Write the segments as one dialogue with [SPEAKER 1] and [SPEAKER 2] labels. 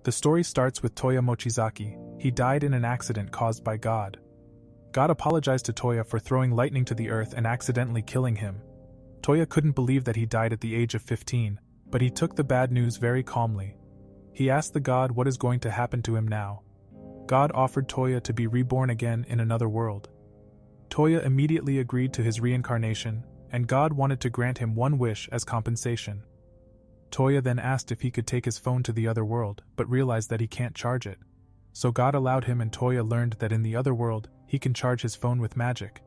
[SPEAKER 1] The story starts with Toya Mochizaki. He died in an accident caused by God. God apologized to Toya for throwing lightning to the earth and accidentally killing him. Toya couldn't believe that he died at the age of 15, but he took the bad news very calmly. He asked the God what is going to happen to him now. God offered Toya to be reborn again in another world. Toya immediately agreed to his reincarnation, and God wanted to grant him one wish as compensation. Toya then asked if he could take his phone to the other world, but realized that he can't charge it. So God allowed him, and Toya learned that in the other world, he can charge his phone with magic.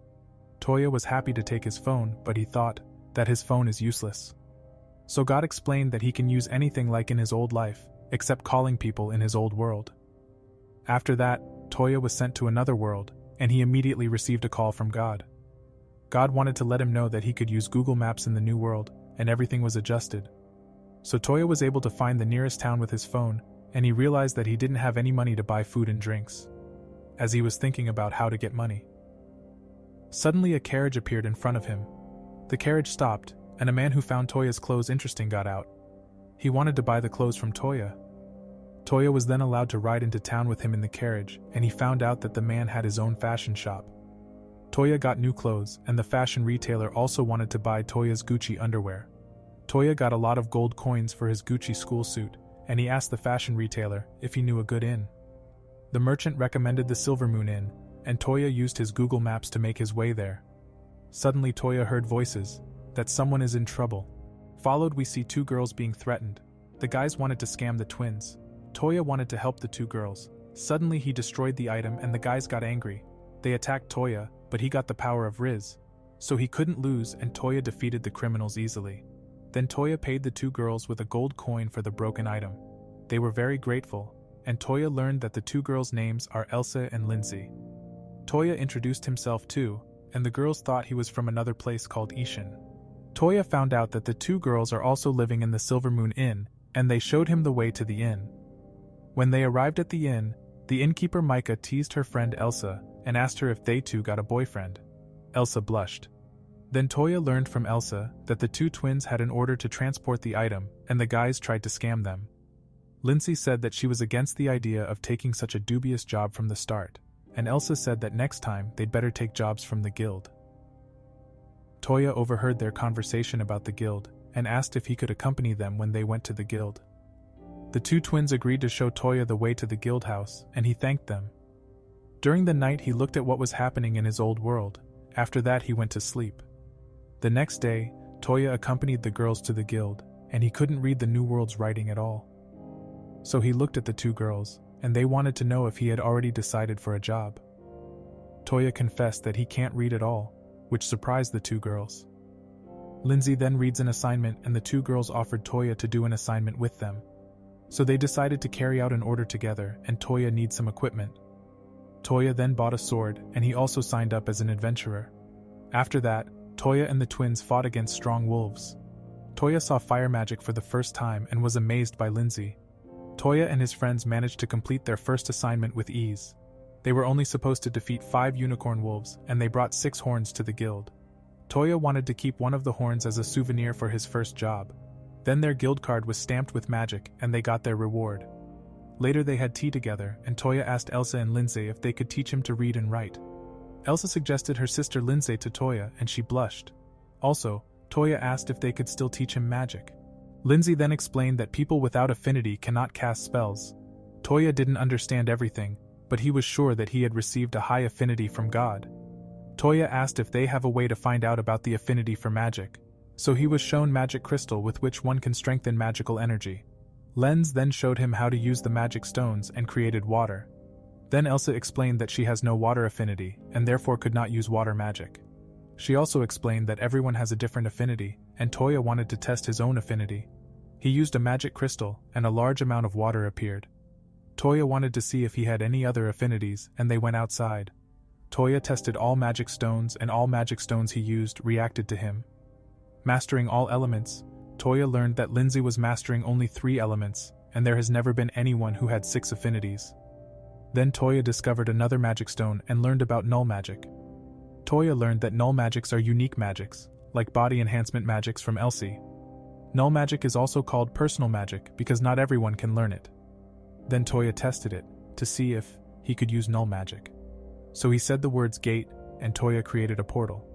[SPEAKER 1] Toya was happy to take his phone, but he thought that his phone is useless. So God explained that he can use anything like in his old life, except calling people in his old world. After that, Toya was sent to another world, and he immediately received a call from God. God wanted to let him know that he could use Google Maps in the new world, and everything was adjusted. So Toya was able to find the nearest town with his phone, and he realized that he didn't have any money to buy food and drinks. As he was thinking about how to get money, suddenly a carriage appeared in front of him. The carriage stopped, and a man who found Toya's clothes interesting got out. He wanted to buy the clothes from Toya. Toya was then allowed to ride into town with him in the carriage, and he found out that the man had his own fashion shop. Toya got new clothes, and the fashion retailer also wanted to buy Toya's Gucci underwear. Toya got a lot of gold coins for his Gucci school suit, and he asked the fashion retailer if he knew a good inn. The merchant recommended the Silver Moon Inn, and Toya used his Google Maps to make his way there. Suddenly Toya heard voices, that someone is in trouble. Followed we see two girls being threatened. The guys wanted to scam the twins. Toya wanted to help the two girls. Suddenly he destroyed the item and the guys got angry. They attacked Toya, but he got the power of Rizz. So he couldn't lose, and Toya defeated the criminals easily. Then Toya paid the two girls with a gold coin for the broken item. They were very grateful, and Toya learned that the two girls' names are Elsa and Lindsay. Toya introduced himself too, and the girls thought he was from another place called Ishin. Toya found out that the two girls are also living in the Silver Moon Inn, and they showed him the way to the inn. When they arrived at the inn, the innkeeper Micah teased her friend Elsa and asked her if they too got a boyfriend. Elsa blushed. Then Toya learned from Elsa that the two twins had an order to transport the item, and the guys tried to scam them. Lindsay said that she was against the idea of taking such a dubious job from the start, and Elsa said that next time they'd better take jobs from the guild. Toya overheard their conversation about the guild, and asked if he could accompany them when they went to the guild. The two twins agreed to show Toya the way to the guild house, and he thanked them. During the night he looked at what was happening in his old world. After that he went to sleep. The next day, Toya accompanied the girls to the guild, and he couldn't read the new world's writing at all. So he looked at the two girls, and they wanted to know if he had already decided for a job. Toya confessed that he can't read at all, which surprised the two girls. Lindsay then reads an assignment, and the two girls offered Toya to do an assignment with them. So they decided to carry out an order together, and Toya needs some equipment. Toya then bought a sword, and he also signed up as an adventurer. After that, Toya and the twins fought against strong wolves. Toya saw fire magic for the first time and was amazed by Lindsay. Toya and his friends managed to complete their first assignment with ease. They were only supposed to defeat 5 unicorn wolves, and they brought 6 horns to the guild. Toya wanted to keep one of the horns as a souvenir for his first job. Then their guild card was stamped with magic, and they got their reward. Later they had tea together, and Toya asked Elsa and Lindsay if they could teach him to read and write. Elsa suggested her sister Lindsay to Toya, and she blushed. Also, Toya asked if they could still teach him magic. Lindsay then explained that people without affinity cannot cast spells. Toya didn't understand everything, but he was sure that he had received a high affinity from God. Toya asked if they have a way to find out about the affinity for magic. So he was shown magic crystal with which one can strengthen magical energy. Lenz then showed him how to use the magic stones and created water. Then Elsa explained that she has no water affinity, and therefore could not use water magic. She also explained that everyone has a different affinity, and Toya wanted to test his own affinity. He used a magic crystal, and a large amount of water appeared. Toya wanted to see if he had any other affinities, and they went outside. Toya tested all magic stones, and all magic stones he used reacted to him. Mastering all elements, Toya learned that Lindsay was mastering only 3 elements, and there has never been anyone who had 6 affinities. Then Toya discovered another magic stone and learned about null magic. Toya learned that null magics are unique magics, like body enhancement magics from Elsie. Null magic is also called personal magic because not everyone can learn it. Then Toya tested it, to see if he could use null magic. So he said the words gate, and Toya created a portal.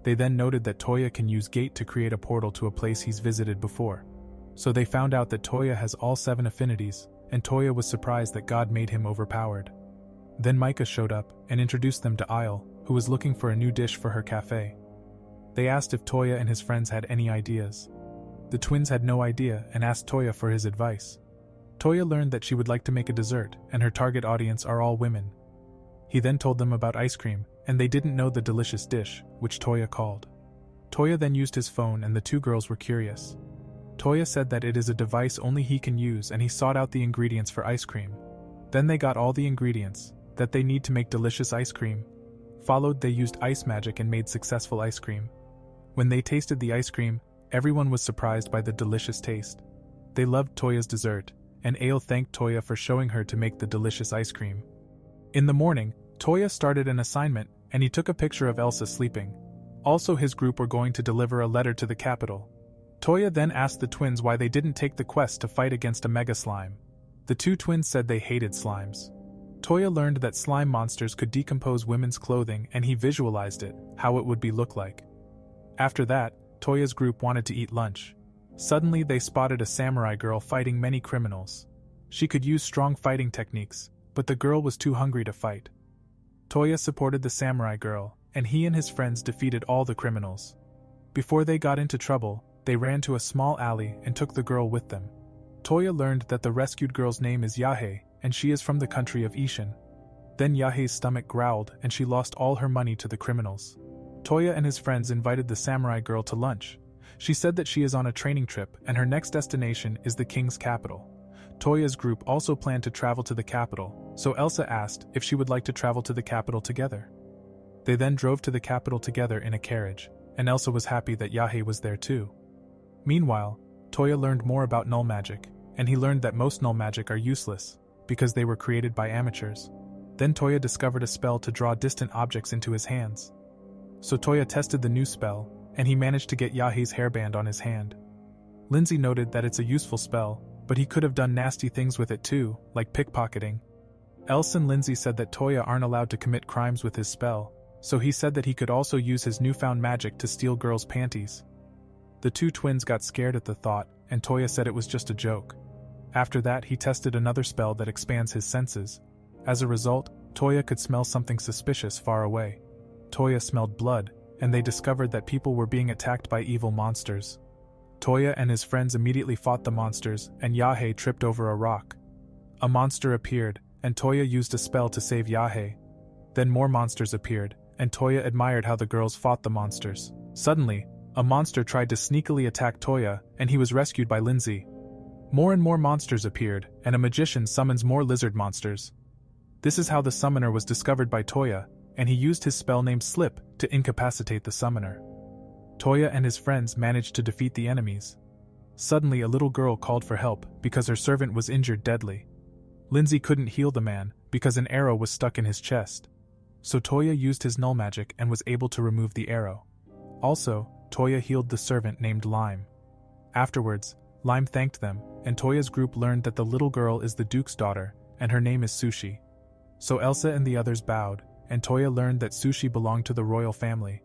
[SPEAKER 1] They then noted that Toya can use gate to create a portal to a place he's visited before. So they found out that Toya has all 7 affinities, and Toya was surprised that God made him overpowered. Then Micah showed up and introduced them to Isle, who was looking for a new dish for her cafe. They asked if Toya and his friends had any ideas. The twins had no idea and asked Toya for his advice. Toya learned that she would like to make a dessert, and her target audience are all women. He then told them about ice cream, and they didn't know the delicious dish, which Toya called. Toya then used his phone and the 2 girls were curious. Toya said that it is a device only he can use, and he sought out the ingredients for ice cream. Then they got all the ingredients that they need to make delicious ice cream. Followed, they used ice magic and made successful ice cream. When they tasted the ice cream, everyone was surprised by the delicious taste. They loved Toya's dessert, and Ail thanked Toya for showing her to make the delicious ice cream. In the morning, Toya started an assignment, and he took a picture of Elsa sleeping. Also, his group were going to deliver a letter to the capital. Toya then asked the twins why they didn't take the quest to fight against a mega slime. The 2 twins said they hated slimes. Toya learned that slime monsters could decompose women's clothing, and he visualized it, how it would be look like. After that, Toya's group wanted to eat lunch. Suddenly they spotted a samurai girl fighting many criminals. She could use strong fighting techniques, but the girl was too hungry to fight. Toya supported the samurai girl, and he and his friends defeated all the criminals. Before they got into trouble, they ran to a small alley and took the girl with them. Toya learned that the rescued girl's name is Yahe, and she is from the country of Ishin. Then Yahe's stomach growled and she lost all her money to the criminals. Toya and his friends invited the samurai girl to lunch. She said that she is on a training trip and her next destination is the king's capital. Toya's group also planned to travel to the capital, so Elsa asked if she would like to travel to the capital together. They then drove to the capital together in a carriage, and Elsa was happy that Yahe was there too. Meanwhile, Toya learned more about null magic, and he learned that most null magic are useless, because they were created by amateurs. Then Toya discovered a spell to draw distant objects into his hands. So Toya tested the new spell, and he managed to get Yahe's hairband on his hand. Lindsay noted that it's a useful spell, but he could have done nasty things with it too, like pickpocketing. Elsa and Lindsay said that Toya aren't allowed to commit crimes with his spell, so he said that he could also use his newfound magic to steal girls' panties. The 2 twins got scared at the thought, and Toya said it was just a joke. After that, he tested another spell that expands his senses. As a result, Toya could smell something suspicious far away. Toya smelled blood, and they discovered that people were being attacked by evil monsters. Toya and his friends immediately fought the monsters, and Yahe tripped over a rock. A monster appeared, and Toya used a spell to save Yahe. Then more monsters appeared, and Toya admired how the girls fought the monsters. Suddenly, a monster tried to sneakily attack Toya, and he was rescued by Lindsay. More and more monsters appeared, and a magician summons more lizard monsters. This is how the summoner was discovered by Toya, and he used his spell named Slip to incapacitate the summoner. Toya and his friends managed to defeat the enemies. Suddenly a little girl called for help because her servant was injured deadly. Lindsay couldn't heal the man because an arrow was stuck in his chest. So Toya used his null magic and was able to remove the arrow. Also, Toya healed the servant named Lime. Afterwards, Lime thanked them, and Toya's group learned that the little girl is the Duke's daughter, and her name is Sushi. So Elsa and the others bowed, and Toya learned that Sushi belonged to the royal family.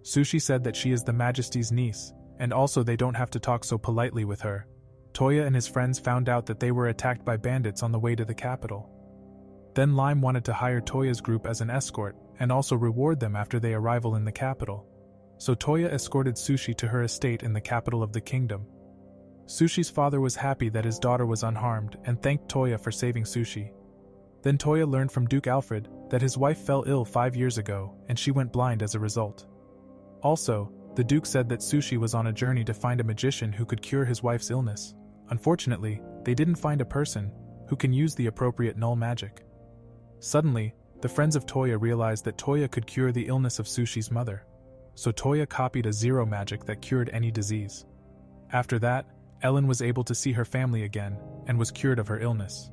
[SPEAKER 1] Sushi said that she is the Majesty's niece, and also they don't have to talk so politely with her. Toya and his friends found out that they were attacked by bandits on the way to the capital. Then Lime wanted to hire Toya's group as an escort, and also reward them after their arrival in the capital. So Toya escorted Sushi to her estate in the capital of the kingdom. Sushi's father was happy that his daughter was unharmed and thanked Toya for saving Sushi. Then Toya learned from Duke Alfred that his wife fell ill 5 years ago and she went blind as a result. Also, the Duke said that Sushi was on a journey to find a magician who could cure his wife's illness. Unfortunately, they didn't find a person who can use the appropriate null magic. Suddenly, the friends of Toya realized that Toya could cure the illness of Sushi's mother. So Toya copied a zero magic that cured any disease. After that, Ellen was able to see her family again and was cured of her illness.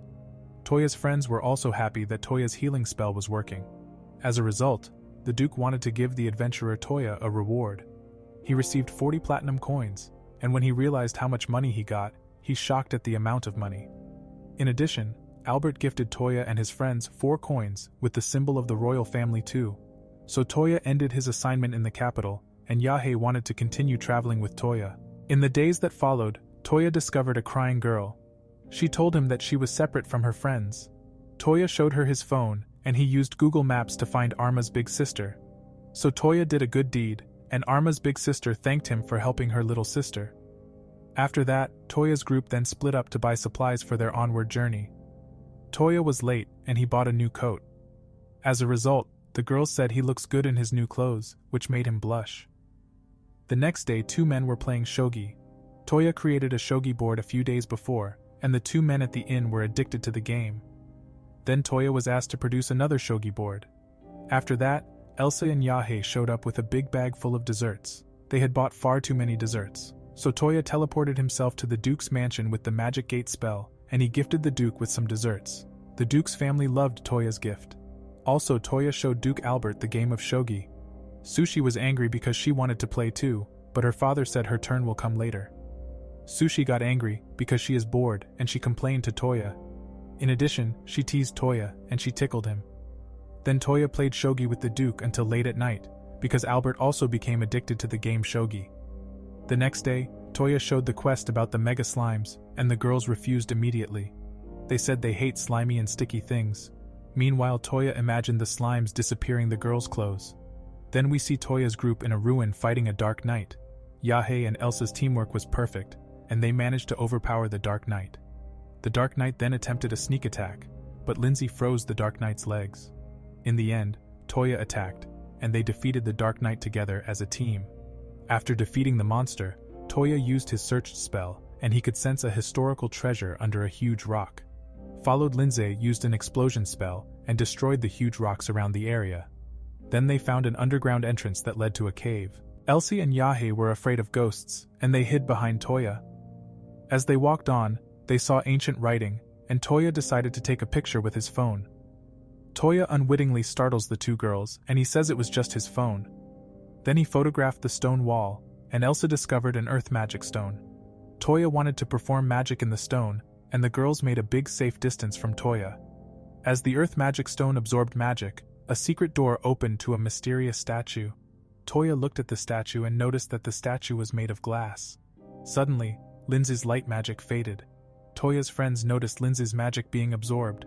[SPEAKER 1] Toya's friends were also happy that Toya's healing spell was working. As a result, the Duke wanted to give the adventurer Toya a reward. He received 40 platinum coins, and when he realized how much money he got, he's shocked at the amount of money. In addition, Albert gifted Toya and his friends 4 coins with the symbol of the royal family too. So Toya ended his assignment in the capital, and Yahei wanted to continue traveling with Toya. In the days that followed, Toya discovered a crying girl. She told him that she was separate from her friends. Toya showed her his phone, and he used Google Maps to find Arma's big sister. So Toya did a good deed, and Arma's big sister thanked him for helping her little sister. After that, Toya's group then split up to buy supplies for their onward journey. Toya was late, and he bought a new coat. As a result, the girls said he looks good in his new clothes, which made him blush. The next day 2 men were playing shogi. Toya created a shogi board a few days before, and the 2 men at the inn were addicted to the game. Then Toya was asked to produce another shogi board. After that, Elsa and Yahei showed up with a big bag full of desserts. They had bought far too many desserts. So Toya teleported himself to the Duke's mansion with the magic gate spell, and he gifted the Duke with some desserts. The Duke's family loved Toya's gift. Also, Toya showed Duke Albert the game of shogi. Sushi was angry because she wanted to play too, but her father said her turn will come later. Sushi got angry because she is bored and she complained to Toya. In addition, she teased Toya and she tickled him. Then Toya played shogi with the Duke until late at night, because Albert also became addicted to the game shogi. The next day, Toya showed the quest about the mega slimes, and the girls refused immediately. They said they hate slimy and sticky things. Meanwhile, Toya imagined the slimes disappearing the girls' clothes. Then we see Toya's group in a ruin fighting a dark knight. Yahei and Elsa's teamwork was perfect, and they managed to overpower the Dark Knight. The Dark Knight then attempted a sneak attack, but Lindsay froze the Dark Knight's legs. In the end, Toya attacked, and they defeated the Dark Knight together as a team. After defeating the monster, Toya used his search spell, and he could sense a historical treasure under a huge rock. Followed Lindsay used an explosion spell and destroyed the huge rocks around the area. Then they found an underground entrance that led to a cave. Elsie and Yahei were afraid of ghosts, and they hid behind Toya. As they walked on, they saw ancient writing, and Toya decided to take a picture with his phone. Toya unwittingly startles the 2 girls, and he says it was just his phone. Then he photographed the stone wall, and Elsa discovered an earth magic stone. Toya wanted to perform magic in the stone, and the girls made a big safe distance from Toya. As the earth magic stone absorbed magic, a secret door opened to a mysterious statue. Toya looked at the statue and noticed that the statue was made of glass. Suddenly, Lindsay's light magic faded. Toya's friends noticed Lindsay's magic being absorbed.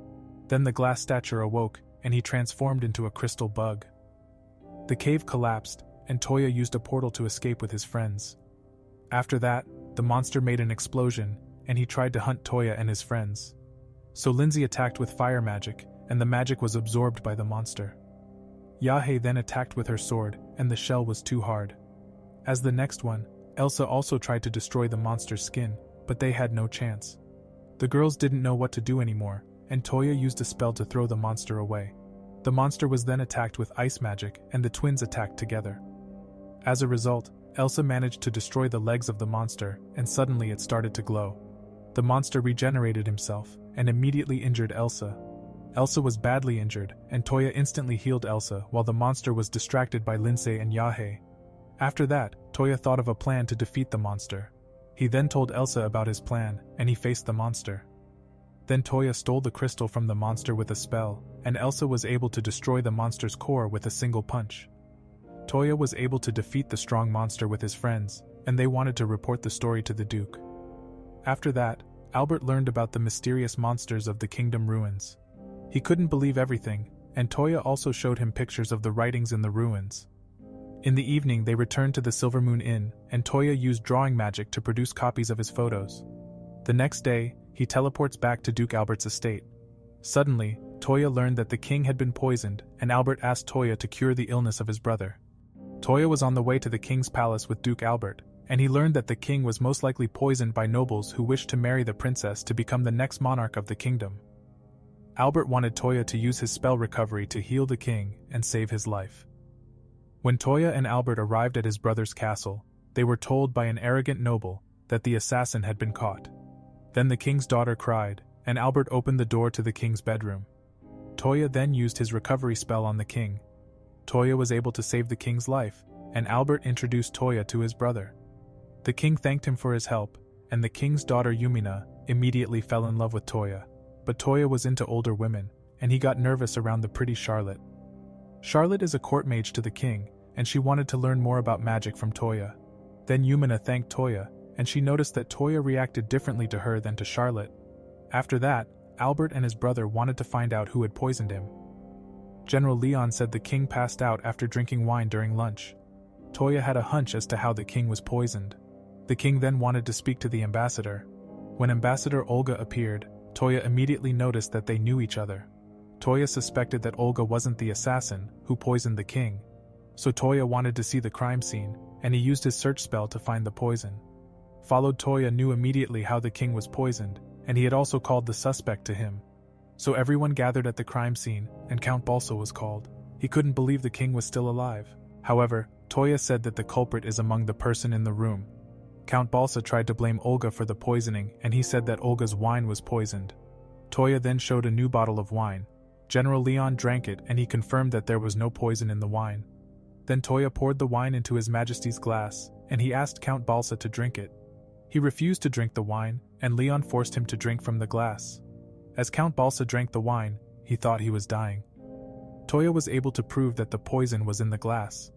[SPEAKER 1] Then the glass statue awoke, and he transformed into a crystal bug. The cave collapsed, and Toya used a portal to escape with his friends. After that, the monster made an explosion, and he tried to hunt Toya and his friends. So Lindsay attacked with fire magic, and the magic was absorbed by the monster. Yahei then attacked with her sword, and the shell was too hard. As the next one, Elsa also tried to destroy the monster's skin, but they had no chance. The girls didn't know what to do anymore, and Toya used a spell to throw the monster away. The monster was then attacked with ice magic, and the twins attacked together. As a result, Elsa managed to destroy the legs of the monster, and suddenly it started to glow. The monster regenerated himself, and immediately injured Elsa. Elsa was badly injured, and Toya instantly healed Elsa while the monster was distracted by Lindsay and Yahei. After that, Toya thought of a plan to defeat the monster. He then told Elsa about his plan, and he faced the monster. Then Toya stole the crystal from the monster with a spell, and Elsa was able to destroy the monster's core with a single punch. Toya was able to defeat the strong monster with his friends, and they wanted to report the story to the Duke. After that, Albert learned about the mysterious monsters of the kingdom ruins. He couldn't believe everything, and Toya also showed him pictures of the writings in the ruins. In the evening they returned to the Silver Moon Inn, and Toya used drawing magic to produce copies of his photos. The next day, he teleports back to Duke Albert's estate. Suddenly, Toya learned that the king had been poisoned, and Albert asked Toya to cure the illness of his brother. Toya was on the way to the king's palace with Duke Albert, and he learned that the king was most likely poisoned by nobles who wished to marry the princess to become the next monarch of the kingdom. Albert wanted Toya to use his spell recovery to heal the king and save his life. When Toya and Albert arrived at his brother's castle, they were told by an arrogant noble that the assassin had been caught. Then the king's daughter cried, and Albert opened the door to the king's bedroom. Toya then used his recovery spell on the king. Toya was able to save the king's life, and Albert introduced Toya to his brother. The king thanked him for his help, and the king's daughter Yumina immediately fell in love with Toya. but Toya was into older women, and he got nervous around the pretty Charlotte. Charlotte is a court mage to the king, and she wanted to learn more about magic from Toya. Then Yumina thanked Toya, and she noticed that Toya reacted differently to her than to Charlotte. After that, Albert and his brother wanted to find out who had poisoned him. General Leon said the king passed out after drinking wine during lunch. Toya had a hunch as to how the king was poisoned. The king then wanted to speak to the ambassador. When Ambassador Olga appeared, Toya immediately noticed that they knew each other. Toya suspected that Olga wasn't the assassin who poisoned the king. So Toya wanted to see the crime scene, and he used his search spell to find the poison. Followed Toya knew immediately how the king was poisoned, and he had also called the suspect to him. So everyone gathered at the crime scene, and Count Balsa was called. He couldn't believe the king was still alive. However, Toya said that the culprit is among the person in the room. Count Balsa tried to blame Olga for the poisoning, and he said that Olga's wine was poisoned. Toya then showed a new bottle of wine. General Leon drank it, and he confirmed that there was no poison in the wine. Then Toya poured the wine into His Majesty's glass, and he asked Count Balsa to drink it. He refused to drink the wine, and Leon forced him to drink from the glass. As Count Balsa drank the wine, he thought he was dying. Toya was able to prove that the poison was in the glass.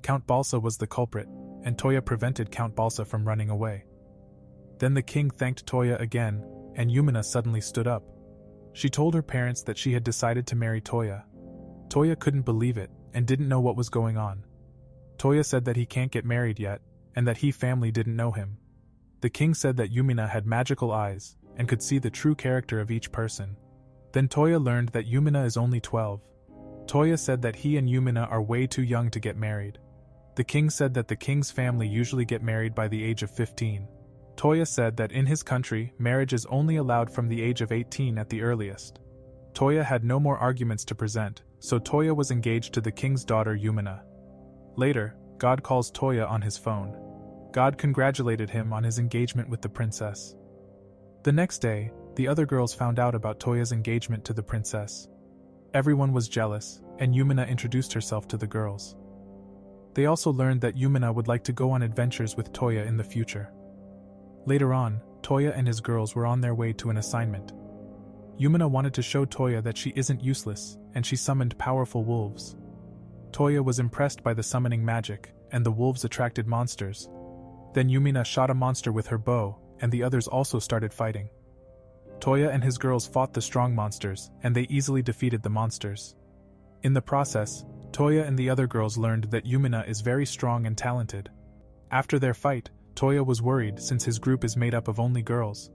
[SPEAKER 1] Count Balsa was the culprit, and Toya prevented Count Balsa from running away. Then the king thanked Toya again, and Yumina suddenly stood up. She told her parents that she had decided to marry Toya. Toya couldn't believe it, and didn't know what was going on. Toya said that he can't get married yet, and that family didn't know him. The king said that Yumina had magical eyes, and could see the true character of each person. Then Toya learned that Yumina is only 12. Toya said that he and Yumina are way too young to get married. The king said that the king's family usually get married by the age of 15. Toya said that in his country, marriage is only allowed from the age of 18 at the earliest. Toya had no more arguments to present, so Toya was engaged to the king's daughter Yumina. Later, God calls Toya on his phone. God congratulated him on his engagement with the princess. The next day, the other girls found out about Toya's engagement to the princess. Everyone was jealous, and Yumina introduced herself to the girls. They also learned that Yumina would like to go on adventures with Toya in the future. Later on, Toya and his girls were on their way to an assignment. Yumina wanted to show Toya that she isn't useless, and she summoned powerful wolves. Toya was impressed by the summoning magic, and the wolves attracted monsters. Then Yumina shot a monster with her bow, and the others also started fighting. Toya and his girls fought the strong monsters, and they easily defeated the monsters. In the process, Toya and the other girls learned that Yumina is very strong and talented. After their fight, Toya was worried since his group is made up of only girls.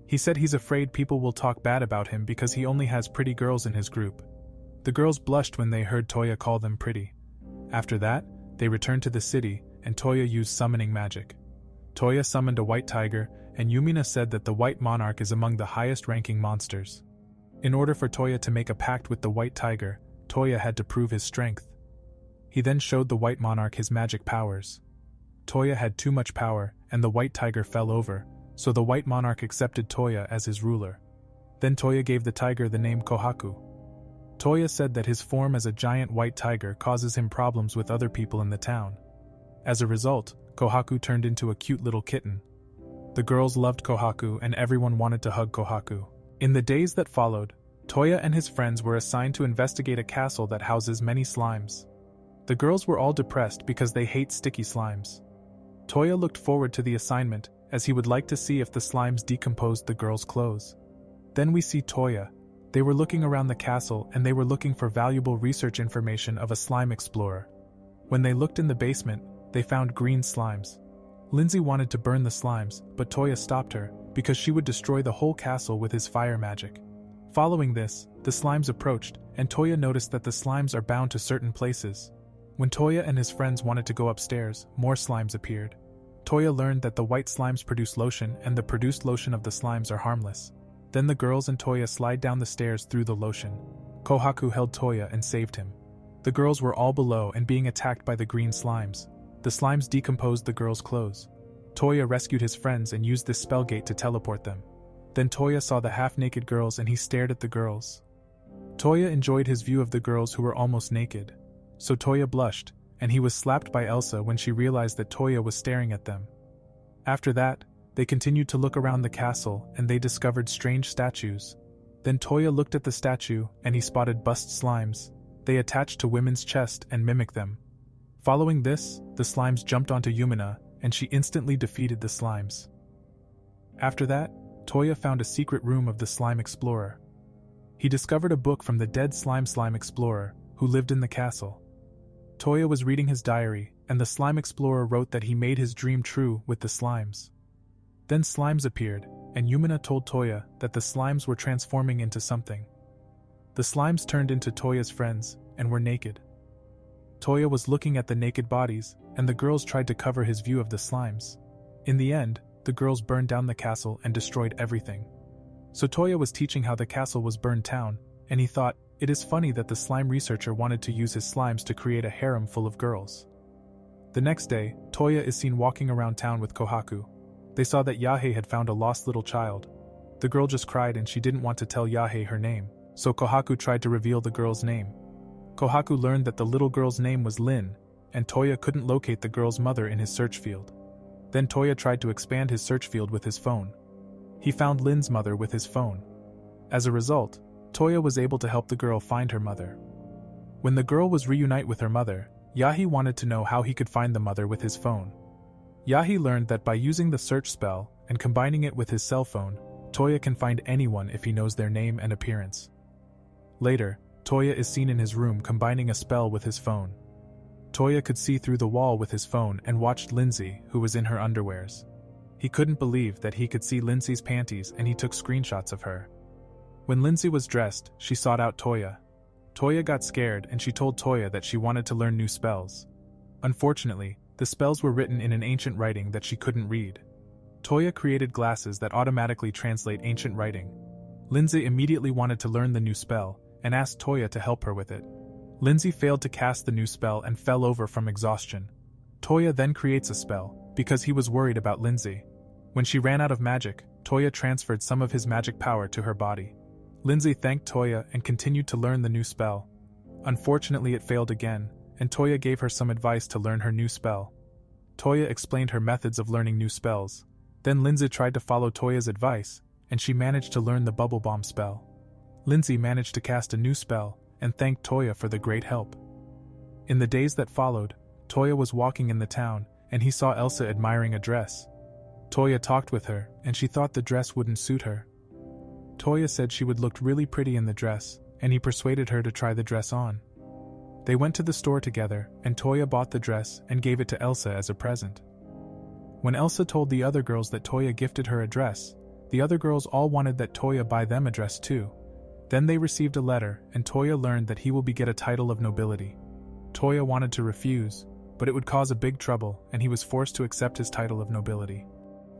[SPEAKER 1] He said he's afraid people will talk bad about him because he only has pretty girls in his group. The girls blushed when they heard Toya call them pretty. After that, they returned to the city, and Toya used summoning magic. Toya summoned a white tiger, and Yumina said that the white monarch is among the highest-ranking monsters. In order for Toya to make a pact with the white tiger, Toya had to prove his strength. He then showed the white monarch his magic powers. Toya had too much power, and the white tiger fell over, so the white monarch accepted Toya as his ruler. Then Toya gave the tiger the name Kohaku. Toya said that his form as a giant white tiger causes him problems with other people in the town. As a result, Kohaku turned into a cute little kitten. The girls loved Kohaku and everyone wanted to hug Kohaku. In the days that followed, Toya and his friends were assigned to investigate a castle that houses many slimes. The girls were all depressed because they hate sticky slimes. Toya looked forward to the assignment, as he would like to see if the slimes decomposed the girls' clothes. Then we see Toya. They were looking around the castle and they were looking for valuable research information of a slime explorer. When they looked in the basement, they found green slimes. Lindsay wanted to burn the slimes, but Toya stopped her, because she would destroy the whole castle with his fire magic. Following this, the slimes approached, and Toya noticed that the slimes are bound to certain places. When Toya and his friends wanted to go upstairs, more slimes appeared. Toya learned that the white slimes produce lotion and the produced lotion of the slimes are harmless. Then the girls and Toya slide down the stairs through the lotion. Kohaku held Toya and saved him. The girls were all below and being attacked by the green slimes. The slimes decomposed the girls' clothes. Toya rescued his friends and used this spellgate to teleport them. Then Toya saw the half-naked girls and he stared at the girls. Toya enjoyed his view of the girls who were almost naked. So Toya blushed, and he was slapped by Elsa when she realized that Toya was staring at them. After that, they continued to look around the castle and they discovered strange statues. Then Toya looked at the statue, and he spotted bust slimes. They attached to women's chest and mimicked them. Following this, the slimes jumped onto Yumina, and she instantly defeated the slimes. After that, Toya found a secret room of the Slime Explorer. He discovered a book from the dead Slime Explorer, who lived in the castle. Toya was reading his diary, and the Slime Explorer wrote that he made his dream true with the slimes. Then slimes appeared, and Yumina told Toya that the slimes were transforming into something. The slimes turned into Toya's friends, and were naked. Toya was looking at the naked bodies, and the girls tried to cover his view of the slimes. In the end, the girls burned down the castle and destroyed everything. So Toya was teaching how the castle was burned down, and he thought, it is funny that the slime researcher wanted to use his slimes to create a harem full of girls. The next day, Toya is seen walking around town with Kohaku. They saw that Yahei had found a lost little child. The girl just cried and she didn't want to tell Yahei her name, so Kohaku tried to reveal the girl's name. Kohaku learned that the little girl's name was Lin, and Toya couldn't locate the girl's mother in his search field. Then Toya tried to expand his search field with his phone. He found Lin's mother with his phone. As a result, Toya was able to help the girl find her mother. When the girl was reunite with her mother, Yahi wanted to know how he could find the mother with his phone. Yahi learned that by using the search spell and combining it with his cell phone, Toya can find anyone if he knows their name and appearance. Later, Toya is seen in his room combining a spell with his phone. Toya could see through the wall with his phone and watched Lindsay, who was in her underwears. He couldn't believe that he could see Lindsay's panties and he took screenshots of her. When Lindsay was dressed, she sought out Toya. Toya got scared and she told Toya that she wanted to learn new spells. Unfortunately, the spells were written in an ancient writing that she couldn't read. Toya created glasses that automatically translate ancient writing. Lindsay immediately wanted to learn the new spell and asked Toya to help her with it. Lindsay failed to cast the new spell and fell over from exhaustion. Toya then creates a spell, because he was worried about Lindsay. When she ran out of magic, Toya transferred some of his magic power to her body. Lindsay thanked Toya and continued to learn the new spell. Unfortunately, it failed again, and Toya gave her some advice to learn her new spell. Toya explained her methods of learning new spells. Then Lindsay tried to follow Toya's advice, and she managed to learn the bubble bomb spell. Lindsay managed to cast a new spell, and thanked Toya for the great help. In the days that followed, Toya was walking in the town, and he saw Elsa admiring a dress. Toya talked with her, and she thought the dress wouldn't suit her. Toya said she would look really pretty in the dress, and he persuaded her to try the dress on. They went to the store together, and Toya bought the dress and gave it to Elsa as a present. When Elsa told the other girls that Toya gifted her a dress, the other girls all wanted that Toya buy them a dress too. Then they received a letter, and Toya learned that he will get a title of nobility. Toya wanted to refuse, but it would cause a big trouble, and he was forced to accept his title of nobility.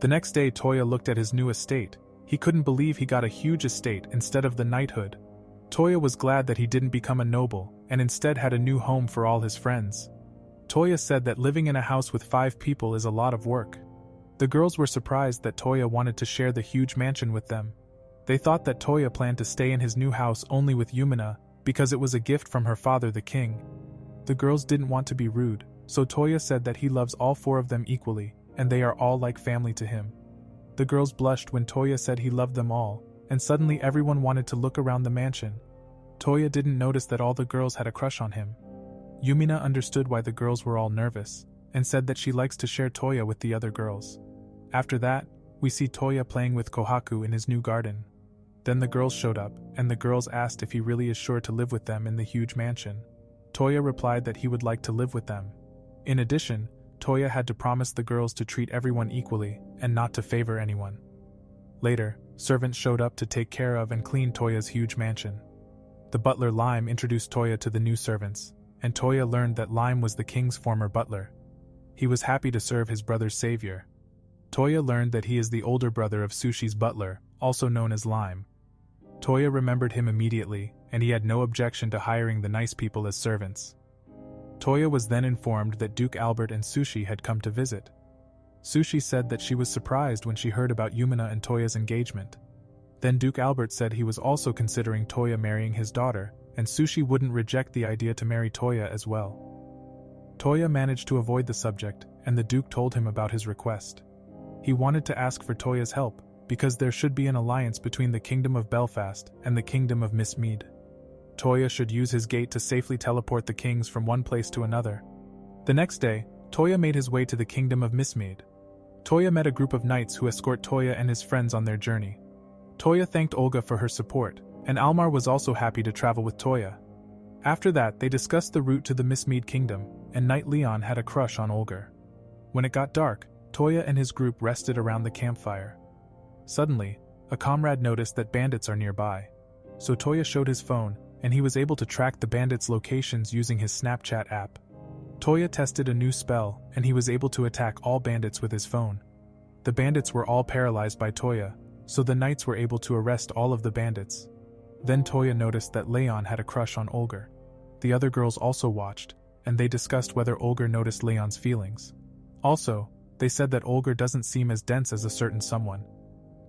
[SPEAKER 1] The next day Toya looked at his new estate. He couldn't believe he got a huge estate instead of the knighthood. Toya was glad that he didn't become a noble, and instead had a new home for all his friends. Toya said that living in a house with 5 people is a lot of work. The girls were surprised that Toya wanted to share the huge mansion with them. They thought that Toya planned to stay in his new house only with Yumina, because it was a gift from her father the king. The girls didn't want to be rude, so Toya said that he loves all 4 of them equally, and they are all like family to him. The girls blushed when Toya said he loved them all, and suddenly everyone wanted to look around the mansion. Toya didn't notice that all the girls had a crush on him. Yumina understood why the girls were all nervous, and said that she likes to share Toya with the other girls. After that, we see Toya playing with Kohaku in his new garden. Then the girls showed up, and the girls asked if he really is sure to live with them in the huge mansion. Toya replied that he would like to live with them. In addition, Toya had to promise the girls to treat everyone equally, and not to favor anyone. Later, servants showed up to take care of and clean Toya's huge mansion. The butler Lime introduced Toya to the new servants, and Toya learned that Lime was the king's former butler. He was happy to serve his brother's savior. Toya learned that he is the older brother of Sushi's butler, also known as Lime. Toya remembered him immediately, and he had no objection to hiring the nice people as servants. Toya was then informed that Duke Albert and Sushi had come to visit. Sushi said that she was surprised when she heard about Yumina and Toya's engagement. Then Duke Albert said he was also considering Toya marrying his daughter, and Sushi wouldn't reject the idea to marry Toya as well. Toya managed to avoid the subject, and the Duke told him about his request. He wanted to ask for Toya's help, because there should be an alliance between the Kingdom of Belfast and the Kingdom of Mismead. Toya should use his gate to safely teleport the kings from one place to another. The next day, Toya made his way to the Kingdom of Mismead. Toya met a group of knights who escort Toya and his friends on their journey. Toya thanked Olga for her support, and Almar was also happy to travel with Toya. After that, they discussed the route to the Mismead Kingdom, and Knight Leon had a crush on Olga. When it got dark, Toya and his group rested around the campfire. Suddenly, a comrade noticed that bandits are nearby. So Toya showed his phone, and he was able to track the bandits' locations using his Snapchat app. Toya tested a new spell, and he was able to attack all bandits with his phone. The bandits were all paralyzed by Toya, so the knights were able to arrest all of the bandits. Then Toya noticed that Leon had a crush on Olga. The other girls also watched, and they discussed whether Olga noticed Leon's feelings. Also, they said that Olga doesn't seem as dense as a certain someone.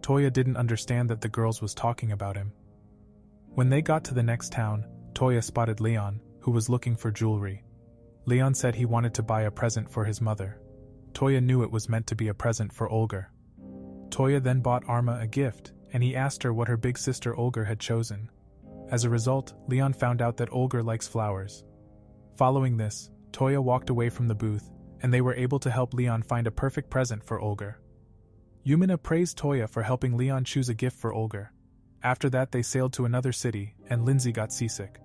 [SPEAKER 1] Toya didn't understand that the girls was talking about him. When they got to the next town, Toya spotted Leon, who was looking for jewelry. Leon said he wanted to buy a present for his mother. Toya knew it was meant to be a present for Olga. Toya then bought Arma a gift, and he asked her what her big sister Olga had chosen. As a result, Leon found out that Olga likes flowers. Following this, Toya walked away from the booth, and they were able to help Leon find a perfect present for Olga. Yumina praised Toya for helping Leon choose a gift for Olga. After that, they sailed to another city, and Lindsay got seasick.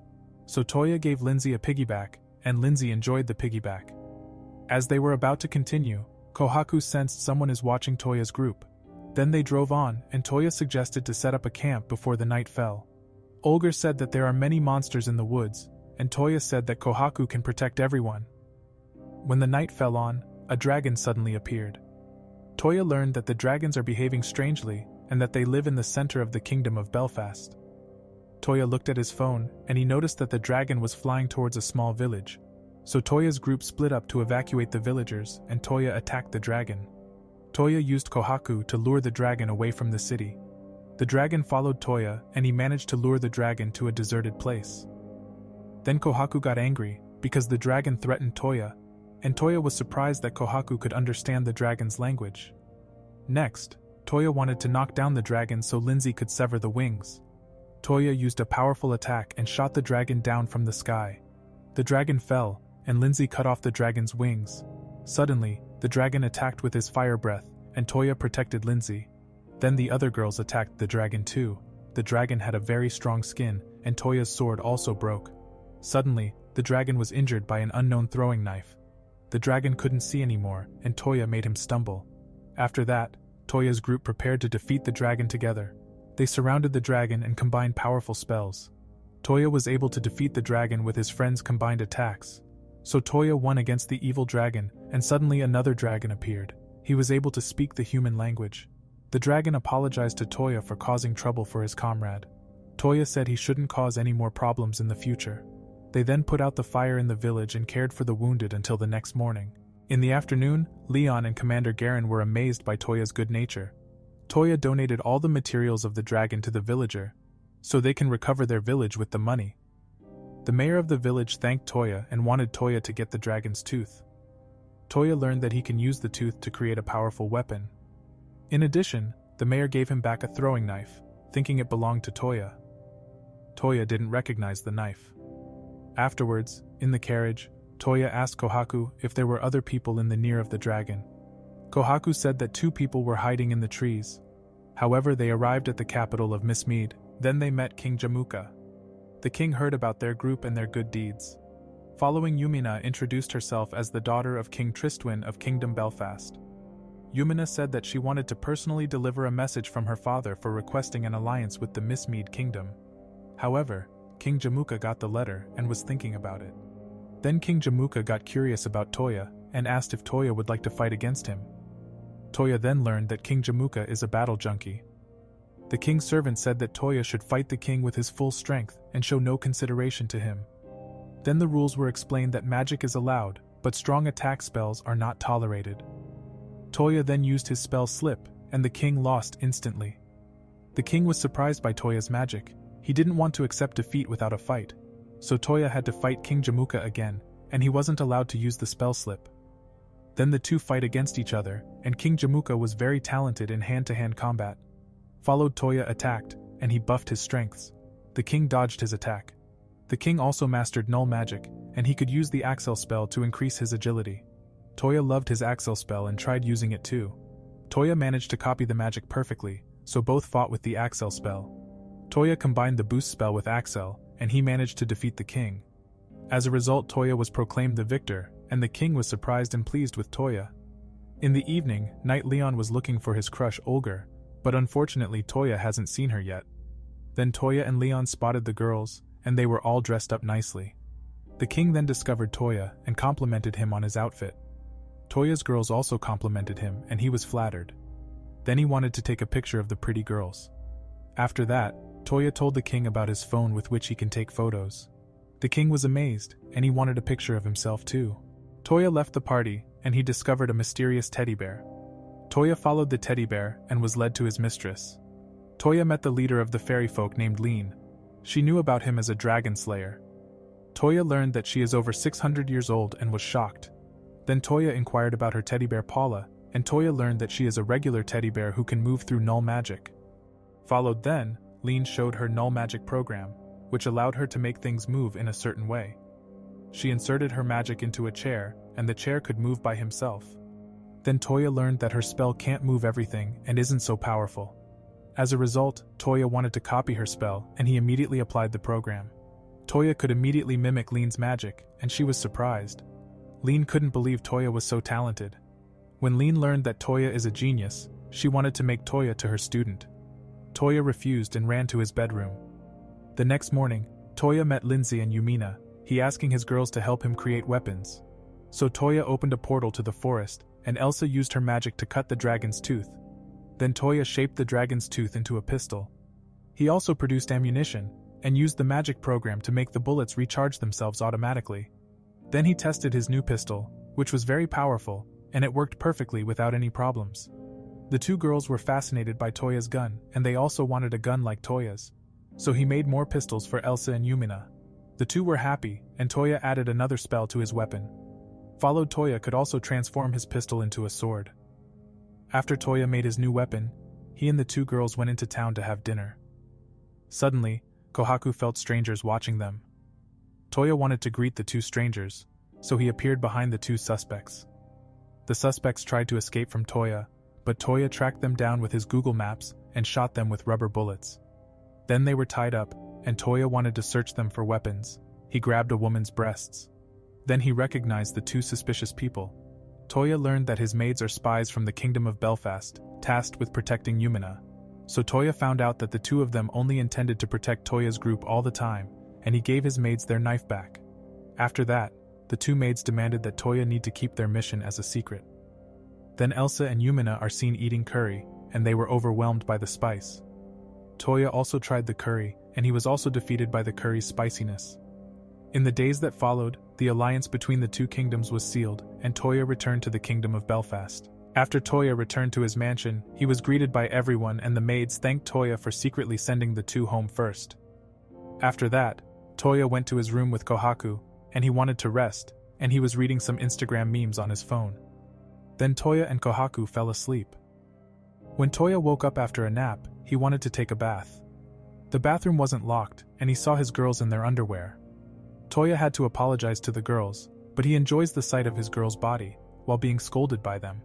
[SPEAKER 1] So Toya gave Lindsay a piggyback, and Lindsay enjoyed the piggyback. As they were about to continue, Kohaku sensed someone is watching Toya's group. Then they drove on, and Toya suggested to set up a camp before the night fell. Olga said that there are many monsters in the woods, and Toya said that Kohaku can protect everyone. When the night fell on, a dragon suddenly appeared. Toya learned that the dragons are behaving strangely, and that they live in the center of the Kingdom of Belfast. Toya looked at his phone, and he noticed that the dragon was flying towards a small village. So Toya's group split up to evacuate the villagers, and Toya attacked the dragon. Toya used Kohaku to lure the dragon away from the city. The dragon followed Toya, and he managed to lure the dragon to a deserted place. Then Kohaku got angry, because the dragon threatened Toya, and Toya was surprised that Kohaku could understand the dragon's language. Next, Toya wanted to knock down the dragon so Lindsay could sever the wings. Toya used a powerful attack and shot the dragon down from the sky. The dragon fell, and Lindsay cut off the dragon's wings. Suddenly, the dragon attacked with his fire breath, and Toya protected Lindsay. Then the other girls attacked the dragon too. The dragon had a very strong skin, and Toya's sword also broke. Suddenly, the dragon was injured by an unknown throwing knife. The dragon couldn't see anymore, and Toya made him stumble. After that, Toya's group prepared to defeat the dragon together. They surrounded the dragon and combined powerful spells. Toya was able to defeat the dragon with his friends' combined attacks. So Toya won against the evil dragon, and suddenly another dragon appeared. He was able to speak the human language. The dragon apologized to Toya for causing trouble for his comrade. Toya said he shouldn't cause any more problems in the future. They then put out the fire in the village and cared for the wounded until the next morning. In the afternoon, Leon and Commander Garen were amazed by Toya's good nature. Toya donated all the materials of the dragon to the villager, so they can recover their village with the money. The mayor of the village thanked Toya and wanted Toya to get the dragon's tooth. Toya learned that he can use the tooth to create a powerful weapon. In addition, the mayor gave him back a throwing knife, thinking it belonged to Toya. Toya didn't recognize the knife. Afterwards, in the carriage, Toya asked Kohaku if there were other people in the near of the dragon. Kohaku said that 2 people were hiding in the trees. However, they arrived at the capital of Mismead. Then they met King Jamuka. The king heard about their group and their good deeds. Following, Yumina introduced herself as the daughter of King Tristwin of Kingdom Belfast. Yumina said that she wanted to personally deliver a message from her father for requesting an alliance with the Mismead Kingdom. However, King Jamuka got the letter and was thinking about it. Then King Jamuka got curious about Toya and asked if Toya would like to fight against him. Toya then learned that King Jamuka is a battle junkie. The king's servant said that Toya should fight the king with his full strength and show no consideration to him. Then the rules were explained that magic is allowed, but strong attack spells are not tolerated. Toya then used his spell Slip, and the king lost instantly. The king was surprised by Toya's magic. He didn't want to accept defeat without a fight, so Toya had to fight King Jamuka again, and he wasn't allowed to use the spell Slip. Then the two fight against each other, and King Jamuka was very talented in hand-to-hand combat. Followed Toya attacked, and he buffed his strengths. The king dodged his attack. The king also mastered null magic, and he could use the Axel spell to increase his agility. Toya loved his Axel spell and tried using it too. Toya managed to copy the magic perfectly, so both fought with the Axel spell. Toya combined the boost spell with Axel, and he managed to defeat the king. As a result, Toya was proclaimed the victor, and the king was surprised and pleased with Toya. In the evening, Knight Leon was looking for his crush Olga, but unfortunately Toya hasn't seen her yet. Then Toya and Leon spotted the girls, and they were all dressed up nicely. The king then discovered Toya and complimented him on his outfit. Toya's girls also complimented him, and he was flattered. Then he wanted to take a picture of the pretty girls. After that, Toya told the king about his phone with which he can take photos. The king was amazed, and he wanted a picture of himself too. Toya left the party, and he discovered a mysterious teddy bear. Toya followed the teddy bear and was led to his mistress. Toya met the leader of the fairy folk named Lean. She knew about him as a dragon slayer. Toya learned that she is over 600 years old and was shocked. Then Toya inquired about her teddy bear Paula, and Toya learned that she is a regular teddy bear who can move through null magic. Followed then, Lean showed her null magic program, which allowed her to make things move in a certain way. She inserted her magic into a chair, and the chair could move by himself. Then Toya learned that her spell can't move everything and isn't so powerful. As a result, Toya wanted to copy her spell, and he immediately applied the program. Toya could immediately mimic Lean's magic, and she was surprised. Lean couldn't believe Toya was so talented. When Lean learned that Toya is a genius, she wanted to make Toya to her student. Toya refused and ran to his bedroom. The next morning, Toya met Lindsay and Yumina, he asking his girls to help him create weapons. So Toya opened a portal to the forest, and Elsa used her magic to cut the dragon's tooth. Then Toya shaped the dragon's tooth into a pistol. He also produced ammunition, and used the magic program to make the bullets recharge themselves automatically. Then he tested his new pistol, which was very powerful, and it worked perfectly without any problems. The two girls were fascinated by Toya's gun, and they also wanted a gun like Toya's. So he made more pistols for Elsa and Yumina. The two were happy, and Toya added another spell to his weapon. Followed Toya could also transform his pistol into a sword. After Toya made his new weapon, he and the two girls went into town to have dinner. Suddenly, Kohaku felt strangers watching them. Toya wanted to greet the two strangers, so he appeared behind the two suspects. The suspects tried to escape from Toya, but Toya tracked them down with his Google Maps and shot them with rubber bullets. Then they were tied up, and Toya wanted to search them for weapons. He grabbed a woman's breasts. Then he recognized the two suspicious people. Toya learned that his maids are spies from the Kingdom of Belfast, tasked with protecting Yumina. So Toya found out that the two of them only intended to protect Toya's group all the time, and he gave his maids their knife back. After that, the two maids demanded that Toya need to keep their mission as a secret. Then Elsa and Yumina are seen eating curry, and they were overwhelmed by the spice. Toya also tried the curry, and he was also defeated by the curry's spiciness. In the days that followed, the alliance between the two kingdoms was sealed, and Toya returned to the Kingdom of Belfast. After Toya returned to his mansion, he was greeted by everyone, and the maids thanked Toya for secretly sending the two home first. After that, Toya went to his room with Kohaku, and he wanted to rest, and he was reading some Instagram memes on his phone. Then Toya and Kohaku fell asleep. When Toya woke up after a nap, he wanted to take a bath. The bathroom wasn't locked, and he saw his girls in their underwear. Toya had to apologize to the girls, but he enjoys the sight of his girl's body, while being scolded by them.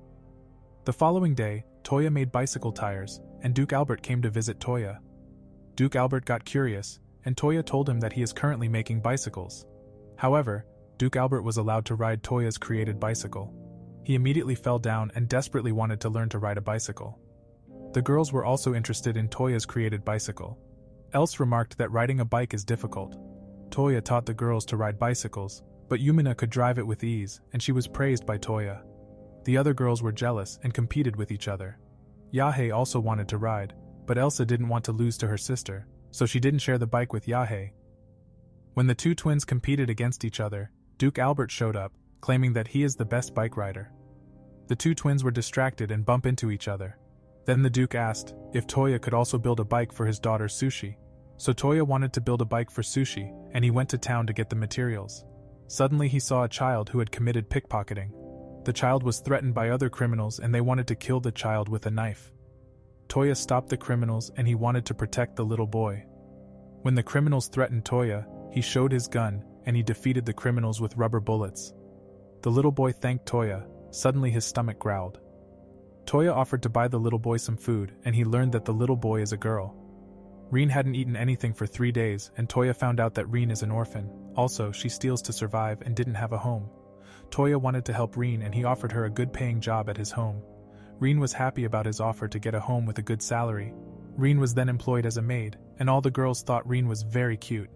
[SPEAKER 1] The following day, Toya made bicycle tires, and Duke Albert came to visit Toya. Duke Albert got curious, and Toya told him that he is currently making bicycles. However, Duke Albert was allowed to ride Toya's created bicycle. He immediately fell down and desperately wanted to learn to ride a bicycle. The girls were also interested in Toya's created bicycle. Else remarked that riding a bike is difficult. Toya taught the girls to ride bicycles, but Yumina could drive it with ease, and she was praised by Toya. The other girls were jealous and competed with each other. Yahei also wanted to ride, but Elsa didn't want to lose to her sister, so she didn't share the bike with Yahei. When the two twins competed against each other, Duke Albert showed up, claiming that he is the best bike rider. The two twins were distracted and bump into each other. Then the Duke asked if Toya could also build a bike for his daughter Sushi. So Toya wanted to build a bike for Sushi, and he went to town to get the materials. Suddenly he saw a child who had committed pickpocketing. The child was threatened by other criminals and they wanted to kill the child with a knife. Toya stopped the criminals and he wanted to protect the little boy. When the criminals threatened Toya, he showed his gun and he defeated the criminals with rubber bullets. The little boy thanked Toya. Suddenly his stomach growled. Toya offered to buy the little boy some food and he learned that the little boy is a girl. Rin hadn't eaten anything for 3 days and Toya found out that Rin is an orphan. Also, she steals to survive and didn't have a home. Toya wanted to help Rin and he offered her a good-paying job at his home. Rin was happy about his offer to get a home with a good salary. Rin was then employed as a maid, and all the girls thought Rin was very cute.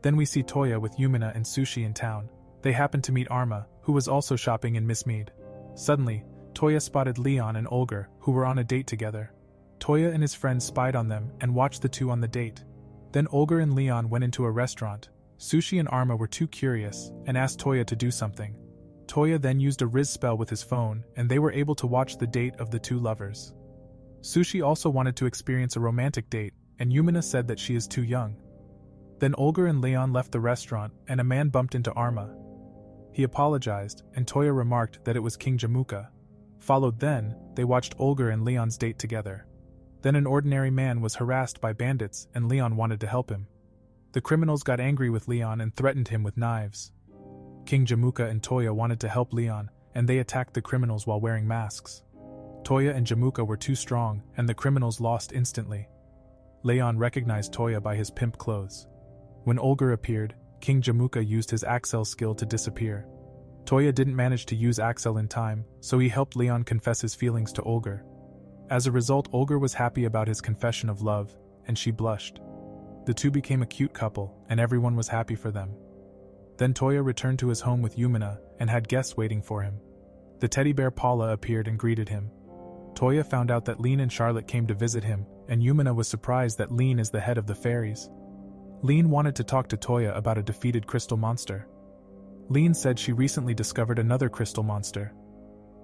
[SPEAKER 1] Then we see Toya with Yumina and Sushi in town. They happened to meet Arma, who was also shopping in Miss Mead. Suddenly, Toya spotted Leon and Olger, who were on a date together. Toya and his friends spied on them and watched the two on the date. Then Olger and Leon went into a restaurant. Sushi and Arma were too curious and asked Toya to do something. Toya then used a Rizz spell with his phone and they were able to watch the date of the two lovers. Sushi also wanted to experience a romantic date and Yumina said that she is too young. Then Olger and Leon left the restaurant and a man bumped into Arma. He apologized and Toya remarked that it was King Jamuka. Followed then, they watched Olger and Leon's date together. Then an ordinary man was harassed by bandits and Leon wanted to help him. The criminals got angry with Leon and threatened him with knives. King Jamuka and Toya wanted to help Leon, and they attacked the criminals while wearing masks. Toya and Jamuka were too strong, and the criminals lost instantly. Leon recognized Toya by his pimp clothes. When Olger appeared, King Jamuka used his Axel skill to disappear. Toya didn't manage to use Axel in time, so he helped Leon confess his feelings to Olger. As a result, Olger was happy about his confession of love, and she blushed. The two became a cute couple, and everyone was happy for them. Then Toya returned to his home with Yumina and had guests waiting for him. The teddy bear Paula appeared and greeted him. Toya found out that Lean and Charlotte came to visit him, and Yumina was surprised that Lean is the head of the fairies. Lean wanted to talk to Toya about a defeated crystal monster. Lean said she recently discovered another crystal monster.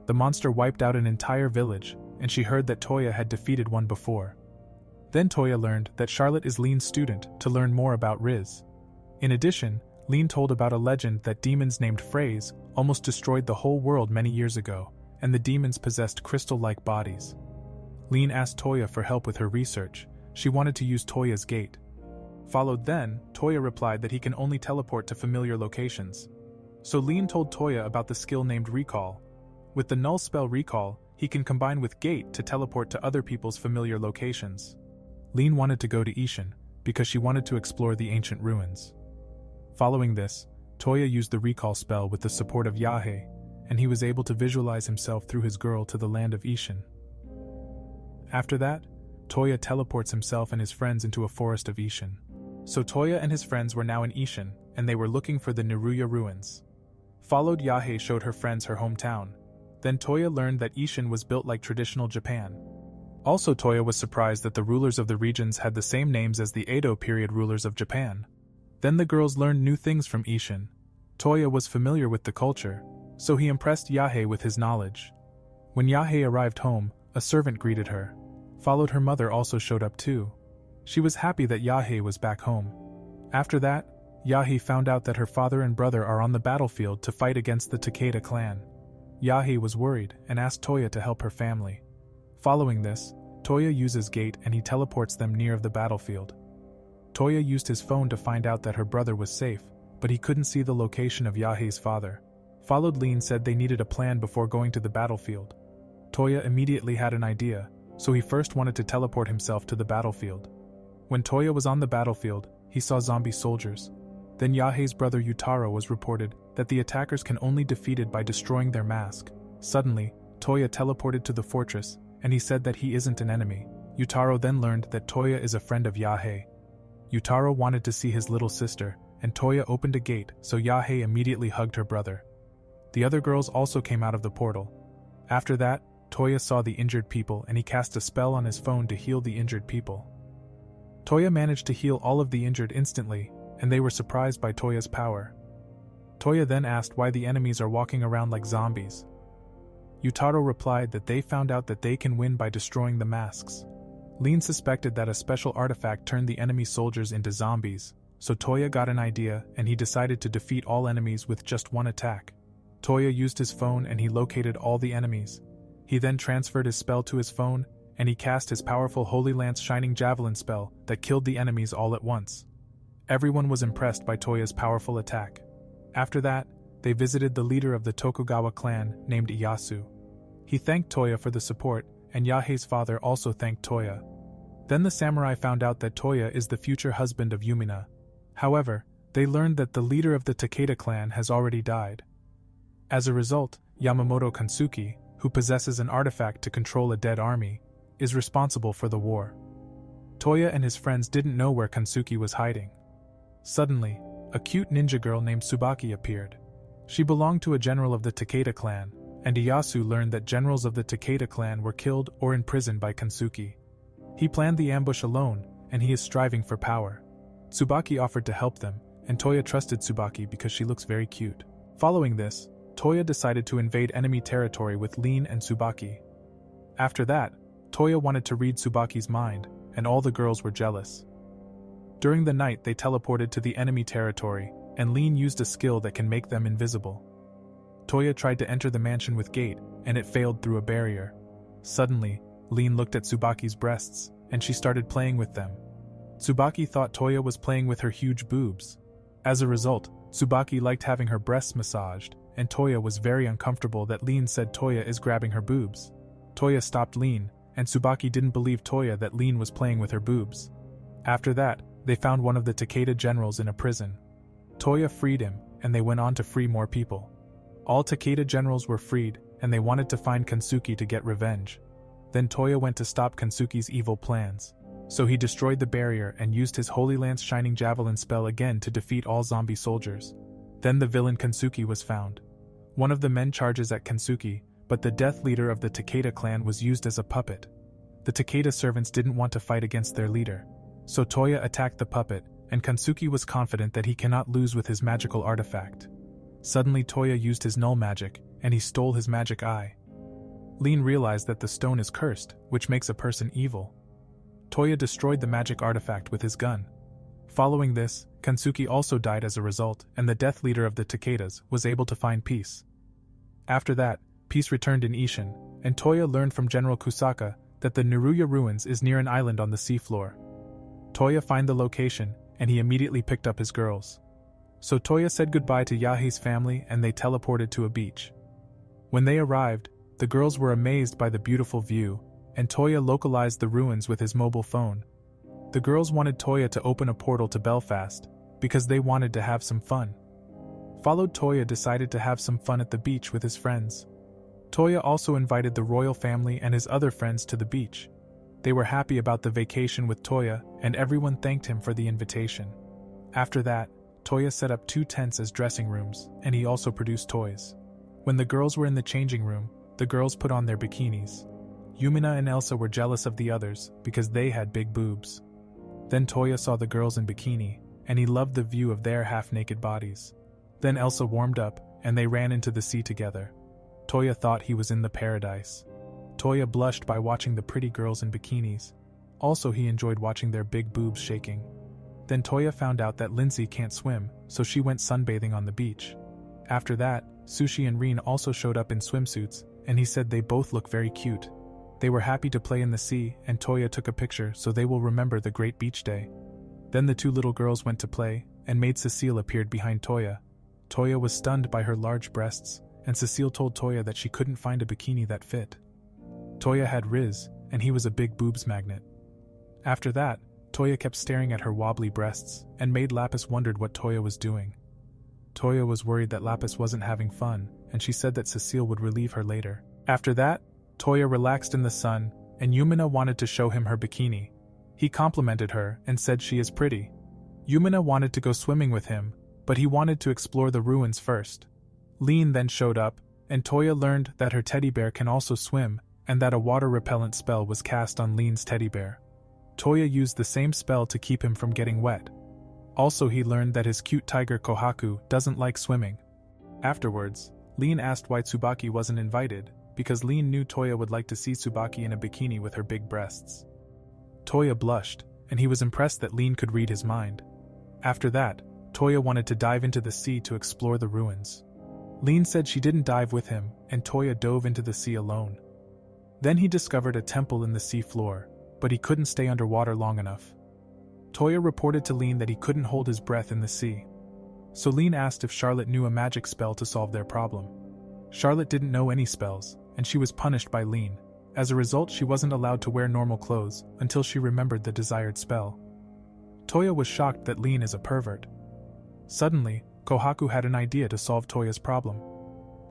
[SPEAKER 1] The monster wiped out an entire village, and she heard that Toya had defeated one before. Then Toya learned that Charlotte is Lean's student to learn more about Rizz. In addition, Lean told about a legend that demons named Phrase almost destroyed the whole world many years ago, and the demons possessed crystal-like bodies. Lean asked Toya for help with her research. She wanted to use Toya's gate. Followed then, Toya replied that he can only teleport to familiar locations. So Lean told Toya about the skill named Recall. With the null spell Recall, he can combine with Gate to teleport to other people's familiar locations. Lean wanted to go to Ishin, because she wanted to explore the ancient ruins. Following this, Toya used the recall spell with the support of Yahe, and he was able to visualize himself through his girl to the land of Ishin. After that, Toya teleports himself and his friends into a forest of Ishin. So Toya and his friends were now in Ishin, and they were looking for the Neruya ruins. Followed Yahe showed her friends her hometown. Then Toya learned that Ishin was built like traditional Japan. Also Toya was surprised that the rulers of the regions had the same names as the Edo period rulers of Japan. Then the girls learned new things from Ishin. Toya was familiar with the culture, so he impressed Yahe with his knowledge. When Yahe arrived home, a servant greeted her. Followed her mother also showed up too. She was happy that Yahe was back home. After that, Yahe found out that her father and brother are on the battlefield to fight against the Takeda clan. Yahe was worried and asked Toya to help her family. Following this, Toya uses Gate and he teleports them near the battlefield. Toya used his phone to find out that her brother was safe, but he couldn't see the location of Yahe's father. Followed Lean said they needed a plan before going to the battlefield. Toya immediately had an idea, so he first wanted to teleport himself to the battlefield. When Toya was on the battlefield, he saw zombie soldiers. Then Yahe's brother Yutaro was reported that the attackers can only be defeated by destroying their mask. Suddenly, Toya teleported to the fortress, and he said that he isn't an enemy. Yutaro then learned that Toya is a friend of Yahe. Yutaro wanted to see his little sister, and Toya opened a gate, so Yahe immediately hugged her brother. The other girls also came out of the portal. After that, Toya saw the injured people and he cast a spell on his phone to heal the injured people. Toya managed to heal all of the injured instantly, and they were surprised by Toya's power. Toya then asked why the enemies are walking around like zombies. Yutaro replied that they found out that they can win by destroying the masks. Lean suspected that a special artifact turned the enemy soldiers into zombies, so Toya got an idea and he decided to defeat all enemies with just one attack. Toya used his phone and he located all the enemies. He then transferred his spell to his phone, and he cast his powerful Holy Lance Shining Javelin spell that killed the enemies all at once. Everyone was impressed by Toya's powerful attack. After that, they visited the leader of the Tokugawa clan named Ieyasu. He thanked Toya for the support, and Yahei's father also thanked Toya. Then the samurai found out that Toya is the future husband of Yumina. However, they learned that the leader of the Takeda clan has already died. As a result, Yamamoto Kansuki, who possesses an artifact to control a dead army, is responsible for the war. Toya and his friends didn't know where Kansuki was hiding. Suddenly, a cute ninja girl named Tsubaki appeared. She belonged to a general of the Takeda clan, and Ieyasu learned that generals of the Takeda clan were killed or imprisoned by Kansuki. He planned the ambush alone, and he is striving for power. Tsubaki offered to help them, and Toya trusted Tsubaki because she looks very cute. Following this, Toya decided to invade enemy territory with Lin and Tsubaki. After that, Toya wanted to read Tsubaki's mind, and all the girls were jealous. During the night they teleported to the enemy territory, and Lin used a skill that can make them invisible. Toya tried to enter the mansion with gate, and it failed through a barrier. Suddenly, Lin looked at Tsubaki's breasts, and she started playing with them. Tsubaki thought Toya was playing with her huge boobs. As a result, Tsubaki liked having her breasts massaged, and Toya was very uncomfortable that Lin said Toya is grabbing her boobs. Toya stopped Lin, and Tsubaki didn't believe Toya that Lin was playing with her boobs. After that, they found one of the Takeda generals in a prison. Toya freed him, and they went on to free more people. All Takeda generals were freed, and they wanted to find Kansuki to get revenge. Then Toya went to stop Kansuki's evil plans. So he destroyed the barrier and used his Holy Lance Shining Javelin spell again to defeat all zombie soldiers. Then the villain Kansuki was found. One of the men charges at Kansuki, but the death leader of the Takeda clan was used as a puppet. The Takeda servants didn't want to fight against their leader. So Toya attacked the puppet, and Kansuki was confident that he cannot lose with his magical artifact. Suddenly Toya used his null magic, and he stole his magic eye. Lin realized that the stone is cursed, which makes a person evil. Toya destroyed the magic artifact with his gun. Following this, Kansuki also died as a result, and the death leader of the Takedas was able to find peace. After that, peace returned in Ishin, and Toya learned from General Kusaka that the Naruya ruins is near an island on the seafloor. Toya found the location, and he immediately picked up his girls. So Toya said goodbye to Yahei's family and they teleported to a beach. When they arrived, the girls were amazed by the beautiful view, and Toya localized the ruins with his mobile phone. The girls wanted Toya to open a portal to Belfast, because they wanted to have some fun. Followed Toya decided to have some fun at the beach with his friends. Toya also invited the royal family and his other friends to the beach. They were happy about the vacation with Toya, and everyone thanked him for the invitation. After that, Toya set up 2 tents as dressing rooms, and he also produced toys. When the girls were in the changing room, the girls put on their bikinis. Yumina and Elsa were jealous of the others because they had big boobs. Then Toya saw the girls in bikini, and he loved the view of their half-naked bodies. Then Elsa warmed up, and they ran into the sea together. Toya thought he was in the paradise. Toya blushed by watching the pretty girls in bikinis. Also, he enjoyed watching their big boobs shaking. Then Toya found out that Lindsay can't swim, so she went sunbathing on the beach. After that, Sushi and Rin also showed up in swimsuits, and he said they both look very cute. They were happy to play in the sea, and Toya took a picture so they will remember the great beach day. Then the 2 little girls went to play, and Maid Cecile appeared behind Toya. Toya was stunned by her large breasts, and Cecile told Toya that she couldn't find a bikini that fit. Toya had Rizz, and he was a big boobs magnet. After that, Toya kept staring at her wobbly breasts, and Maid Lapis wondered what Toya was doing. Toya was worried that Lapis wasn't having fun, and she said that Cecile would relieve her later. After that, Toya relaxed in the sun, and Yumina wanted to show him her bikini. He complimented her and said she is pretty. Yumina wanted to go swimming with him, but he wanted to explore the ruins first. Lin then showed up, and Toya learned that her teddy bear can also swim, and that a water repellent spell was cast on Lin's teddy bear. Toya used the same spell to keep him from getting wet. Also, he learned that his cute tiger Kohaku doesn't like swimming. Afterwards, Lin asked why Tsubaki wasn't invited, because Lin knew Toya would like to see Tsubaki in a bikini with her big breasts. Toya blushed, and he was impressed that Lin could read his mind. After that, Toya wanted to dive into the sea to explore the ruins. Lin said she didn't dive with him, and Toya dove into the sea alone. Then he discovered a temple in the sea floor, but he couldn't stay underwater long enough. Toya reported to Lean that he couldn't hold his breath in the sea. So Lean asked if Charlotte knew a magic spell to solve their problem. Charlotte didn't know any spells, and she was punished by Lean. As a result, she wasn't allowed to wear normal clothes until she remembered the desired spell. Toya was shocked that Lean is a pervert. Suddenly, Kohaku had an idea to solve Toya's problem.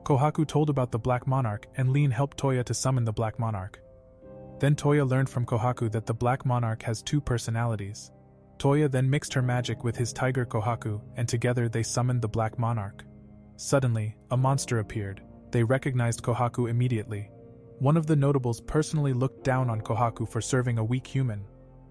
[SPEAKER 1] Kohaku told about the Black Monarch, and Lean helped Toya to summon the Black Monarch. Then Toya learned from Kohaku that the Black Monarch has two personalities. Toya then mixed her magic with his tiger Kohaku, and together they summoned the Black Monarch. Suddenly, a monster appeared. They recognized Kohaku immediately. One of the notables personally looked down on Kohaku for serving a weak human.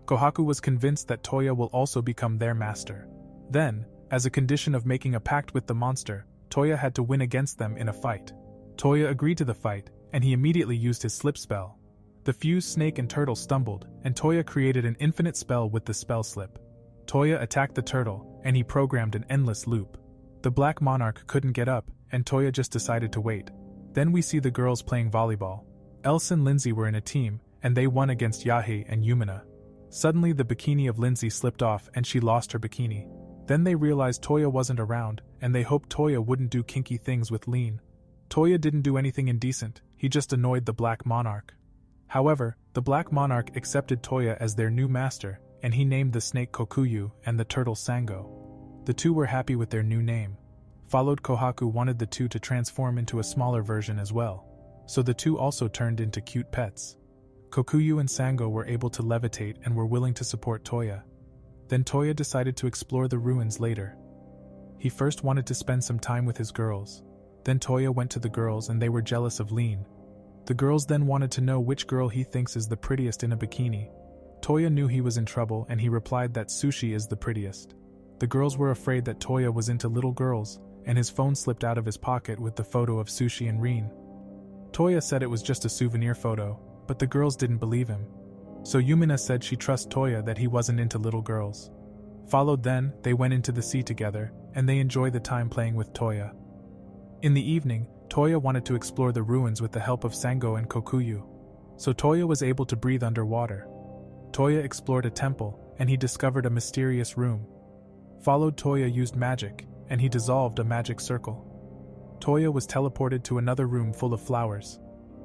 [SPEAKER 1] Kohaku was convinced that Toya will also become their master. Then, as a condition of making a pact with the monster, Toya had to win against them in a fight. Toya agreed to the fight, and he immediately used his slip spell. The fused snake and turtle stumbled, and Toya created an infinite spell with the spell slip. Toya attacked the turtle, and he programmed an endless loop. The Black Monarch couldn't get up, and Toya just decided to wait. Then we see the girls playing volleyball. Else and Lindsay were in a team, and they won against Yahe and Yumina. Suddenly the bikini of Lindsay slipped off and she lost her bikini. Then they realized Toya wasn't around, and they hoped Toya wouldn't do kinky things with Lean. Toya didn't do anything indecent, he just annoyed the Black Monarch. However, the Black Monarch accepted Toya as their new master, and he named the snake Kokuyu and the turtle Sango. The two were happy with their new name. Followed Kohaku wanted the two to transform into a smaller version as well. So the two also turned into cute pets. Kokuyu and Sango were able to levitate and were willing to support Toya. Then Toya decided to explore the ruins later. He first wanted to spend some time with his girls. Then Toya went to the girls and they were jealous of Lean. The girls then wanted to know which girl he thinks is the prettiest in a bikini. Toya knew he was in trouble and he replied that Sushi is the prettiest. The girls were afraid that Toya was into little girls, and his phone slipped out of his pocket with the photo of Sushi and Rin. Toya said it was just a souvenir photo, but the girls didn't believe him. So Yumina said she trusts Toya that he wasn't into little girls. Followed then, they went into the sea together, and they enjoyed the time playing with Toya. In the evening, Toya wanted to explore the ruins with the help of Sango and Kokuyu. So Toya was able to breathe underwater. Toya explored a temple, and he discovered a mysterious room. Followed Toya used magic, and he dissolved a magic circle. Toya was teleported to another room full of flowers.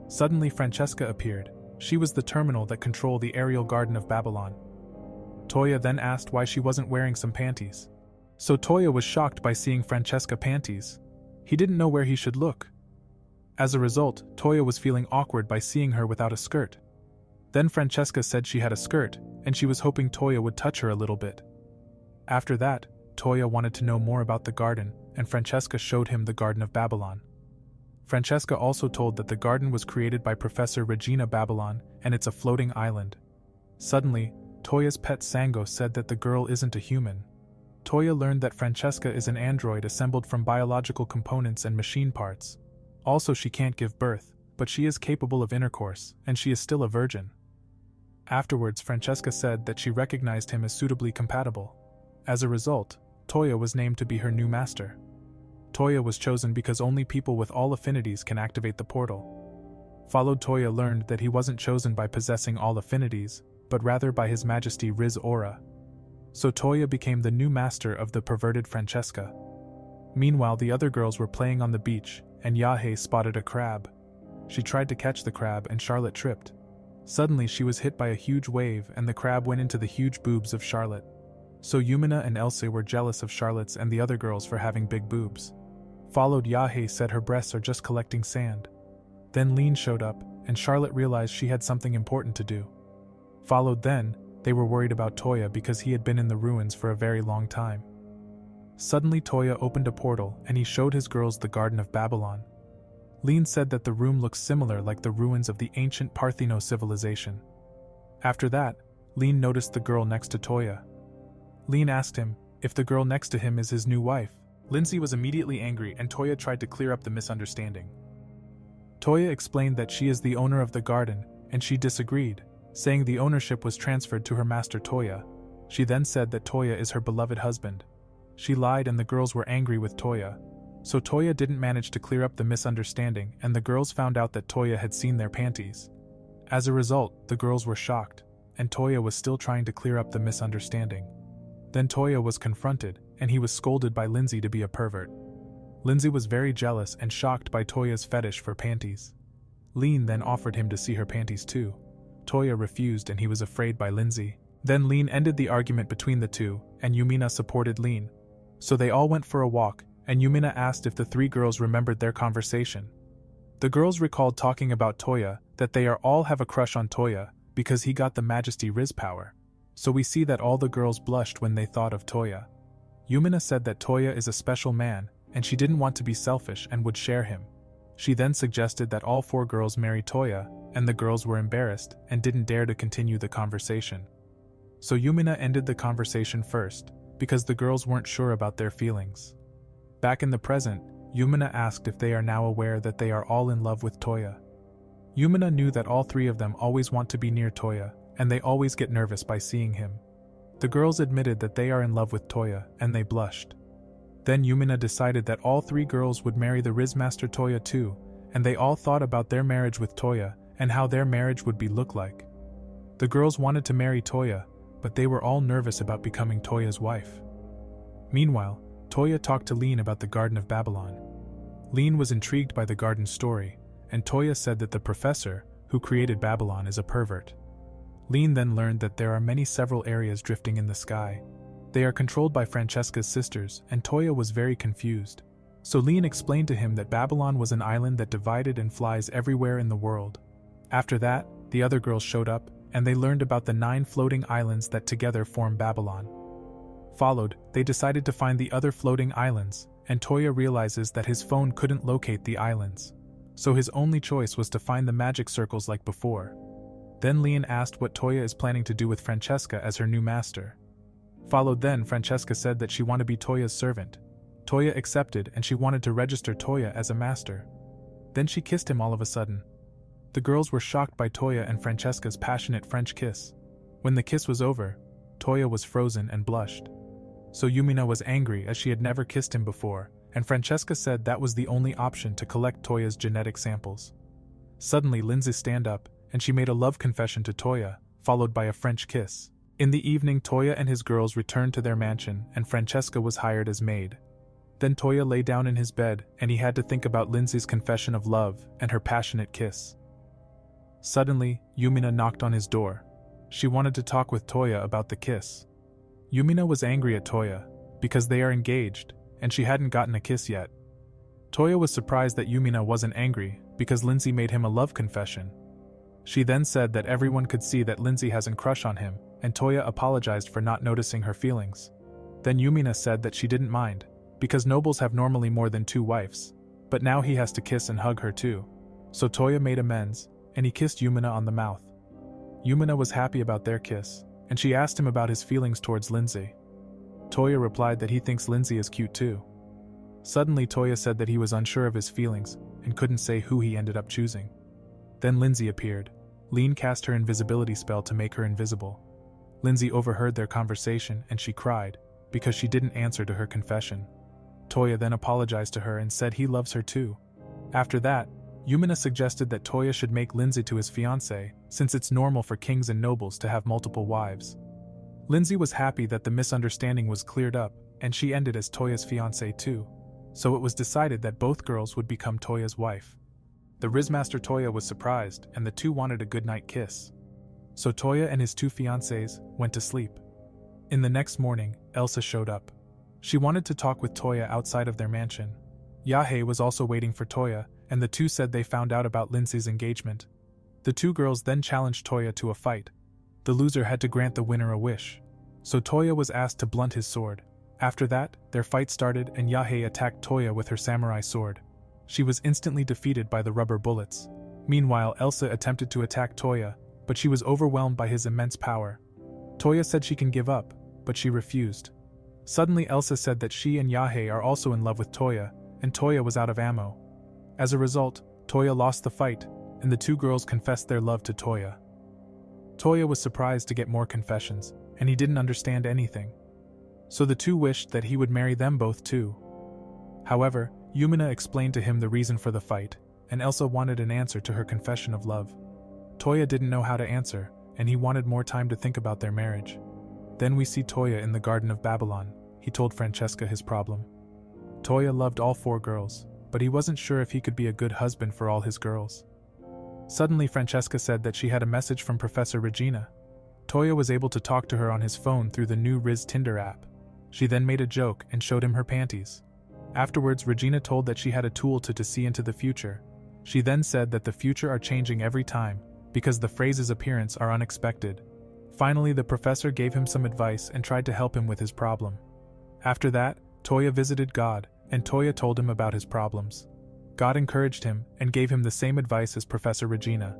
[SPEAKER 1] Suddenly Francesca appeared. She was the terminal that controlled the aerial garden of Babylon. Toya then asked why she wasn't wearing some panties. So Toya was shocked by seeing Francesca panties. He didn't know where he should look. As a result, Toya was feeling awkward by seeing her without a skirt. Then Francesca said she had a skirt, and she was hoping Toya would touch her a little bit. After that, Toya wanted to know more about the garden, and Francesca showed him the Garden of Babylon. Francesca also told that the garden was created by Professor Regina Babylon, and it's a floating island. Suddenly, Toya's pet Sango said that the girl isn't a human. Toya learned that Francesca is an android assembled from biological components and machine parts. Also, she can't give birth, but she is capable of intercourse, and she is still a virgin. Afterwards, Francesca said that she recognized him as suitably compatible. As a result, Toya was named to be her new master. Toya was chosen because only people with all affinities can activate the portal. Followed Toya learned that he wasn't chosen by possessing all affinities, but rather by His Majesty Rizz aura. So Toya became the new master of the perverted Francesca. Meanwhile, the other girls were playing on the beach, and Yahe spotted a crab. She tried to catch the crab and Charlotte tripped. Suddenly she was hit by a huge wave and the crab went into the huge boobs of Charlotte. So Yumina and Elsa were jealous of Charlotte's and the other girls for having big boobs. Followed Yahe said her breasts are just collecting sand. Then Lean showed up, and Charlotte realized she had something important to do. Followed then, they were worried about Toya because he had been in the ruins for a very long time. Suddenly Toya opened a portal and he showed his girls the Garden of Babylon. Lean said that the room looks similar like the ruins of the ancient Partheno civilization. After that, Lean noticed the girl next to Toya. Lean asked him if the girl next to him is his new wife. Lindsay was immediately angry and Toya tried to clear up the misunderstanding. Toya explained that she is the owner of the garden, and she disagreed, saying the ownership was transferred to her master Toya. She then said that Toya is her beloved husband. She lied and the girls were angry with Toya. So Toya didn't manage to clear up the misunderstanding and the girls found out that Toya had seen their panties. As a result, the girls were shocked, and Toya was still trying to clear up the misunderstanding. Then Toya was confronted, and he was scolded by Lindsay to be a pervert. Lindsay was very jealous and shocked by Toya's fetish for panties. Lean then offered him to see her panties too. Toya refused and he was afraid by Lindsay. Then Lean ended the argument between the two, and Yumina supported Lean. So they all went for a walk, and Yumina asked if the three girls remembered their conversation. The girls recalled talking about Toya, that they all have a crush on Toya, because he got the Majesty Rizz power. So we see that all the girls blushed when they thought of Toya. Yumina said that Toya is a special man, and she didn't want to be selfish and would share him. She then suggested that all four girls marry Toya, and the girls were embarrassed and didn't dare to continue the conversation. So Yumina ended the conversation first, because the girls weren't sure about their feelings. Back in the present, Yumina asked if they are now aware that they are all in love with Toya. Yumina knew that all three of them always want to be near Toya, and they always get nervous by seeing him. The girls admitted that they are in love with Toya, and they blushed. Then Yumina decided that all three girls would marry the Rizz Master Toya too, and they all thought about their marriage with Toya, and how their marriage would be look like. The girls wanted to marry Toya, but they were all nervous about becoming Toya's wife. Meanwhile, Toya talked to Lean about the Garden of Babylon. Lean was intrigued by the garden story, and Toya said that the professor, who created Babylon, is a pervert. Lean then learned that there are several areas drifting in the sky. They are controlled by Francesca's sisters, and Toya was very confused. So Lean explained to him that Babylon was an island that divided and flies everywhere in the world. After that, the other girls showed up, and they learned about the 9 floating islands that together form Babylon. Followed, they decided to find the other floating islands, and Toya realizes that his phone couldn't locate the islands. So his only choice was to find the magic circles like before. Then Lean asked what Toya is planning to do with Francesca as her new master. Followed then, Francesca said that she wanted to be Toya's servant. Toya accepted and she wanted to register Toya as a master. Then she kissed him all of a sudden. The girls were shocked by Toya and Francesca's passionate French kiss. When the kiss was over, Toya was frozen and blushed. So Yumina was angry as she had never kissed him before, and Francesca said that was the only option to collect Toya's genetic samples. Suddenly Lindsay stand up, and she made a love confession to Toya, followed by a French kiss. In the evening, Toya and his girls returned to their mansion, and Francesca was hired as maid. Then Toya lay down in his bed, and he had to think about Lindsay's confession of love and her passionate kiss. Suddenly, Yumina knocked on his door. She wanted to talk with Toya about the kiss. Yumina was angry at Toya, because they are engaged, and she hadn't gotten a kiss yet. Toya was surprised that Yumina wasn't angry, because Lindsay made him a love confession. She then said that everyone could see that Lindsay hasn't crush on him, and Toya apologized for not noticing her feelings. Then Yumina said that she didn't mind, because nobles have normally more than 2 wives, but now he has to kiss and hug her too. So Toya made amends, and he kissed Yumina on the mouth. Yumina was happy about their kiss, and she asked him about his feelings towards Lindsay. Toya replied that he thinks Lindsay is cute too. Suddenly Toya said that he was unsure of his feelings, and couldn't say who he ended up choosing. Then Lindsay appeared. Lean cast her invisibility spell to make her invisible. Lindsay overheard their conversation and she cried, because she didn't answer to her confession. Toya then apologized to her and said he loves her too. After that, Yumina suggested that Toya should make Lindsay to his fiancée, since it's normal for kings and nobles to have multiple wives. Lindsay was happy that the misunderstanding was cleared up, and she ended as Toya's fiancée too. So it was decided that both girls would become Toya's wife. The Rizz Master Toya was surprised, and the two wanted a goodnight kiss. So Toya and his 2 fiancés went to sleep. In the next morning, Elsa showed up. She wanted to talk with Toya outside of their mansion. Yahe was also waiting for Toya, and the two said they found out about Lindsay's engagement. The 2 girls then challenged Toya to a fight. The loser had to grant the winner a wish. So Toya was asked to blunt his sword. After that, their fight started and Yahe attacked Toya with her samurai sword. She was instantly defeated by the rubber bullets. Meanwhile, Elsa attempted to attack Toya, but she was overwhelmed by his immense power. Toya said she can give up, but she refused. Suddenly Elsa said that she and Yahe are also in love with Toya, and Toya was out of ammo. As a result, Toya lost the fight, and the 2 girls confessed their love to Toya. Toya was surprised to get more confessions, and he didn't understand anything. So the 2 wished that he would marry them both too. However, Yumina explained to him the reason for the fight, and Elsa wanted an answer to her confession of love. Toya didn't know how to answer, and he wanted more time to think about their marriage. Then we see Toya in the Garden of Babylon. He told Francesca his problem. Toya loved all 4 girls, but he wasn't sure if he could be a good husband for all his girls. Suddenly Francesca said that she had a message from Professor Regina. Toya was able to talk to her on his phone through the new Rizz Tinder app. She then made a joke and showed him her panties. Afterwards, Regina told that she had a tool to see into the future. She then said that the future are changing every time, because the phrase's appearance are unexpected. Finally, the professor gave him some advice and tried to help him with his problem. After that, Toya visited God, and Toya told him about his problems. God encouraged him and gave him the same advice as Professor Regina.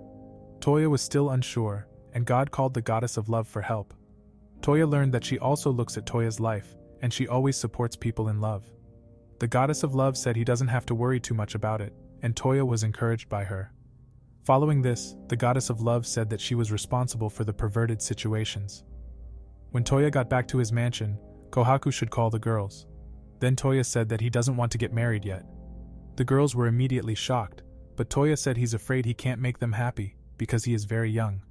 [SPEAKER 1] Toya was still unsure, and God called the goddess of love for help. Toya learned that she also looks at Toya's life, and she always supports people in love. The goddess of love said he doesn't have to worry too much about it, and Toya was encouraged by her. Following this, the goddess of love said that she was responsible for the perverted situations. When Toya got back to his mansion, Kohaku should call the girls. Then Toya said that he doesn't want to get married yet. The girls were immediately shocked, but Toya said he's afraid he can't make them happy, because he is very young.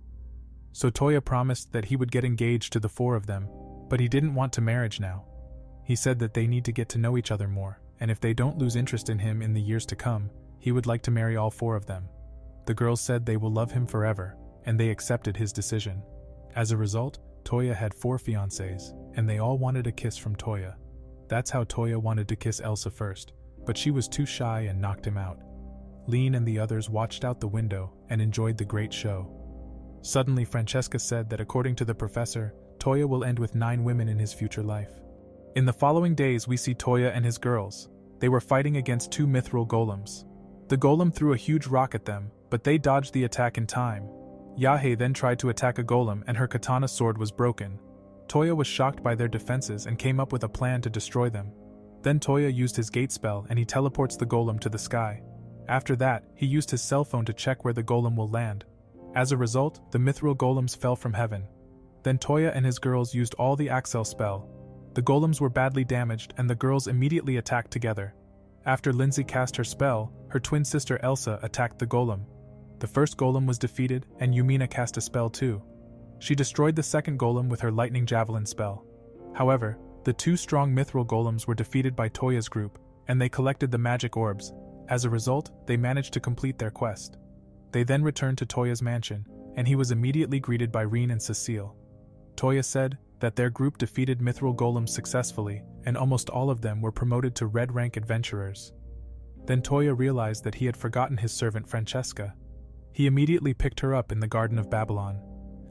[SPEAKER 1] So Toya promised that he would get engaged to the 4 of them, but he didn't want to marriage now. He said that they need to get to know each other more, and if they don't lose interest in him in the years to come, he would like to marry all 4 of them. The girls said they will love him forever, and they accepted his decision. As a result, Toya had 4 fiancés, and they all wanted a kiss from Toya. That's how Toya wanted to kiss Elsa first, but she was too shy and knocked him out. Lean and the others watched out the window and enjoyed the great show. Suddenly Francesca said that according to the professor, Toya will end with 9 women in his future life. In the following days we see Toya and his girls. They were fighting against 2 mithril golems. The golem threw a huge rock at them, but they dodged the attack in time. Yahe then tried to attack a golem and her katana sword was broken. Toya was shocked by their defenses and came up with a plan to destroy them. Then Toya used his gate spell and he teleports the golem to the sky. After that, he used his cell phone to check where the golem will land. As a result, the mithril golems fell from heaven. Then Toya and his girls used all the Axel spell. The golems were badly damaged and the girls immediately attacked together. After Lindsay cast her spell, her twin sister Elsa attacked the golem. The first golem was defeated and Yumina cast a spell too. She destroyed the second golem with her lightning javelin spell. However, the 2 strong mithril golems were defeated by Toya's group, and they collected the magic orbs. As a result, they managed to complete their quest. They then returned to Toya's mansion, and he was immediately greeted by Reen and Cecile. Toya said that their group defeated mithril golems successfully, and almost all of them were promoted to red rank adventurers. Then Toya realized that he had forgotten his servant Francesca. He immediately picked her up in the Garden of Babylon.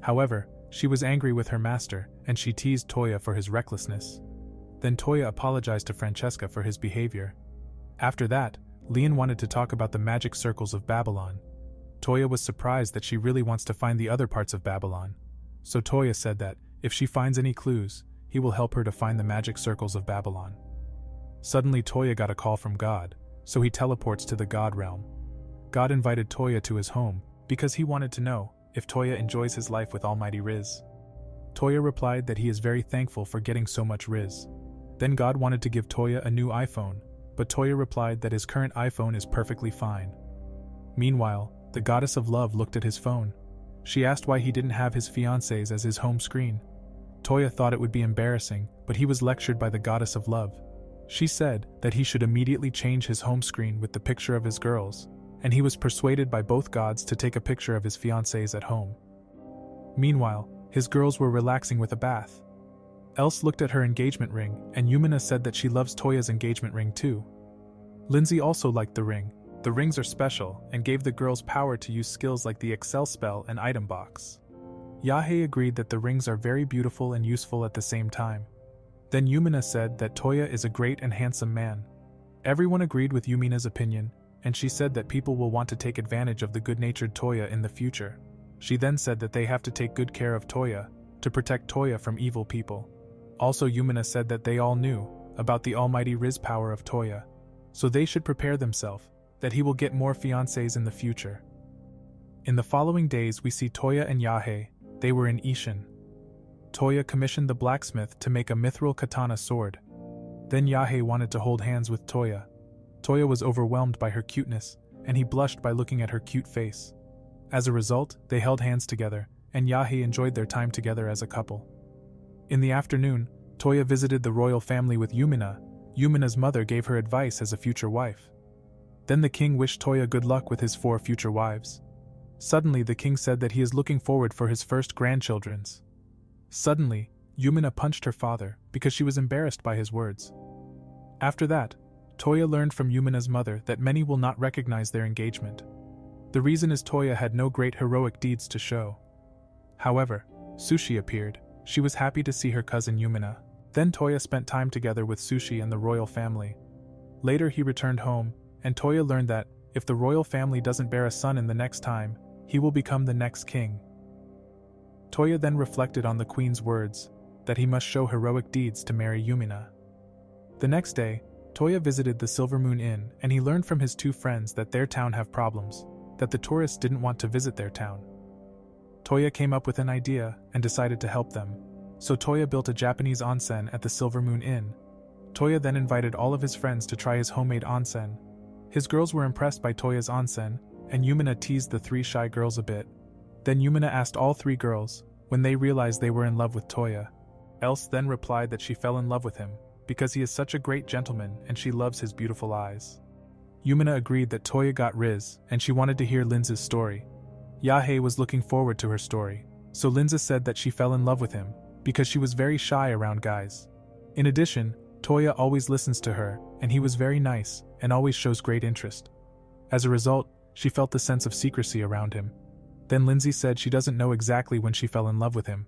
[SPEAKER 1] However, she was angry with her master, and she teased Toya for his recklessness. Then Toya apologized to Francesca for his behavior. After that, Leon wanted to talk about the magic circles of Babylon. Toya was surprised that she really wants to find the other parts of Babylon. So Toya said that, if she finds any clues, he will help her to find the magic circles of Babylon. Suddenly Toya got a call from God, so he teleports to the God realm. God invited Toya to his home, because he wanted to know if Toya enjoys his life with Almighty Rizz. Toya replied that he is very thankful for getting so much Rizz. Then God wanted to give Toya a new iPhone, but Toya replied that his current iPhone is perfectly fine. Meanwhile, the goddess of love looked at his phone. She asked why he didn't have his fiancés as his home screen. Toya thought it would be embarrassing, but he was lectured by the goddess of love. She said that he should immediately change his home screen with the picture of his girls, and he was persuaded by both gods to take a picture of his fiancés at home. Meanwhile, his girls were relaxing with a bath. Else looked at her engagement ring, and Yumina said that she loves Toya's engagement ring too. Lindsay also liked the ring. The rings are special, and gave the girls power to use skills like the Excel spell and item box. Yahe agreed that the rings are very beautiful and useful at the same time. Then Yumina said that Toya is a great and handsome man. Everyone agreed with Yumina's opinion, and she said that people will want to take advantage of the good-natured Toya in the future. She then said that they have to take good care of Toya, to protect Toya from evil people. Also Yumina said that they all knew about the almighty Rizz power of Toya, so they should prepare themselves, that he will get more fiancés in the future. In the following days we see Toya and Yahe. They were in Ishin. Toya commissioned the blacksmith to make a mithril katana sword. Then Yahe wanted to hold hands with Toya. Toya was overwhelmed by her cuteness, and he blushed by looking at her cute face. As a result, they held hands together, and Yahe enjoyed their time together as a couple. In the afternoon, Toya visited the royal family with Yumina. Yumina's mother gave her advice as a future wife. Then the king wished Toya good luck with his 4 future wives. Suddenly the king said that he is looking forward for his first grandchildren's. Suddenly, Yumina punched her father because she was embarrassed by his words. After that, Toya learned from Yumina's mother that many will not recognize their engagement. The reason is Toya had no great heroic deeds to show. However, Sushi appeared. She was happy to see her cousin Yumina. Then Toya spent time together with Sushi and the royal family. Later he returned home, and Toya learned that, if the royal family doesn't bear a son in the next time, he will become the next king. Toya then reflected on the queen's words, that he must show heroic deeds to marry Yumina. The next day, Toya visited the Silver Moon Inn, and he learned from his 2 friends that their town have problems, that the tourists didn't want to visit their town. Toya came up with an idea and decided to help them, so Toya built a Japanese onsen at the Silver Moon Inn. Toya then invited all of his friends to try his homemade onsen. His girls were impressed by Toya's onsen, and Yumina teased the 3 shy girls a bit. Then Yumina asked all 3 girls, when they realized they were in love with Toya. Else then replied that she fell in love with him, because he is such a great gentleman and she loves his beautiful eyes. Yumina agreed that Toya got Rizz, and she wanted to hear Linz's story. Yahe was looking forward to her story, so Linz said that she fell in love with him, because she was very shy around guys. In addition, Toya always listens to her, and he was very nice, and always shows great interest. As a result, she felt the sense of secrecy around him. Then Lindsay said she doesn't know exactly when she fell in love with him.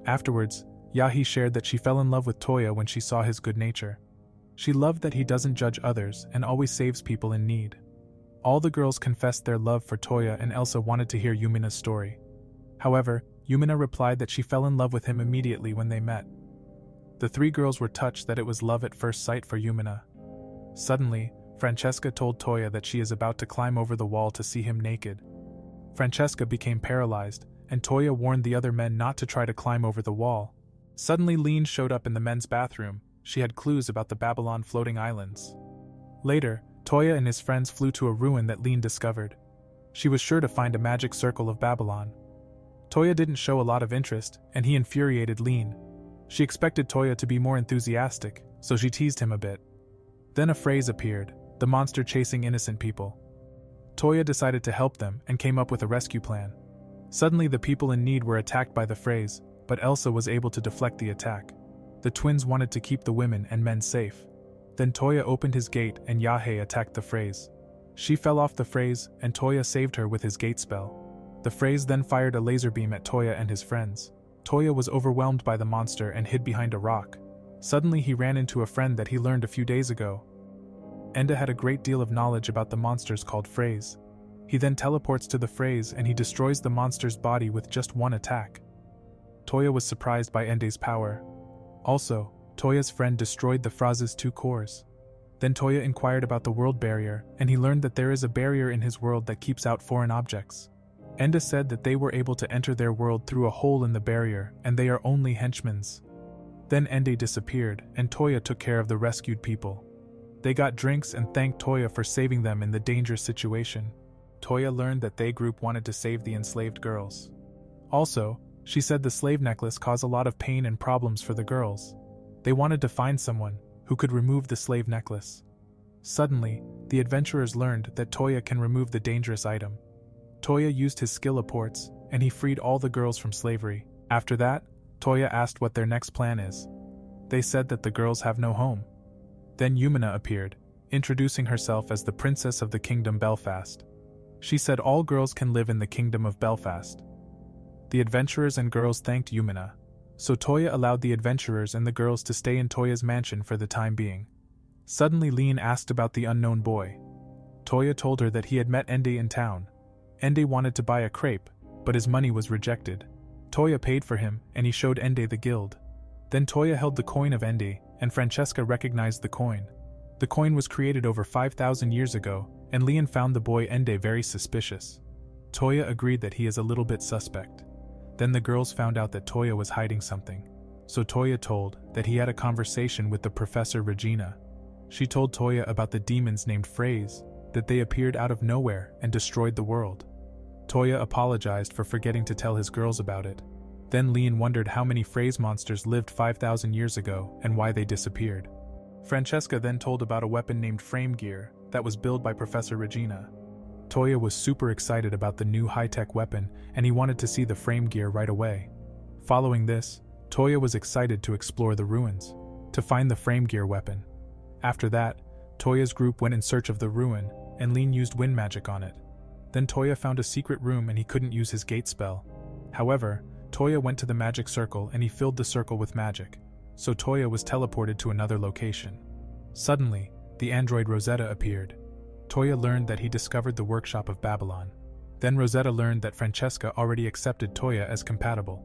[SPEAKER 1] Afterwards, Yahi shared that she fell in love with Toya when she saw his good nature. She loved that he doesn't judge others and always saves people in need. All the girls confessed their love for Toya, and Elsa wanted to hear Yumina's story. However, Yumina replied that she fell in love with him immediately when they met. The 3 girls were touched that it was love at first sight for Yumina. Suddenly, Francesca told Toya that she is about to climb over the wall to see him naked. Francesca became paralyzed, and Toya warned the other men not to try to climb over the wall. Suddenly Lean showed up in the men's bathroom. She had clues about the Babylon floating islands. Later, Toya and his friends flew to a ruin that Lean discovered. She was sure to find a magic circle of Babylon. Toya didn't show a lot of interest, and he infuriated Lean. She expected Toya to be more enthusiastic, so she teased him a bit. Then a phrase appeared, the monster chasing innocent people. Toya decided to help them and came up with a rescue plan. Suddenly the people in need were attacked by the phrase, but Elsa was able to deflect the attack. The twins wanted to keep the women and men safe. Then Toya opened his gate and Yahe attacked the phrase. She fell off the phrase, and Toya saved her with his gate spell. The phrase then fired a laser beam at Toya and his friends. Toya was overwhelmed by the monster and hid behind a rock. Suddenly he ran into a friend that he learned a few days ago. Enda had a great deal of knowledge about the monsters called phrase. He then teleports to the phrase and he destroys the monster's body with just one attack. Toya was surprised by Ende's power. Also, Toya's friend destroyed the phrase's 2 cores. Then Toya inquired about the world barrier, and he learned that there is a barrier in his world that keeps out foreign objects. Enda said that they were able to enter their world through a hole in the barrier, and they are only henchmen's. Then Ende disappeared, and Toya took care of the rescued people. They got drinks and thanked Toya for saving them in the dangerous situation. Toya learned that they group wanted to save the enslaved girls. Also, she said the slave necklace caused a lot of pain and problems for the girls. They wanted to find someone who could remove the slave necklace. Suddenly, the adventurers learned that Toya can remove the dangerous item. Toya used his skill apports, and he freed all the girls from slavery. After that, Toya asked what their next plan is. They said that the girls have no home. Then Yumina appeared, introducing herself as the Princess of the Kingdom Belfast. She said all girls can live in the Kingdom of Belfast. The adventurers and girls thanked Yumina, so Toya allowed the adventurers and the girls to stay in Toya's mansion for the time being. Suddenly Lean asked about the unknown boy. Toya told her that he had met Ende in town. Ende wanted to buy a crepe, but his money was rejected. Toya paid for him, and he showed Ende the guild. Then Toya held the coin of Ende, and Francesca recognized the coin. The coin was created over 5,000 years ago, and Leon found the boy Ende very suspicious. Toya agreed that he is a little bit suspect. Then the girls found out that Toya was hiding something. So Toya told that he had a conversation with the Professor Regina. She told Toya about the demons named Phrase, that they appeared out of nowhere and destroyed the world. Toya apologized for forgetting to tell his girls about it. Then Leon wondered how many phrase monsters lived 5,000 years ago and why they disappeared. Francesca then told about a weapon named Frame Gear that was built by Professor Regina. Toya was super excited about the new high-tech weapon and he wanted to see the Frame Gear right away. Following this, Toya was excited to explore the ruins, to find the Frame Gear weapon. After that, Toya's group went in search of the ruin, and Leon used wind magic on it. Then Toya found a secret room and he couldn't use his gate spell. However, Toya went to the magic circle and he filled the circle with magic, so Toya was teleported to another location. Suddenly, the android Rosetta appeared. Toya learned that he discovered the workshop of Babylon. Then Rosetta learned that Francesca already accepted Toya as compatible.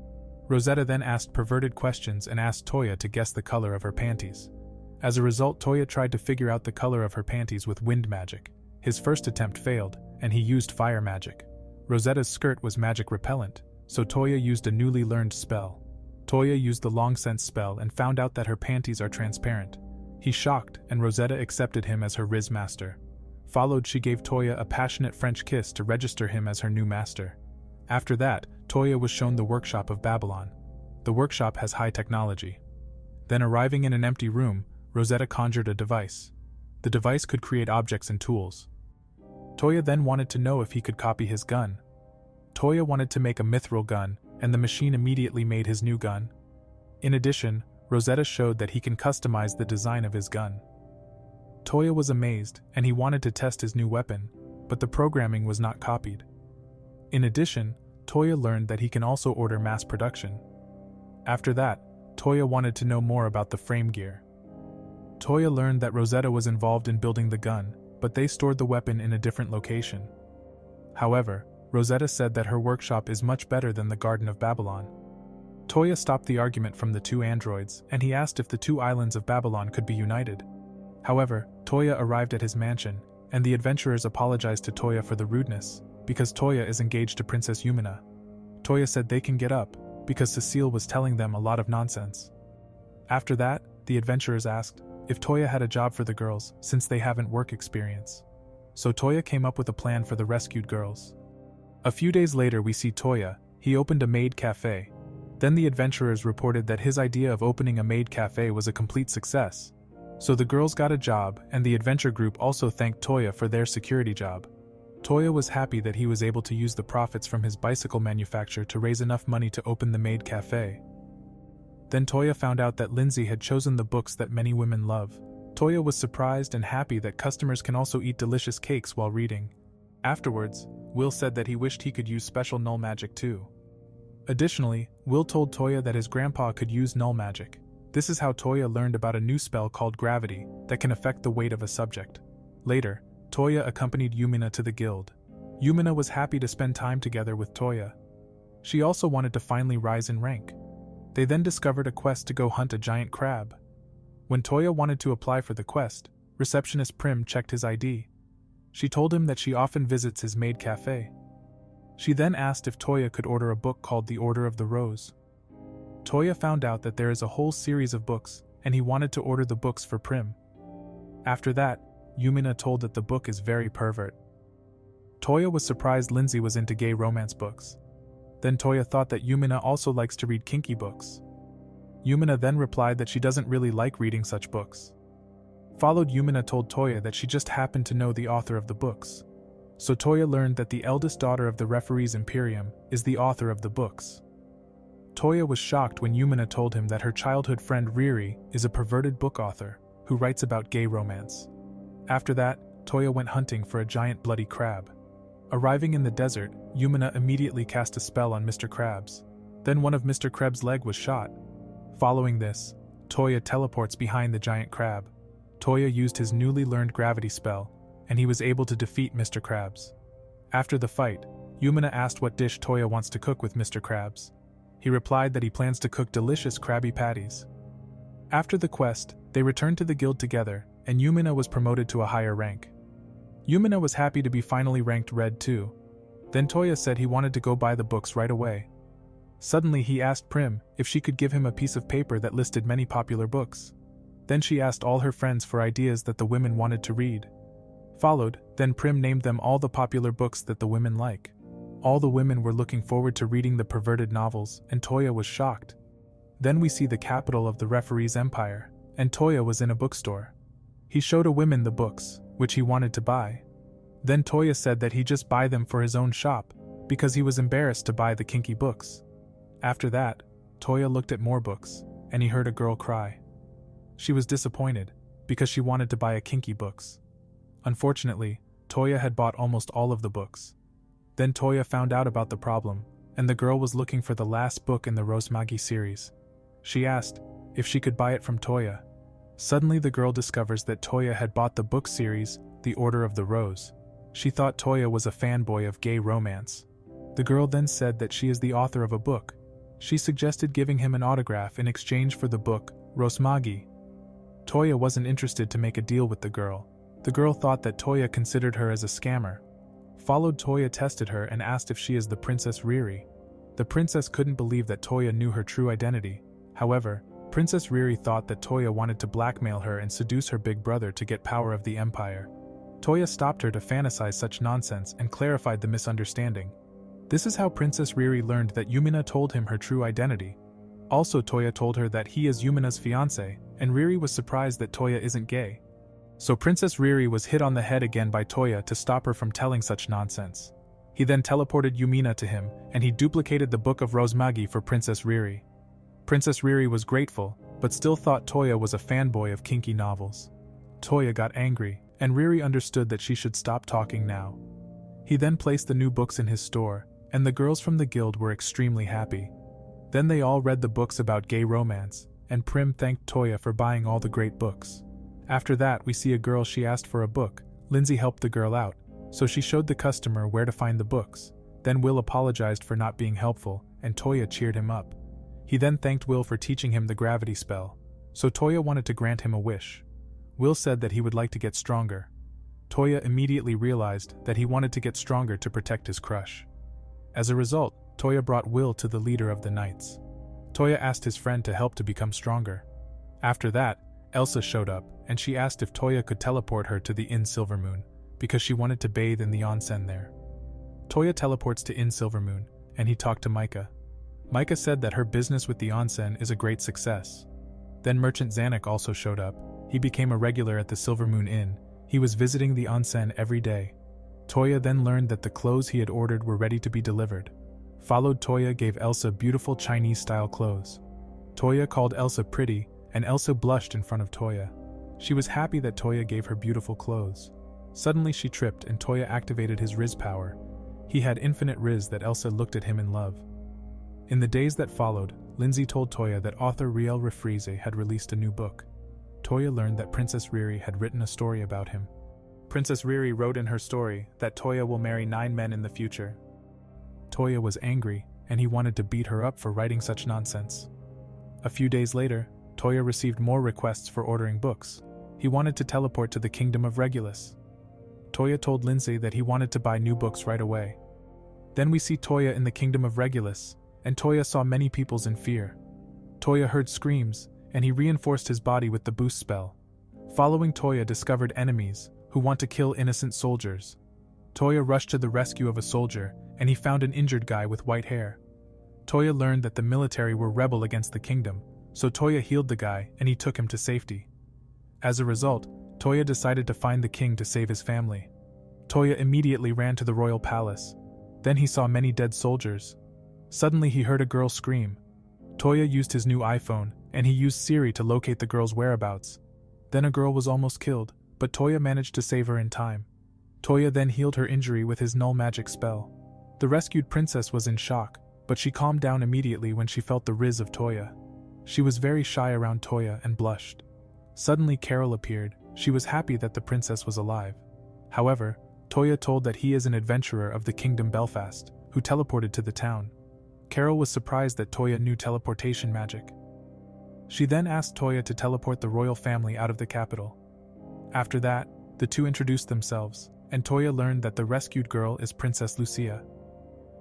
[SPEAKER 1] Rosetta then asked perverted questions and asked Toya to guess the color of her panties. As a result, Toya tried to figure out the color of her panties with wind magic. His first attempt failed, and he used fire magic. Rosetta's skirt was magic repellent, so Toya used a newly learned spell. Toya used the long sense spell and found out that her panties are transparent. He shocked, and Rosetta accepted him as her Rizz master. Followed, she gave Toya a passionate French kiss to register him as her new master. After that, Toya was shown the workshop of Babylon. The workshop has high technology. Then, arriving in an empty room, Rosetta conjured a device. The device could create objects and tools. Toya then wanted to know if he could copy his gun. Toya wanted to make a mithril gun, and the machine immediately made his new gun. In addition, Rosetta showed that he can customize the design of his gun. Toya was amazed, and he wanted to test his new weapon, but the programming was not copied. In addition, Toya learned that he can also order mass production. After that, Toya wanted to know more about the frame gear. Toya learned that Rosetta was involved in building the gun, but they stored the weapon in a different location. However, Rosetta said that her workshop is much better than the Garden of Babylon. Toya stopped the argument from the two androids, and he asked if the two islands of Babylon could be united. However, Toya arrived at his mansion, and the adventurers apologized to Toya for the rudeness, because Toya is engaged to Princess Yumina. Toya said they can get up, because Cecile was telling them a lot of nonsense. After that, the adventurers asked if Toya had a job for the girls, since they haven't work experience. So Toya came up with a plan for the rescued girls. A few days later we see Toya. He opened a maid cafe. Then the adventurers reported that his idea of opening a maid cafe was a complete success. So the girls got a job, and the adventure group also thanked Toya for their security job. Toya was happy that he was able to use the profits from his bicycle manufacture to raise enough money to open the maid cafe. Then Toya found out that Lindsay had chosen the books that many women love. Toya was surprised and happy that customers can also eat delicious cakes while reading. Afterwards, Will said that he wished he could use special null magic too. Additionally, Will told Toya that his grandpa could use null magic. This is how Toya learned about a new spell called Gravity that can affect the weight of a subject. Later, Toya accompanied Yumina to the guild. Yumina was happy to spend time together with Toya. She also wanted to finally rise in rank. They then discovered a quest to go hunt a giant crab. When Toya wanted to apply for the quest, receptionist Prim checked his ID. She told him that she often visits his maid cafe. She then asked if Toya could order a book called The Order of the Rose. Toya found out that there is a whole series of books, and he wanted to order the books for Prim. After that, Yumina told that the book is very pervert. Toya was surprised Lindsay was into gay romance books. Then Toya thought that Yumina also likes to read kinky books. Yumina then replied that she doesn't really like reading such books. Followed, Yumina told Toya that she just happened to know the author of the books. So Toya learned that the eldest daughter of the referee's Imperium is the author of the books. Toya was shocked when Yumina told him that her childhood friend Riri is a perverted book author who writes about gay romance. After that, Toya went hunting for a giant bloody crab. Arriving in the desert, Yumina immediately cast a spell on Mr. Krabs. Then one of Mr. Krabs' leg was shot. Following this, Toya teleports behind the giant crab. Toya used his newly learned gravity spell, and he was able to defeat Mr. Krabs. After the fight, Yumina asked what dish Toya wants to cook with Mr. Krabs. He replied that he plans to cook delicious Krabby Patties. After the quest, they returned to the guild together, and Yumina was promoted to a higher rank. Yumina was happy to be finally ranked red too. Then Toya said he wanted to go buy the books right away. Suddenly he asked Prim if she could give him a piece of paper that listed many popular books. Then she asked all her friends for ideas that the women wanted to read. Then Prim named them all the popular books that the women like. All the women were looking forward to reading the perverted novels, and Toya was shocked. Then we see the capital of the referee's empire, and Toya was in a bookstore. He showed a woman the books, which he wanted to buy. Then Toya said that he just buy them for his own shop, because he was embarrassed to buy the kinky books. After that, Toya looked at more books, and he heard a girl cry. She was disappointed, because she wanted to buy a kinky books. Unfortunately, Toya had bought almost all of the books. Then Toya found out about the problem, and the girl was looking for the last book in the Rosemagi series. She asked if she could buy it from Toya. Suddenly the girl discovers that Toya had bought the book series, The Order of the Rose. She thought Toya was a fanboy of gay romance. The girl then said that she is the author of a book. She suggested giving him an autograph in exchange for the book, Rosemagi. Toya wasn't interested to make a deal with the girl. The girl thought that Toya considered her as a scammer. Toya tested her and asked if she is the Princess Riri. The princess couldn't believe that Toya knew her true identity. However, Princess Riri thought that Toya wanted to blackmail her and seduce her big brother to get power of the empire. Toya stopped her to fantasize such nonsense and clarified the misunderstanding. This is how Princess Riri learned that Yumina told him her true identity. Also, Toya told her that he is Yumina's fiancé, and Riri was surprised that Toya isn't gay. So Princess Riri was hit on the head again by Toya to stop her from telling such nonsense. He then teleported Yumina to him, and he duplicated the Book of Rosemagi for Princess Riri. Princess Riri was grateful, but still thought Toya was a fanboy of kinky novels. Toya got angry, and Riri understood that she should stop talking now. He then placed the new books in his store, and the girls from the guild were extremely happy. Then they all read the books about gay romance, and Prim thanked Toya for buying all the great books. After that, we see a girl. She asked for a book. Lindsay helped the girl out, so she showed the customer where to find the books. Then Will apologized for not being helpful, and Toya cheered him up. He then thanked Will for teaching him the gravity spell, so Toya wanted to grant him a wish. Will said that he would like to get stronger. Toya immediately realized that he wanted to get stronger to protect his crush. As a result, Toya brought Will to the leader of the knights. Toya asked his friend to help to become stronger. After that, Elsa showed up, and she asked if Toya could teleport her to the Inn Silvermoon, because she wanted to bathe in the onsen there. Toya teleports to Inn Silvermoon, and he talked to Micah. Micah said that her business with the onsen is a great success. Then Merchant Zanuck also showed up. He became a regular at the Silvermoon Inn. He was visiting the onsen every day. Toya then learned that the clothes he had ordered were ready to be delivered. Toya gave Elsa beautiful Chinese-style clothes. Toya called Elsa pretty, and Elsa blushed in front of Toya. She was happy that Toya gave her beautiful clothes. Suddenly she tripped and Toya activated his Rizz power. He had infinite Rizz that Elsa looked at him in love. In the days that followed, Lindsay told Toya that author Riel Refrize had released a new book. Toya learned that Princess Riri had written a story about him. Princess Riri wrote in her story that Toya will marry 9 men in the future. Toya was angry, and he wanted to beat her up for writing such nonsense. A few days later, Toya received more requests for ordering books. He wanted to teleport to the kingdom of Regulus. Toya told Lindsay that he wanted to buy new books right away. Then we see Toya in the kingdom of Regulus, and Toya saw many peoples in fear. Toya heard screams, and he reinforced his body with the boost spell. Following Toya discovered enemies who want to kill innocent soldiers. Toya rushed to the rescue of a soldier, and he found an injured guy with white hair. Toya learned that the military were rebel against the kingdom, so Toya healed the guy and he took him to safety. As a result, Toya decided to find the king to save his family. Toya immediately ran to the royal palace. Then he saw many dead soldiers. Suddenly he heard a girl scream. Toya used his new iPhone, and he used Siri to locate the girl's whereabouts. Then a girl was almost killed, but Toya managed to save her in time. Toya then healed her injury with his null magic spell. The rescued princess was in shock, but she calmed down immediately when she felt the Rizz of Toya. She was very shy around Toya and blushed. Suddenly Carol appeared. She was happy that the princess was alive. However, Toya told that he is an adventurer of the kingdom Belfast, who teleported to the town. Carol was surprised that Toya knew teleportation magic. She then asked Toya to teleport the royal family out of the capital. After that, the two introduced themselves, and Toya learned that the rescued girl is Princess Lucia.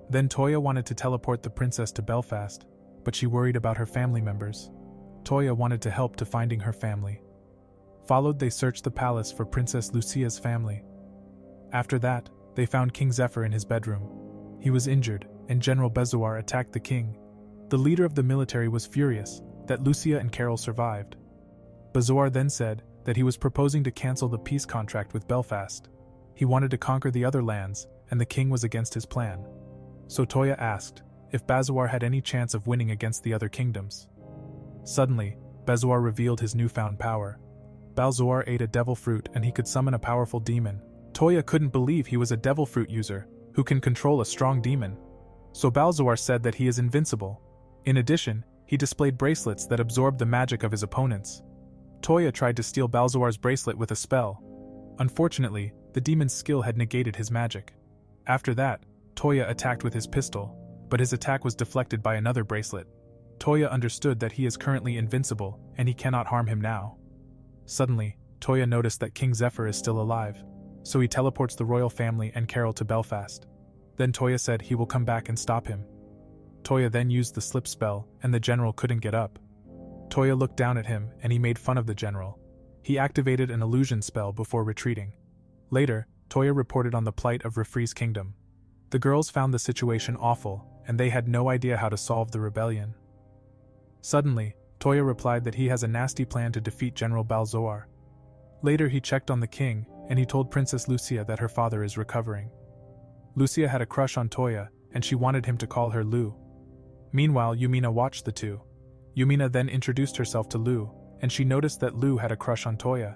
[SPEAKER 1] Then Toya wanted to teleport the princess to Belfast, but she worried about her family members. Toya wanted to help to finding her family. They searched the palace for Princess Lucia's family. After that, they found King Zephyr in his bedroom. He was injured, and General Bezoar attacked the king. The leader of the military was furious that Lucia and Carol survived. Bezoar then said that he was proposing to cancel the peace contract with Belfast. He wanted to conquer the other lands, and the king was against his plan. So Toya asked if Bezoar had any chance of winning against the other kingdoms. Suddenly, Bezoar revealed his newfound power. Bezoar ate a devil fruit and he could summon a powerful demon. Toya couldn't believe he was a devil fruit user who can control a strong demon. So Bezoar said that he is invincible. In addition, he displayed bracelets that absorbed the magic of his opponents. Toya tried to steal Bezoar's bracelet with a spell. Unfortunately, the demon's skill had negated his magic. After that, Toya attacked with his pistol, but his attack was deflected by another bracelet. Toya understood that he is currently invincible and he cannot harm him now. Suddenly, Toya noticed that King Zephyr is still alive, so he teleports the royal family and Carol to Belfast. Then Toya said he will come back and stop him. Toya then used the slip spell and the general couldn't get up. Toya looked down at him and he made fun of the general. He activated an illusion spell before retreating. Later, Toya reported on the plight of Refree's kingdom. The girls found the situation awful and they had no idea how to solve the rebellion. Suddenly, Toya replied that he has a nasty plan to defeat General Bezoar. Later he checked on the king and he told Princess Lucia that her father is recovering. Lucia had a crush on Toya and she wanted him to call her Lu. Meanwhile, Yumina watched the two. Yumina then introduced herself to Lu, and she noticed that Lu had a crush on Toya.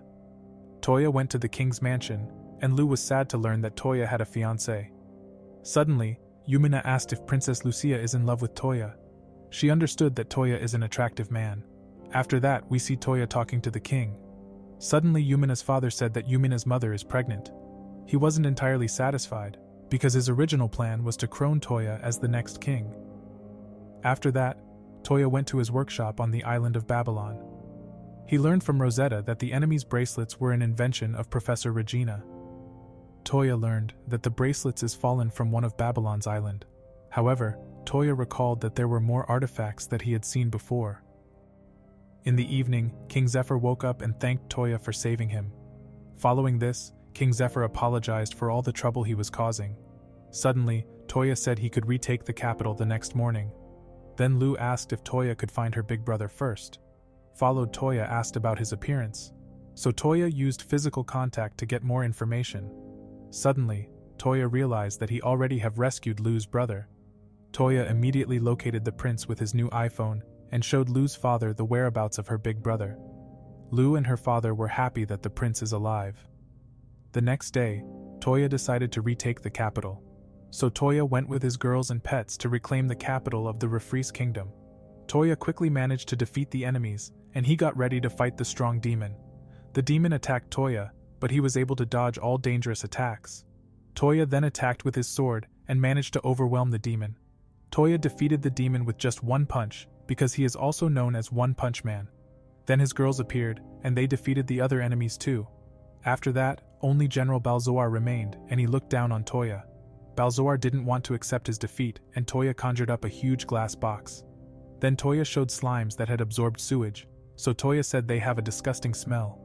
[SPEAKER 1] Toya went to the king's mansion, and Lu was sad to learn that Toya had a fiancé. Suddenly, Yumina asked if Princess Lucia is in love with Toya. She understood that Toya is an attractive man. After that, we see Toya talking to the king. Suddenly, Yumina's father said that Yumina's mother is pregnant. He wasn't entirely satisfied, because his original plan was to crown Toya as the next king. After that, Toya went to his workshop on the island of Babylon. He learned from Rosetta that the enemy's bracelets were an invention of Professor Regina. Toya learned that the bracelets is fallen from one of Babylon's island. However, Toya recalled that there were more artifacts that he had seen before. In the evening, King Zephyr woke up and thanked Toya for saving him. Following this, King Zephyr apologized for all the trouble he was causing. Suddenly, Toya said he could retake the capital the next morning. Then Lu asked if Toya could find her big brother first. Followed, Toya asked about his appearance. So Toya used physical contact to get more information. Suddenly, Toya realized that he already have rescued Lu's brother. Toya immediately located the prince with his new iPhone and showed Lu's father the whereabouts of her big brother. Lu and her father were happy that the prince is alive. The next day, Toya decided to retake the capital. So Toya went with his girls and pets to reclaim the capital of the Refree's kingdom. Toya quickly managed to defeat the enemies, and he got ready to fight the strong demon. The demon attacked Toya, but he was able to dodge all dangerous attacks. Toya then attacked with his sword and managed to overwhelm the demon. Toya defeated the demon with just one punch, because he is also known as One Punch Man. Then his girls appeared, and they defeated the other enemies too. After that, only General Bezoar remained, and he looked down on Toya. Bezoar didn't want to accept his defeat, and Toya conjured up a huge glass box. Then Toya showed slimes that had absorbed sewage, so Toya said they have a disgusting smell.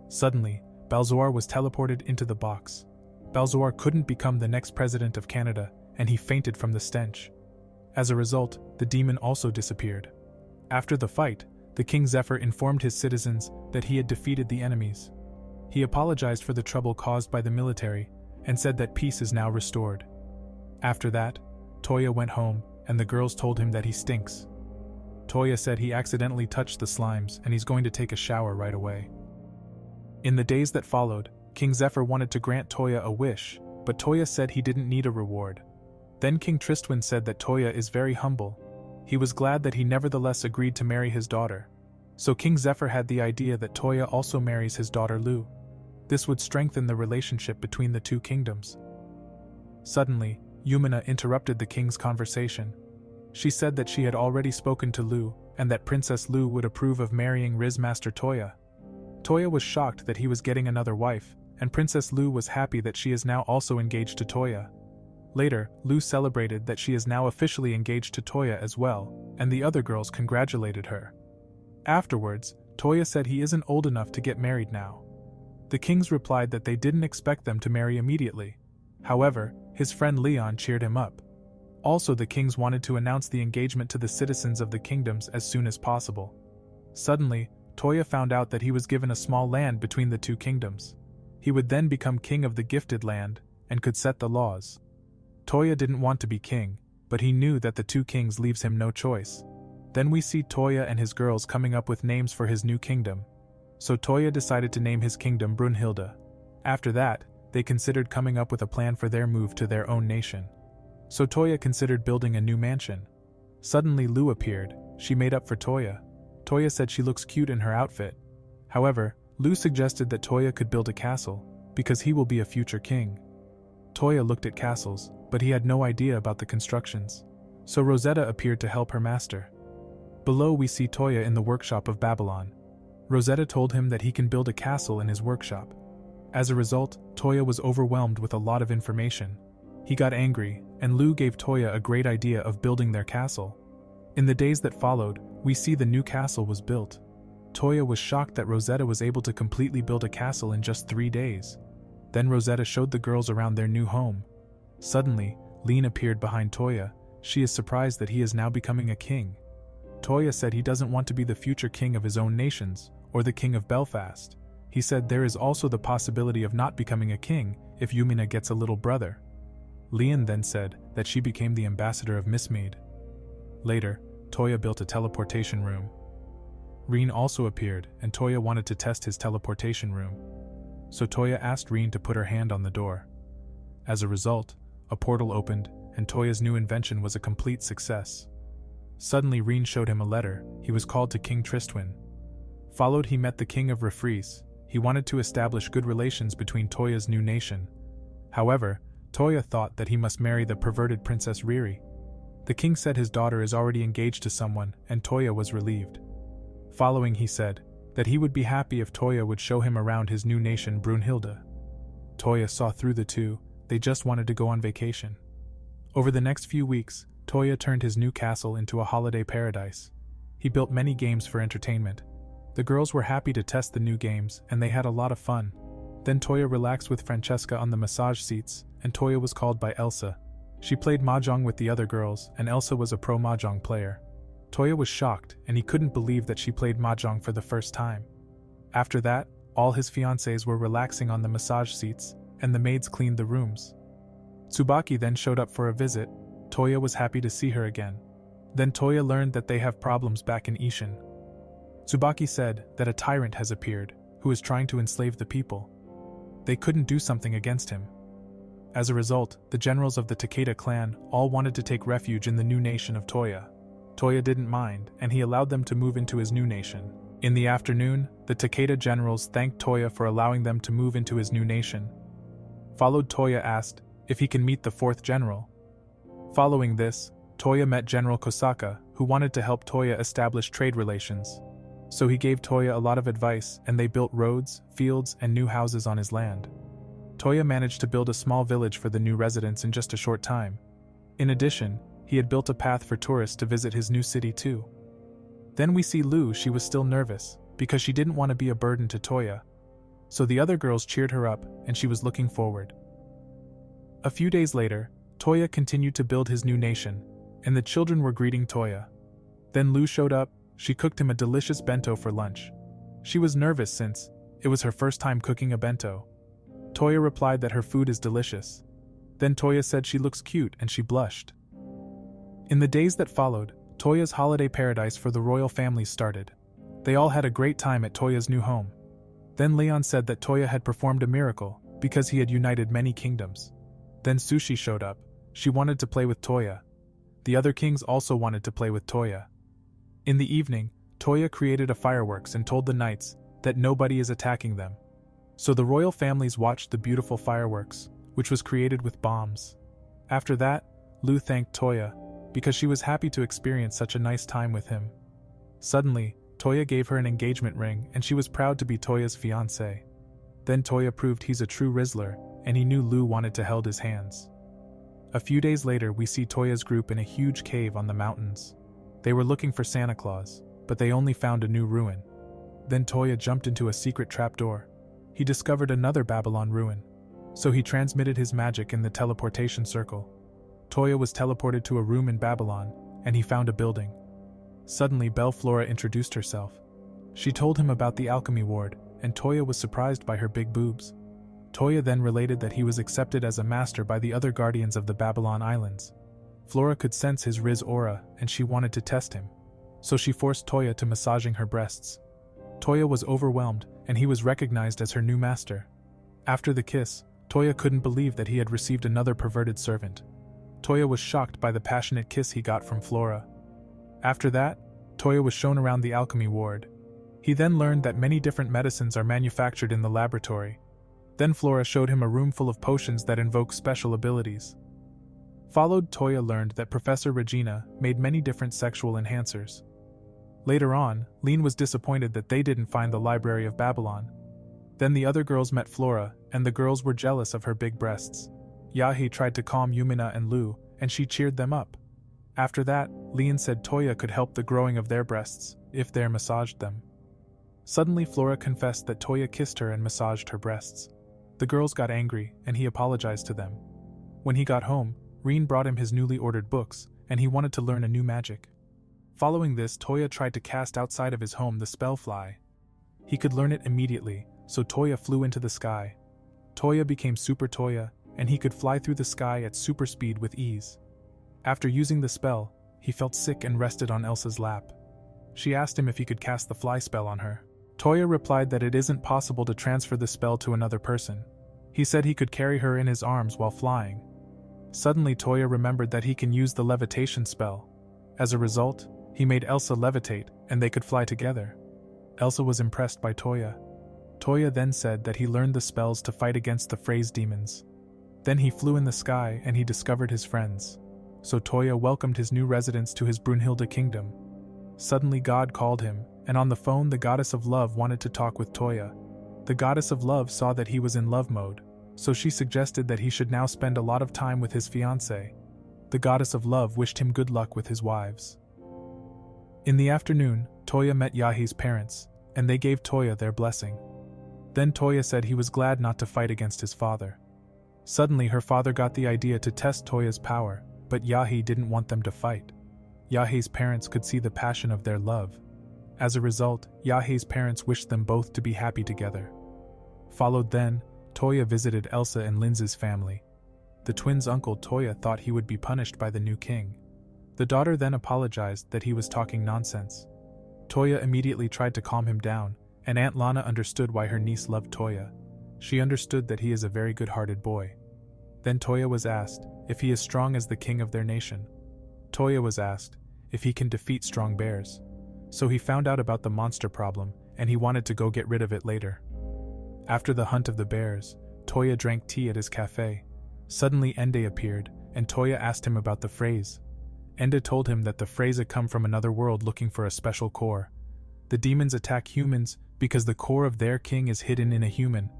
[SPEAKER 1] Suddenly, Bezoar was teleported into the box. Bezoar couldn't become the next president of Canada, and he fainted from the stench. As a result, the demon also disappeared. After the fight, the King Zephyr informed his citizens that he had defeated the enemies. He apologized for the trouble caused by the military, and said that peace is now restored. After that, Toya went home, and the girls told him that he stinks. Toya said he accidentally touched the slimes and he's going to take a shower right away. In the days that followed, King Zephyr wanted to grant Toya a wish, but Toya said he didn't need a reward. Then King Tristwin said that Toya is very humble. He was glad that he nevertheless agreed to marry his daughter. So King Zephyr had the idea that Toya also marries his daughter Lu. This would strengthen the relationship between the two kingdoms. Suddenly, Yumina interrupted the king's conversation. She said that she had already spoken to Lu, and that Princess Lu would approve of marrying Rizz Master Toya. Toya was shocked that he was getting another wife, and Princess Lu was happy that she is now also engaged to Toya. Later, Lu celebrated that she is now officially engaged to Toya as well, and the other girls congratulated her. Afterwards, Toya said he isn't old enough to get married now. The kings replied that they didn't expect them to marry immediately. However, his friend Leon cheered him up. Also, the kings wanted to announce the engagement to the citizens of the kingdoms as soon as possible. Suddenly, Toya found out that he was given a small land between the two kingdoms. He would then become king of the gifted land, and could set the laws. Toya didn't want to be king, but he knew that the two kings leaves him no choice. Then we see Toya and his girls coming up with names for his new kingdom. So Toya decided to name his kingdom Brunhilde. After that, they considered coming up with a plan for their move to their own nation. So Toya considered building a new mansion. Suddenly Lu appeared. She made up for Toya. Toya said she looks cute in her outfit. However, Lu suggested that Toya could build a castle, because he will be a future king. Toya looked at castles, but he had no idea about the constructions. So Rosetta appeared to help her master. Below we see Toya in the workshop of Babylon. Rosetta told him that he can build a castle in his workshop. As a result, Toya was overwhelmed with a lot of information. He got angry, and Lu gave Toya a great idea of building their castle. In the days that followed, we see the new castle was built. Toya was shocked that Rosetta was able to completely build a castle in just 3 days. Then Rosetta showed the girls around their new home. Suddenly, Lean appeared behind Toya. She is surprised that he is now becoming a king. Toya said he doesn't want to be the future king of his own nations, or the king of Belfast. He said there is also the possibility of not becoming a king if Yumina gets a little brother. Leon then said that she became the ambassador of Mistmead. Later, Toya built a teleportation room. Reen also appeared, and Toya wanted to test his teleportation room. So Toya asked Reen to put her hand on the door. As a result, a portal opened, and Toya's new invention was a complete success. Suddenly Reen showed him a letter. He was called to King Tristwin. Followed, he met the king of Refreeze. He wanted to establish good relations between Toya's new nation. However, Toya thought that he must marry the perverted Princess Riri. The king said his daughter is already engaged to someone, and Toya was relieved. Following, he said that he would be happy if Toya would show him around his new nation Brunhilde. Toya saw through the two. They just wanted to go on vacation. Over the next few weeks, Toya turned his new castle into a holiday paradise. He built many games for entertainment. The girls were happy to test the new games, and they had a lot of fun. Then Toya relaxed with Francesca on the massage seats, and Toya was called by Elsa. She played mahjong with the other girls, and Elsa was a pro mahjong player. Toya was shocked, and he couldn't believe that she played mahjong for the first time. After that, all his fiancées were relaxing on the massage seats, and the maids cleaned the rooms. Tsubaki then showed up for a visit. Toya was happy to see her again. Then Toya learned that they have problems back in Ishin. Tsubaki said that a tyrant has appeared, who is trying to enslave the people. They couldn't do something against him. As a result, the generals of the Takeda clan all wanted to take refuge in the new nation of Toya. Toya didn't mind, and he allowed them to move into his new nation. In the afternoon, the Takeda generals thanked Toya for allowing them to move into his new nation. Followed, Toya asked if he can meet the fourth general. Following this, Toya met General Kosaka, who wanted to help Toya establish trade relations. So he gave Toya a lot of advice, and they built roads, fields, and new houses on his land. Toya managed to build a small village for the new residents in just a short time. In addition, he had built a path for tourists to visit his new city too. Then we see Lu. She was still nervous, because she didn't want to be a burden to Toya. So the other girls cheered her up, and she was looking forward. A few days later, Toya continued to build his new nation, and the children were greeting Toya. Then Lu showed up. She cooked him a delicious bento for lunch. She was nervous since it was her first time cooking a bento. Toya replied that her food is delicious. Then Toya said she looks cute, and she blushed. In the days that followed, Toya's holiday paradise for the royal family started. They all had a great time at Toya's new home. Then Leon said that Toya had performed a miracle, because he had united many kingdoms. Then Sushi showed up. She wanted to play with Toya. The other kings also wanted to play with Toya. In the evening, Toya created a fireworks and told the knights that nobody is attacking them. So the royal families watched the beautiful fireworks, which was created with bombs. After that, Lu thanked Toya, because she was happy to experience such a nice time with him. Suddenly, Toya gave her an engagement ring, and she was proud to be Toya's fiancée. Then Toya proved he's a true Rizzler, and he knew Lu wanted to hold his hands. A few days later, we see Toya's group in a huge cave on the mountains. They were looking for Santa Claus, but they only found a new ruin. Then Toya jumped into a secret trapdoor. He discovered another Babylon ruin. So he transmitted his magic in the teleportation circle. Toya was teleported to a room in Babylon, and he found a building. Suddenly, Belle-Flora introduced herself. She told him about the alchemy ward, and Toya was surprised by her big boobs. Toya then related that he was accepted as a master by the other guardians of the Babylon Islands. Flora could sense his Rizz aura, and she wanted to test him. So she forced Toya to massaging her breasts. Toya was overwhelmed, and he was recognized as her new master. After the kiss, Toya couldn't believe that he had received another perverted servant. Toya was shocked by the passionate kiss he got from Flora. After that, Toya was shown around the alchemy ward. He then learned that many different medicines are manufactured in the laboratory. Then Flora showed him a room full of potions that invoke special abilities. Followed, Toya learned that Professor Regina made many different sexual enhancers. Later on, Lean was disappointed that they didn't find the Library of Babylon. Then the other girls met Flora, and the girls were jealous of her big breasts. Yahi tried to calm Yumina and Lu, and she cheered them up. After that, Lean said Toya could help the growing of their breasts, if they massaged them. Suddenly Flora confessed that Toya kissed her and massaged her breasts. The girls got angry, and he apologized to them. When he got home, Reen brought him his newly ordered books, and he wanted to learn a new magic. Following this, Toya tried to cast outside of his home the spell fly. He could learn it immediately, so Toya flew into the sky. Toya became Super Toya, and he could fly through the sky at super speed with ease. After using the spell, he felt sick and rested on Elsa's lap. She asked him if he could cast the fly spell on her. Toya replied that it isn't possible to transfer the spell to another person. He said he could carry her in his arms while flying. Suddenly Toya remembered that he can use the levitation spell. As a result, he made Elsa levitate, and they could fly together. Elsa was impressed by Toya. Toya then said that he learned the spells to fight against the phrase demons. Then he flew in the sky and he discovered his friends. So Toya welcomed his new residents to his Brunhilde kingdom. Suddenly God called him, and on the phone the goddess of love wanted to talk with Toya. The goddess of love saw that he was in love mode, so she suggested that he should now spend a lot of time with his fiancée. The goddess of love wished him good luck with his wives. In the afternoon, Toya met Yahi's parents, and they gave Toya their blessing. Then Toya said he was glad not to fight against his father. Suddenly her father got the idea to test Toya's power, but Yahi didn't want them to fight. Yahi's parents could see the passion of their love. As a result, Yahi's parents wished them both to be happy together. Followed then, Toya visited Elsa and Linz's family. The twins' uncle Toya thought he would be punished by the new king. The daughter then apologized that he was talking nonsense. Toya immediately tried to calm him down, and Aunt Lana understood why her niece loved Toya. She understood that he is a very good-hearted boy. Then Toya was asked if he is strong as the king of their nation. Toya was asked if he can defeat strong bears. So he found out about the monster problem, and he wanted to go get rid of it later. After the hunt of the bears, Toya drank tea at his cafe. Suddenly Ende appeared, and Toya asked him about the phrase. Ende told him that the phrase had come from another world looking for a special core. The demons attack humans because the core of their king is hidden in a human.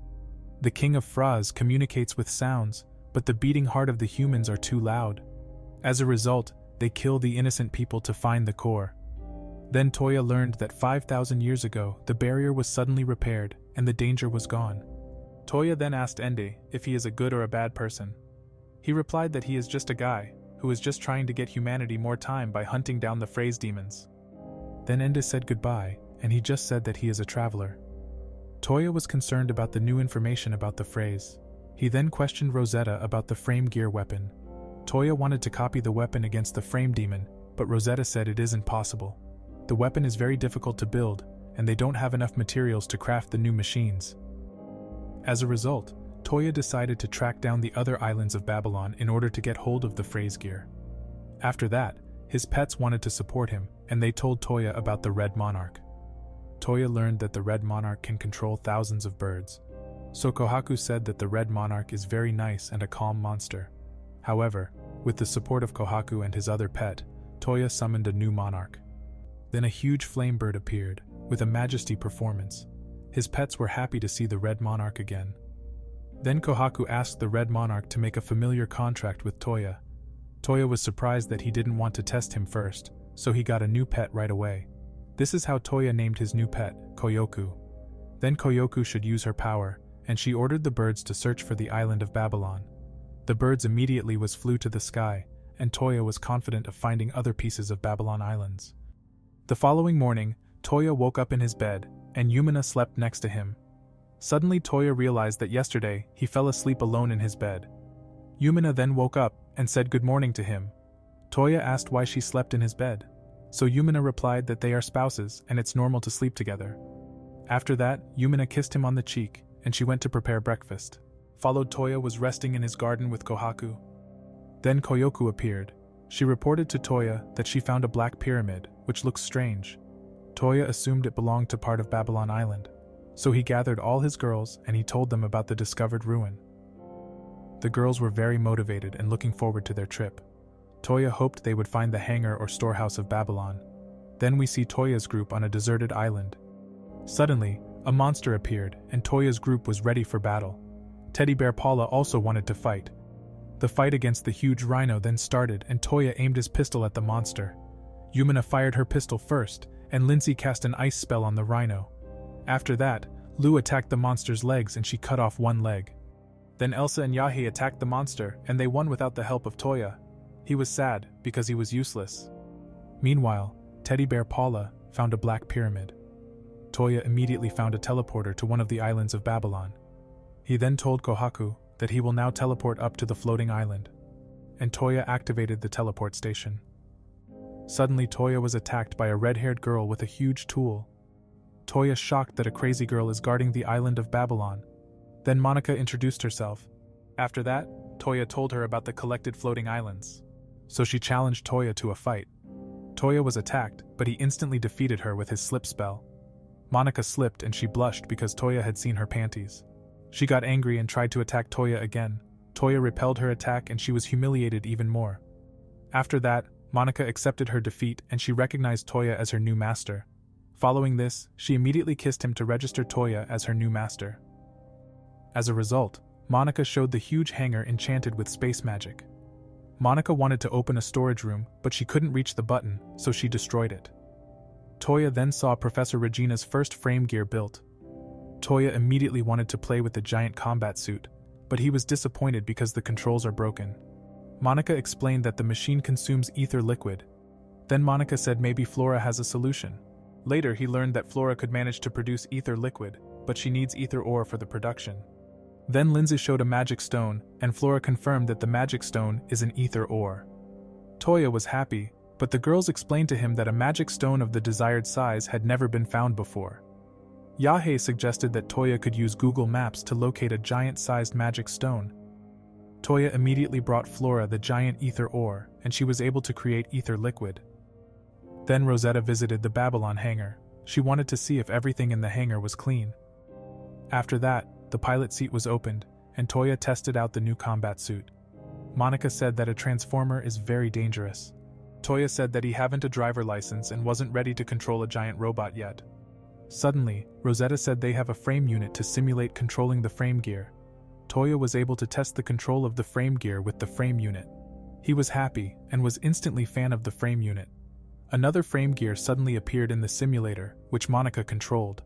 [SPEAKER 1] The king of Fraz communicates with sounds, but the beating heart of the humans are too loud. As a result, they kill the innocent people to find the core. Then Toya learned that 5,000 years ago, the barrier was suddenly repaired, and the danger was gone. Toya then asked Ende if he is a good or a bad person. He replied that he is just a guy, who is just trying to get humanity more time by hunting down the phrase demons. Then Ende said goodbye, and he just said that he is a traveler. Toya was concerned about the new information about the phrase. He then questioned Rosetta about the frame gear weapon. Toya wanted to copy the weapon against the frame demon, but Rosetta said it isn't possible. The weapon is very difficult to build, and they don't have enough materials to craft the new machines. As a result, Toya decided to track down the other islands of Babylon in order to get hold of the phrase gear. After that, his pets wanted to support him, and they told Toya about the Red Monarch. Toya learned that the Red Monarch can control thousands of birds. So Kohaku said that the Red Monarch is very nice and a calm monster. However, with the support of Kohaku and his other pet, Toya summoned a new monarch. Then a huge flame bird appeared, with a majesty performance. His pets were happy to see the Red Monarch again. Then Kohaku asked the Red Monarch to make a familiar contract with Toya. Toya was surprised that he didn't want to test him first, so he got a new pet right away. This is how Toya named his new pet, Koyoku. Then Koyoku should use her power, and she ordered the birds to search for the island of Babylon. The birds immediately flew to the sky, and Toya was confident of finding other pieces of Babylon Islands. The following morning, Toya woke up in his bed, and Yumina slept next to him. Suddenly Toya realized that yesterday he fell asleep alone in his bed. Yumina then woke up and said good morning to him. Toya asked why she slept in his bed. So Yumina replied that they are spouses and it's normal to sleep together. After that, Yumina kissed him on the cheek, and she went to prepare breakfast. Followed Toya was resting in his garden with Kohaku. Then Koyoku appeared. She reported to Toya that she found a black pyramid, which looks strange. Toya assumed it belonged to part of Babylon Island. So he gathered all his girls and he told them about the discovered ruin. The girls were very motivated and looking forward to their trip. Toya hoped they would find the hangar or storehouse of Babylon. Then we see Toya's group on a deserted island. Suddenly, a monster appeared and Toya's group was ready for battle. Teddy Bear Paula also wanted to fight. The fight against the huge rhino then started and Toya aimed his pistol at the monster. Yumina fired her pistol first, and Lindsay cast an ice spell on the rhino. After that, Lu attacked the monster's legs and she cut off one leg. Then Elsa and Yahi attacked the monster and they won without the help of Toya. He was sad because he was useless. Meanwhile, Teddy Bear Paula found a black pyramid. Toya immediately found a teleporter to one of the islands of Babylon. He then told Kohaku that he will now teleport up to the floating island. And Toya activated the teleport station. Suddenly Toya was attacked by a red-haired girl with a huge tool. Toya shocked that a crazy girl is guarding the island of Babylon. Then Monica introduced herself. After that, Toya told her about the collected floating islands. So she challenged Toya to a fight. Toya was attacked, but he instantly defeated her with his slip spell. Monica slipped and she blushed because Toya had seen her panties. She got angry and tried to attack Toya again. Toya repelled her attack and she was humiliated even more. After that, Monica accepted her defeat and she recognized Toya as her new master. Following this, she immediately kissed him to register Toya as her new master. As a result, Monica showed the huge hangar enchanted with space magic. Monica wanted to open a storage room, but she couldn't reach the button, so she destroyed it. Toya then saw Professor Regina's first frame gear built. Toya immediately wanted to play with the giant combat suit, but he was disappointed because the controls are broken. Monica explained that the machine consumes ether liquid. Then Monica said maybe Flora has a solution. Later he learned that Flora could manage to produce ether liquid, but she needs ether ore for the production. Then Lindsay showed a magic stone, and Flora confirmed that the magic stone is an ether ore. Toya was happy, but the girls explained to him that a magic stone of the desired size had never been found before. Yahe suggested that Toya could use Google Maps to locate a giant-sized magic stone. Toya immediately brought Flora the giant ether ore, and she was able to create ether liquid. Then Rosetta visited the Babylon hangar. She wanted to see if everything in the hangar was clean. After that, the pilot seat was opened, and Toya tested out the new combat suit. Monica said that a transformer is very dangerous. Toya said that he haven't a driver license and wasn't ready to control a giant robot yet. Suddenly, Rosetta said they have a frame unit to simulate controlling the frame gear. Toya was able to test the control of the frame gear with the frame unit. He was happy and was instantly fan of the frame unit. Another frame gear suddenly appeared in the simulator, which Monica controlled.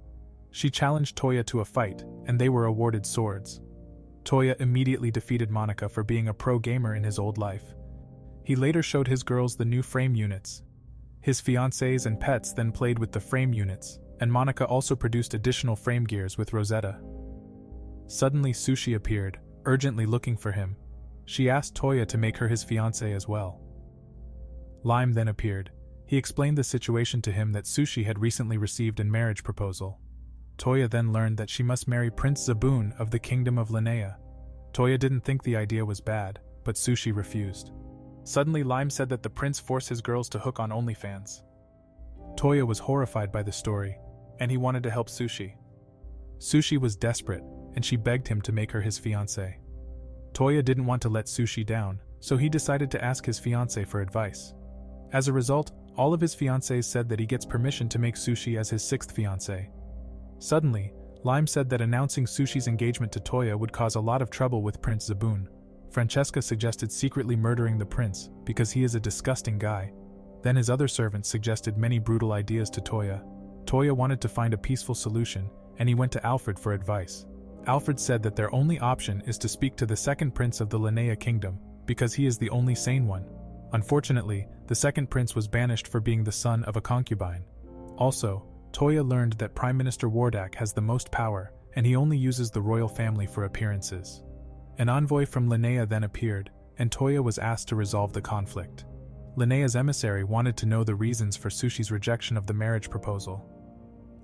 [SPEAKER 1] She challenged Toya to a fight, and they were awarded swords. Toya immediately defeated Monica for being a pro gamer in his old life. He later showed his girls the new frame units. His fiancés and pets then played with the frame units, and Monica also produced additional frame gears with Rosetta. Suddenly Sushi appeared, urgently looking for him. She asked Toya to make her his fiancé as well. Lime then appeared. He explained the situation to him that Sushi had recently received a marriage proposal. Toya then learned that she must marry Prince Zaboon of the Kingdom of Linnea. Toya didn't think the idea was bad, but Sushi refused. Suddenly Lime said that the prince forced his girls to hook on OnlyFans. Toya was horrified by the story, and he wanted to help Sushi. Sushi was desperate, and she begged him to make her his fiancé. Toya didn't want to let Sushi down, so he decided to ask his fiancé for advice. As a result, all of his fiancés said that he gets permission to make Sushi as his sixth fiancé. Suddenly, Lime said that announcing Sushi's engagement to Toya would cause a lot of trouble with Prince Zaboon. Francesca suggested secretly murdering the prince, because he is a disgusting guy. Then his other servants suggested many brutal ideas to Toya. Toya wanted to find a peaceful solution, and he went to Alfred for advice. Alfred said that their only option is to speak to the second prince of the Linnea kingdom, because he is the only sane one. Unfortunately, the second prince was banished for being the son of a concubine. Also, Toya learned that Prime Minister Wardak has the most power, and he only uses the royal family for appearances. An envoy from Linnea then appeared, and Toya was asked to resolve the conflict. Linnea's emissary wanted to know the reasons for Sushi's rejection of the marriage proposal.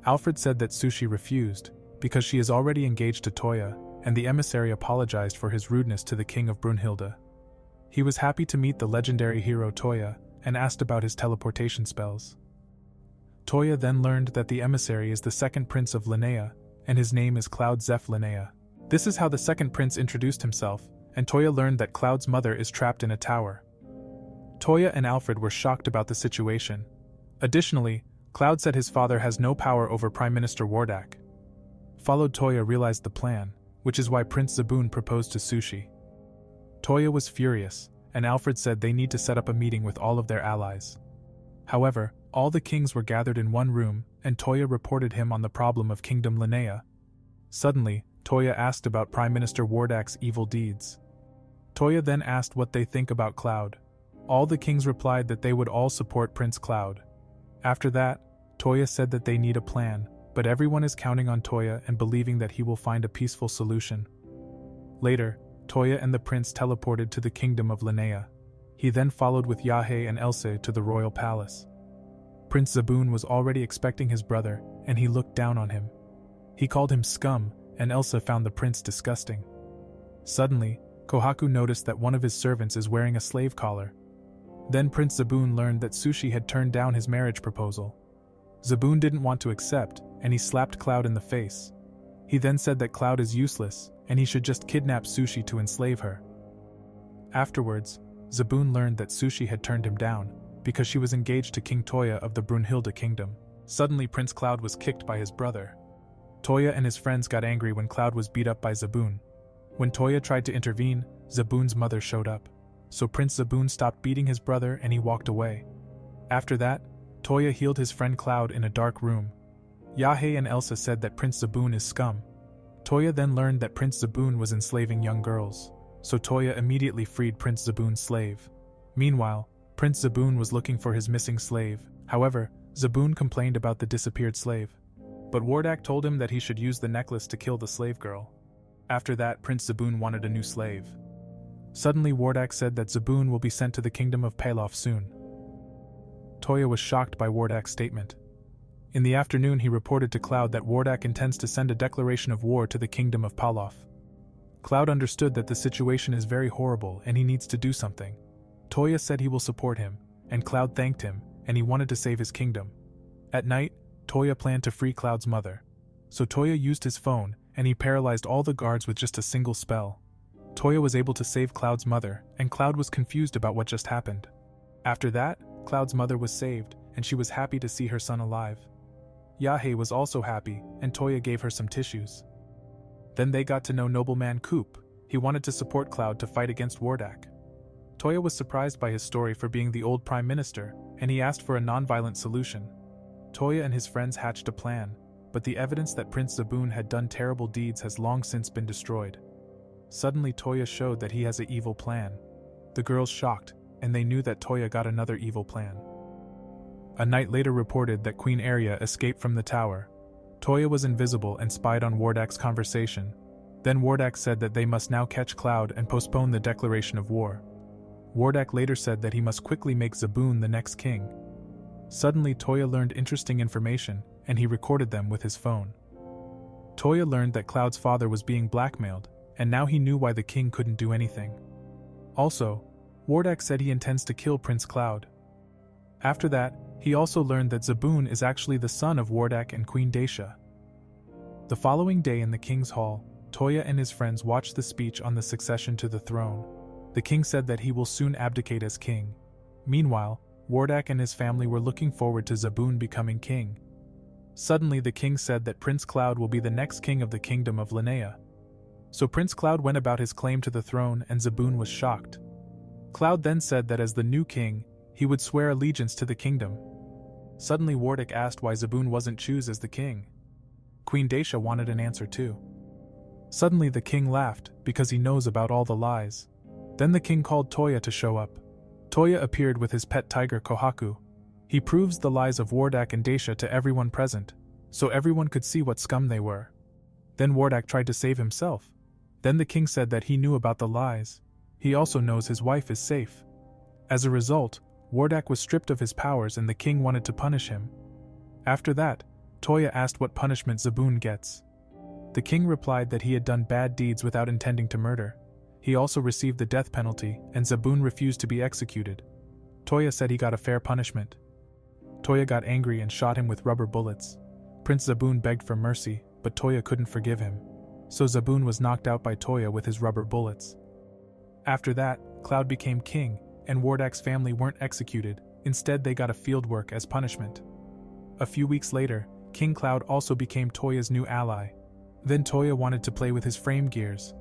[SPEAKER 1] Alfred said that Sushi refused, because she is already engaged to Toya, and the emissary apologized for his rudeness to the king of Brunhilde. He was happy to meet the legendary hero Toya, and asked about his teleportation spells. Toya then learned that the emissary is the second prince of Linnea, and his name is Cloud Zeph Linnea. This is how the second prince introduced himself, and Toya learned that Cloud's mother is trapped in a tower. Toya and Alfred were shocked about the situation. Additionally, Cloud said his father has no power over Prime Minister Wardak. Followed Toya realized the plan, which is why Prince Zaboon proposed to Sushi. Toya was furious, and Alfred said they need to set up a meeting with all of their allies. However, all the kings were gathered in one room, and Toya reported him on the problem of Kingdom Linnea. Suddenly, Toya asked about Prime Minister Wardak's evil deeds. Toya then asked what they think about Cloud. All the kings replied that they would all support Prince Cloud. After that, Toya said that they need a plan, but everyone is counting on Toya and believing that he will find a peaceful solution. Later, Toya and the prince teleported to the kingdom of Linnea. He then followed with Yahe and Else to the royal palace. Prince Zaboon was already expecting his brother, and he looked down on him. He called him scum, and Elsa found the prince disgusting. Suddenly, Kohaku noticed that one of his servants is wearing a slave collar. Then Prince Zaboon learned that Sushi had turned down his marriage proposal. Zaboon didn't want to accept, and he slapped Cloud in the face. He then said that Cloud is useless, and he should just kidnap Sushi to enslave her. Afterwards, Zaboon learned that Sushi had turned him down, because she was engaged to King Toya of the Brunhilde kingdom. Suddenly Prince Cloud was kicked by his brother. Toya and his friends got angry when Cloud was beat up by Zaboon. When Toya tried to intervene, Zaboon's mother showed up. So Prince Zaboon stopped beating his brother and he walked away. After that, Toya healed his friend Cloud in a dark room. Yahe and Elsa said that Prince Zaboon is scum. Toya then learned that Prince Zaboon was enslaving young girls, so Toya immediately freed Prince Zaboon's slave. Meanwhile, Prince Zaboon was looking for his missing slave. However, Zaboon complained about the disappeared slave. But Wardak told him that he should use the necklace to kill the slave girl. After that, Prince Zaboon wanted a new slave. Suddenly Wardak said that Zaboon will be sent to the kingdom of Palof soon. Toya was shocked by Wardak's statement. In the afternoon he reported to Cloud that Wardak intends to send a declaration of war to the kingdom of Palof. Cloud understood that the situation is very horrible and he needs to do something. Toya said he will support him, and Cloud thanked him, and he wanted to save his kingdom. At night, Toya planned to free Cloud's mother. So Toya used his phone, and he paralyzed all the guards with just a single spell. Toya was able to save Cloud's mother, and Cloud was confused about what just happened. After that, Cloud's mother was saved, and she was happy to see her son alive. Yahe was also happy, and Toya gave her some tissues. Then they got to know nobleman Coop. He wanted to support Cloud to fight against Wardak. Toya was surprised by his story for being the old prime minister, and he asked for a non-violent solution. Toya and his friends hatched a plan, but the evidence that Prince Zaboon had done terrible deeds has long since been destroyed. Suddenly Toya showed that he has an evil plan. The girls shocked, and they knew that Toya got another evil plan. A night later reported that Queen Aria escaped from the tower. Toya was invisible and spied on Wardak's conversation. Then Wardak said that they must now catch Cloud and postpone the declaration of war. Wardak later said that he must quickly make Zaboon the next king. Suddenly Toya learned interesting information, and he recorded them with his phone. Toya learned that Cloud's father was being blackmailed, and now he knew why the king couldn't do anything. Also, Wardak said he intends to kill Prince Cloud. After that, he also learned that Zaboon is actually the son of Wardak and Queen Dacia. The following day in the king's hall, Toya and his friends watched the speech on the succession to the throne. The king said that he will soon abdicate as king. Meanwhile, Wardak and his family were looking forward to Zaboon becoming king. Suddenly the king said that Prince Cloud will be the next king of the kingdom of Linnea. So Prince Cloud went about his claim to the throne and Zaboon was shocked. Cloud then said that as the new king, he would swear allegiance to the kingdom. Suddenly Wardak asked why Zaboon wasn't chosen as the king. Queen Dacia wanted an answer too. Suddenly the king laughed, because he knows about all the lies. Then the king called Toya to show up. Toya appeared with his pet tiger Kohaku. He proves the lies of Wardak and Daisha to everyone present, so everyone could see what scum they were. Then Wardak tried to save himself. Then the king said that he knew about the lies. He also knows his wife is safe. As a result, Wardak was stripped of his powers and the king wanted to punish him. After that, Toya asked what punishment Zaboon gets. The king replied that he had done bad deeds without intending to murder. He also received the death penalty, and Zaboon refused to be executed. Toya said he got a fair punishment. Toya got angry and shot him with rubber bullets. Prince Zaboon begged for mercy, but Toya couldn't forgive him. So Zaboon was knocked out by Toya with his rubber bullets. After that, Cloud became king, and Wardak's family weren't executed. Instead, they got a field work as punishment. A few weeks later, King Cloud also became Toya's new ally. Then Toya wanted to play with his frame gears.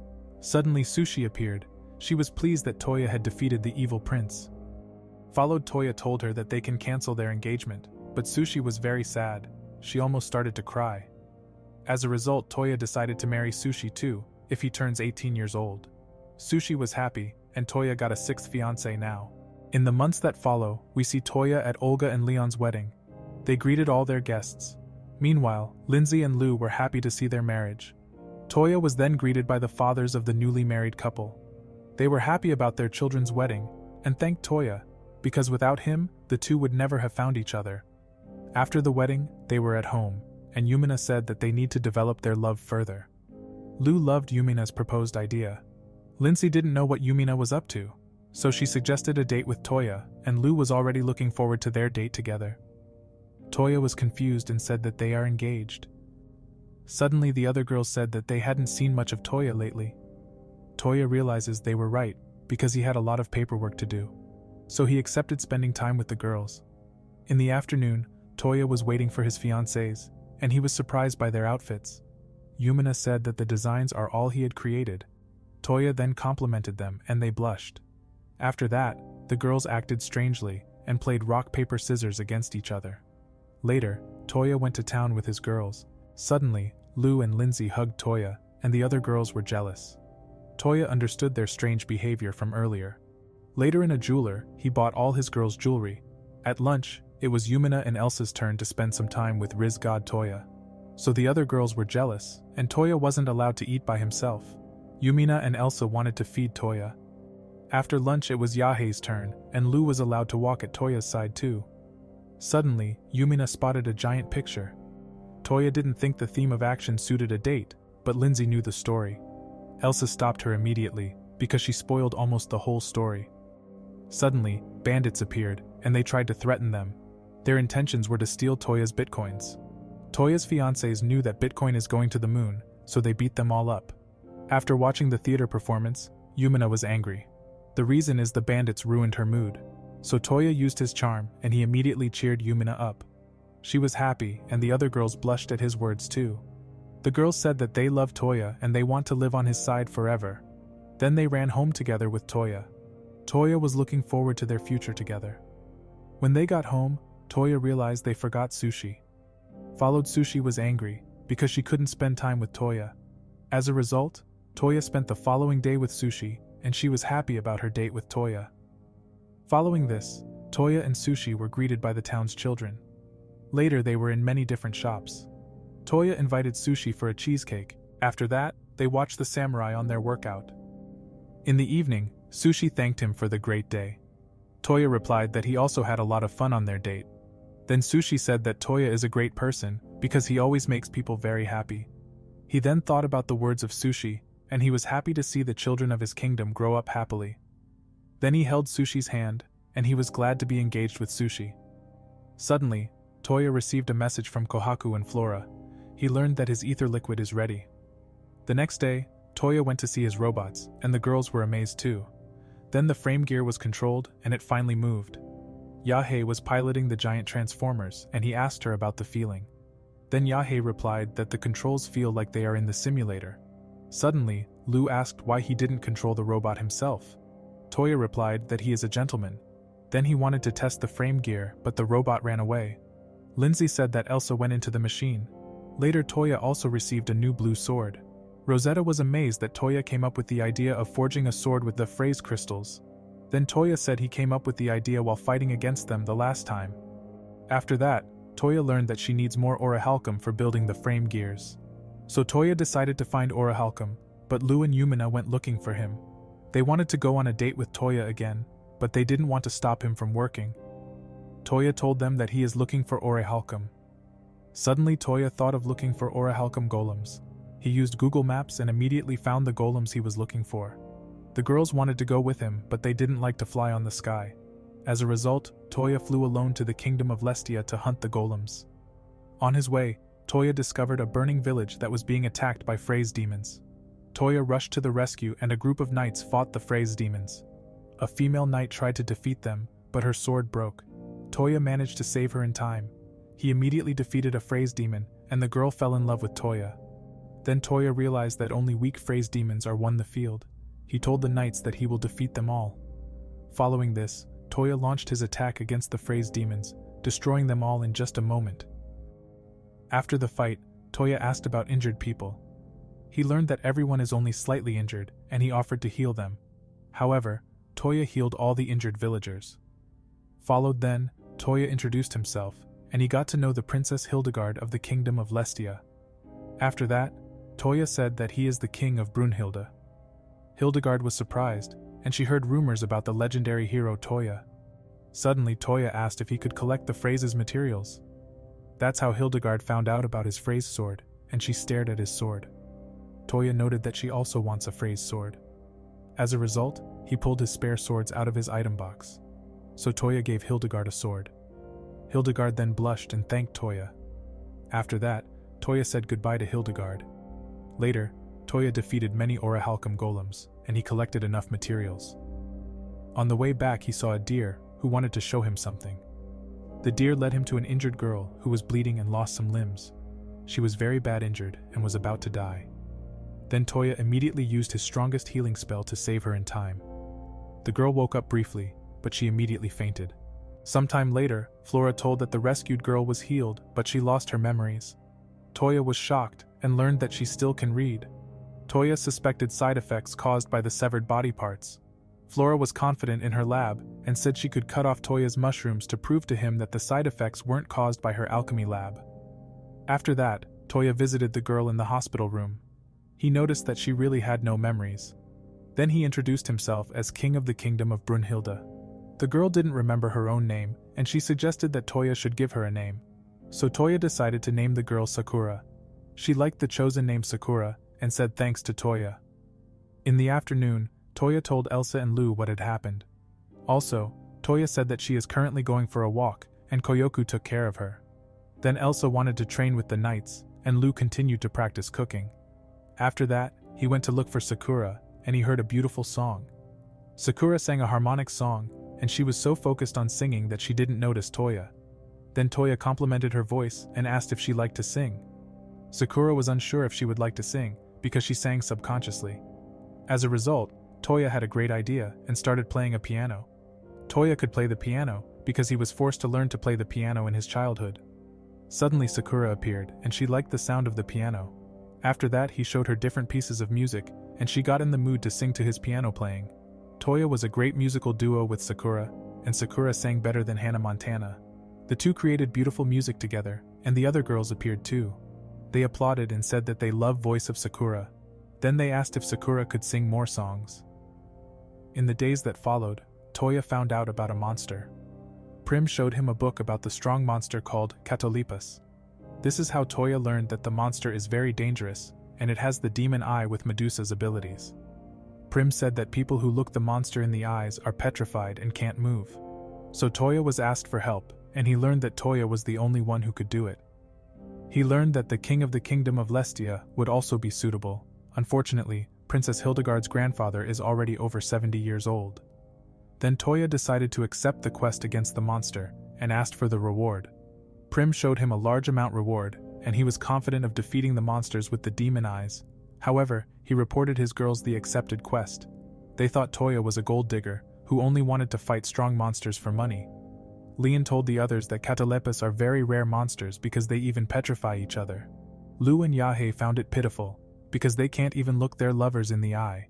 [SPEAKER 1] Suddenly Sushi appeared. She was pleased that Toya had defeated the evil prince. Followed Toya told her that they can cancel their engagement, but Sushi was very sad. She almost started to cry. As a result, Toya decided to marry Sushi too, if he turns 18 years old. Sushi was happy, and Toya got a 6th fiancé now. In the months that follow, we see Toya at Olga and Leon's wedding. They greeted all their guests. Meanwhile, Lindsay and Lou were happy to see their marriage. Toya was then greeted by the fathers of the newly married couple. They were happy about their children's wedding, and thanked Toya, because without him, the two would never have found each other. After the wedding, they were at home, and Yumina said that they need to develop their love further. Lou loved Yumina's proposed idea. Lindsay didn't know what Yumina was up to, so she suggested a date with Toya, and Lou was already looking forward to their date together. Toya was confused and said that they are engaged. Suddenly the other girls said that they hadn't seen much of Toya lately. Toya realizes they were right, because he had a lot of paperwork to do. So he accepted spending time with the girls. In the afternoon, Toya was waiting for his fiancés, and he was surprised by their outfits. Yumina said that the designs are all he had created. Toya then complimented them and they blushed. After that, the girls acted strangely and played rock paper scissors against each other. Later, Toya went to town with his girls. Suddenly, Lou and Lindsay hugged Toya, and the other girls were jealous. Toya understood their strange behavior from earlier. Later in a jeweler, he bought all his girls' jewelry. At lunch, it was Yumina and Elsa's turn to spend some time with Rizz god Toya. So the other girls were jealous, and Toya wasn't allowed to eat by himself. Yumina and Elsa wanted to feed Toya. After lunch it was Yahei's turn, and Lou was allowed to walk at Toya's side too. Suddenly, Yumina spotted a giant picture. Toya didn't think the theme of action suited a date, but Lindsay knew the story. Elsa stopped her immediately, because she spoiled almost the whole story. Suddenly, bandits appeared, and they tried to threaten them. Their intentions were to steal Toya's bitcoins. Toya's fiancés knew that Bitcoin is going to the moon, so they beat them all up. After watching the theater performance, Yumina was angry. The reason is the bandits ruined her mood. So Toya used his charm, and he immediately cheered Yumina up. She was happy, and the other girls blushed at his words too. The girls said that they love Toya and they want to live on his side forever. Then they ran home together with Toya. Toya was looking forward to their future together. When they got home, Toya realized they forgot Sushi. Followed Sushi was angry, because she couldn't spend time with Toya. As a result, Toya spent the following day with Sushi, and she was happy about her date with Toya. Following this, Toya and Sushi were greeted by the town's children. Later they were in many different shops. Toya invited Sushi for a cheesecake. After that, they watched the samurai on their workout. In the evening, Sushi thanked him for the great day. Toya replied that he also had a lot of fun on their date. Then Sushi said that Toya is a great person, because he always makes people very happy. He then thought about the words of Sushi, and he was happy to see the children of his kingdom grow up happily. Then he held Sushi's hand, and he was glad to be engaged with Sushi. Suddenly, Toya received a message from Kohaku and Flora. He learned that his ether liquid is ready. The next day, Toya went to see his robots, and the girls were amazed too. Then the frame gear was controlled, and it finally moved. Yahei was piloting the giant transformers, and he asked her about the feeling. Then Yahei replied that the controls feel like they are in the simulator. Suddenly, Lou asked why he didn't control the robot himself. Toya replied that he is a gentleman. Then he wanted to test the frame gear, but the robot ran away. Lindsay said that Elsa went into the machine. Later Toya also received a new blue sword. Rosetta was amazed that Toya came up with the idea of forging a sword with the phrase crystals. Then Toya said he came up with the idea while fighting against them the last time. After that, Toya learned that she needs more orichalcum for building the frame gears. So Toya decided to find orichalcum, but Lu and Yumina went looking for him. They wanted to go on a date with Toya again, but they didn't want to stop him from working. Toya told them that he is looking for orichalcum. Suddenly Toya thought of looking for orichalcum golems. He used Google Maps and immediately found the golems he was looking for. The girls wanted to go with him, but they didn't like to fly on the sky. As a result, Toya flew alone to the kingdom of Lestia to hunt the golems. On his way, Toya discovered a burning village that was being attacked by Phrase demons. Toya rushed to the rescue and a group of knights fought the Phrase demons. A female knight tried to defeat them, but her sword broke. Toya managed to save her in time. He immediately defeated a Phrase demon, and the girl fell in love with Toya. Then Toya realized that only weak Phrase demons are won the field. He told the knights that he will defeat them all. Following this, Toya launched his attack against the Phrase demons, destroying them all in just a moment. After the fight, Toya asked about injured people. He learned that everyone is only slightly injured, and he offered to heal them. However, Toya healed all the injured villagers. Followed then, Toya introduced himself, and he got to know the Princess Hildegard of the Kingdom of Lestia. After that, Toya said that he is the king of Brunhilde. Hildegard was surprised, and she heard rumors about the legendary hero Toya. Suddenly Toya asked if he could collect the Phrase's materials. That's how Hildegard found out about his Phrase sword, and she stared at his sword. Toya noted that she also wants a Phrase sword. As a result, he pulled his spare swords out of his item box. So Toya gave Hildegard a sword. Hildegard then blushed and thanked Toya. After that, Toya said goodbye to Hildegard. Later, Toya defeated many orichalcum golems, and he collected enough materials. On the way back he saw a deer, who wanted to show him something. The deer led him to an injured girl, who was bleeding and lost some limbs. She was very bad injured, and was about to die. Then Toya immediately used his strongest healing spell to save her in time. The girl woke up briefly, but she immediately fainted. Sometime later, Flora told that the rescued girl was healed, but she lost her memories. Toya was shocked, and learned that she still can read. Toya suspected side effects caused by the severed body parts. Flora was confident in her lab, and said she could cut off Toya's mushrooms to prove to him that the side effects weren't caused by her alchemy lab. After that, Toya visited the girl in the hospital room. He noticed that she really had no memories. Then he introduced himself as king of the kingdom of Brunhilde. The girl didn't remember her own name, and she suggested that Toya should give her a name. So Toya decided to name the girl Sakura. She liked the chosen name Sakura, and said thanks to Toya. In the afternoon, Toya told Elsa and Lu what had happened. Also, Toya said that she is currently going for a walk, and Koyoku took care of her. Then Elsa wanted to train with the knights, and Lu continued to practice cooking. After that, he went to look for Sakura, and he heard a beautiful song. Sakura sang a harmonic song, and she was so focused on singing that she didn't notice Toya. Then Toya complimented her voice and asked if she liked to sing. Sakura was unsure if she would like to sing, because she sang subconsciously. As a result, Toya had a great idea and started playing a piano. Toya could play the piano because he was forced to learn to play the piano in his childhood. Suddenly Sakura appeared, and she liked the sound of the piano. After that he showed her different pieces of music, and she got in the mood to sing to his piano playing. Toya was a great musical duo with Sakura, and Sakura sang better than Hannah Montana. The two created beautiful music together, and the other girls appeared too. They applauded and said that they loved voice of Sakura. Then they asked if Sakura could sing more songs. In the days that followed, Toya found out about a monster. Prim showed him a book about the strong monster called Catolipas. This is how Toya learned that the monster is very dangerous, and it has the demon eye with Medusa's abilities. Prim said that people who look the monster in the eyes are petrified and can't move. So Toya was asked for help, and he learned that Toya was the only one who could do it. He learned that the king of the kingdom of Lestia would also be suitable. Unfortunately, Princess Hildegard's grandfather is already over 70 years old. Then Toya decided to accept the quest against the monster, and asked for the reward. Prim showed him a large amount reward, and he was confident of defeating the monsters with the demon eyes. However, he reported his girls the accepted quest. They thought Toya was a gold digger, who only wanted to fight strong monsters for money. Leon told the others that Catalepas are very rare monsters because they even petrify each other. Lu and Yahe found it pitiful, because they can't even look their lovers in the eye.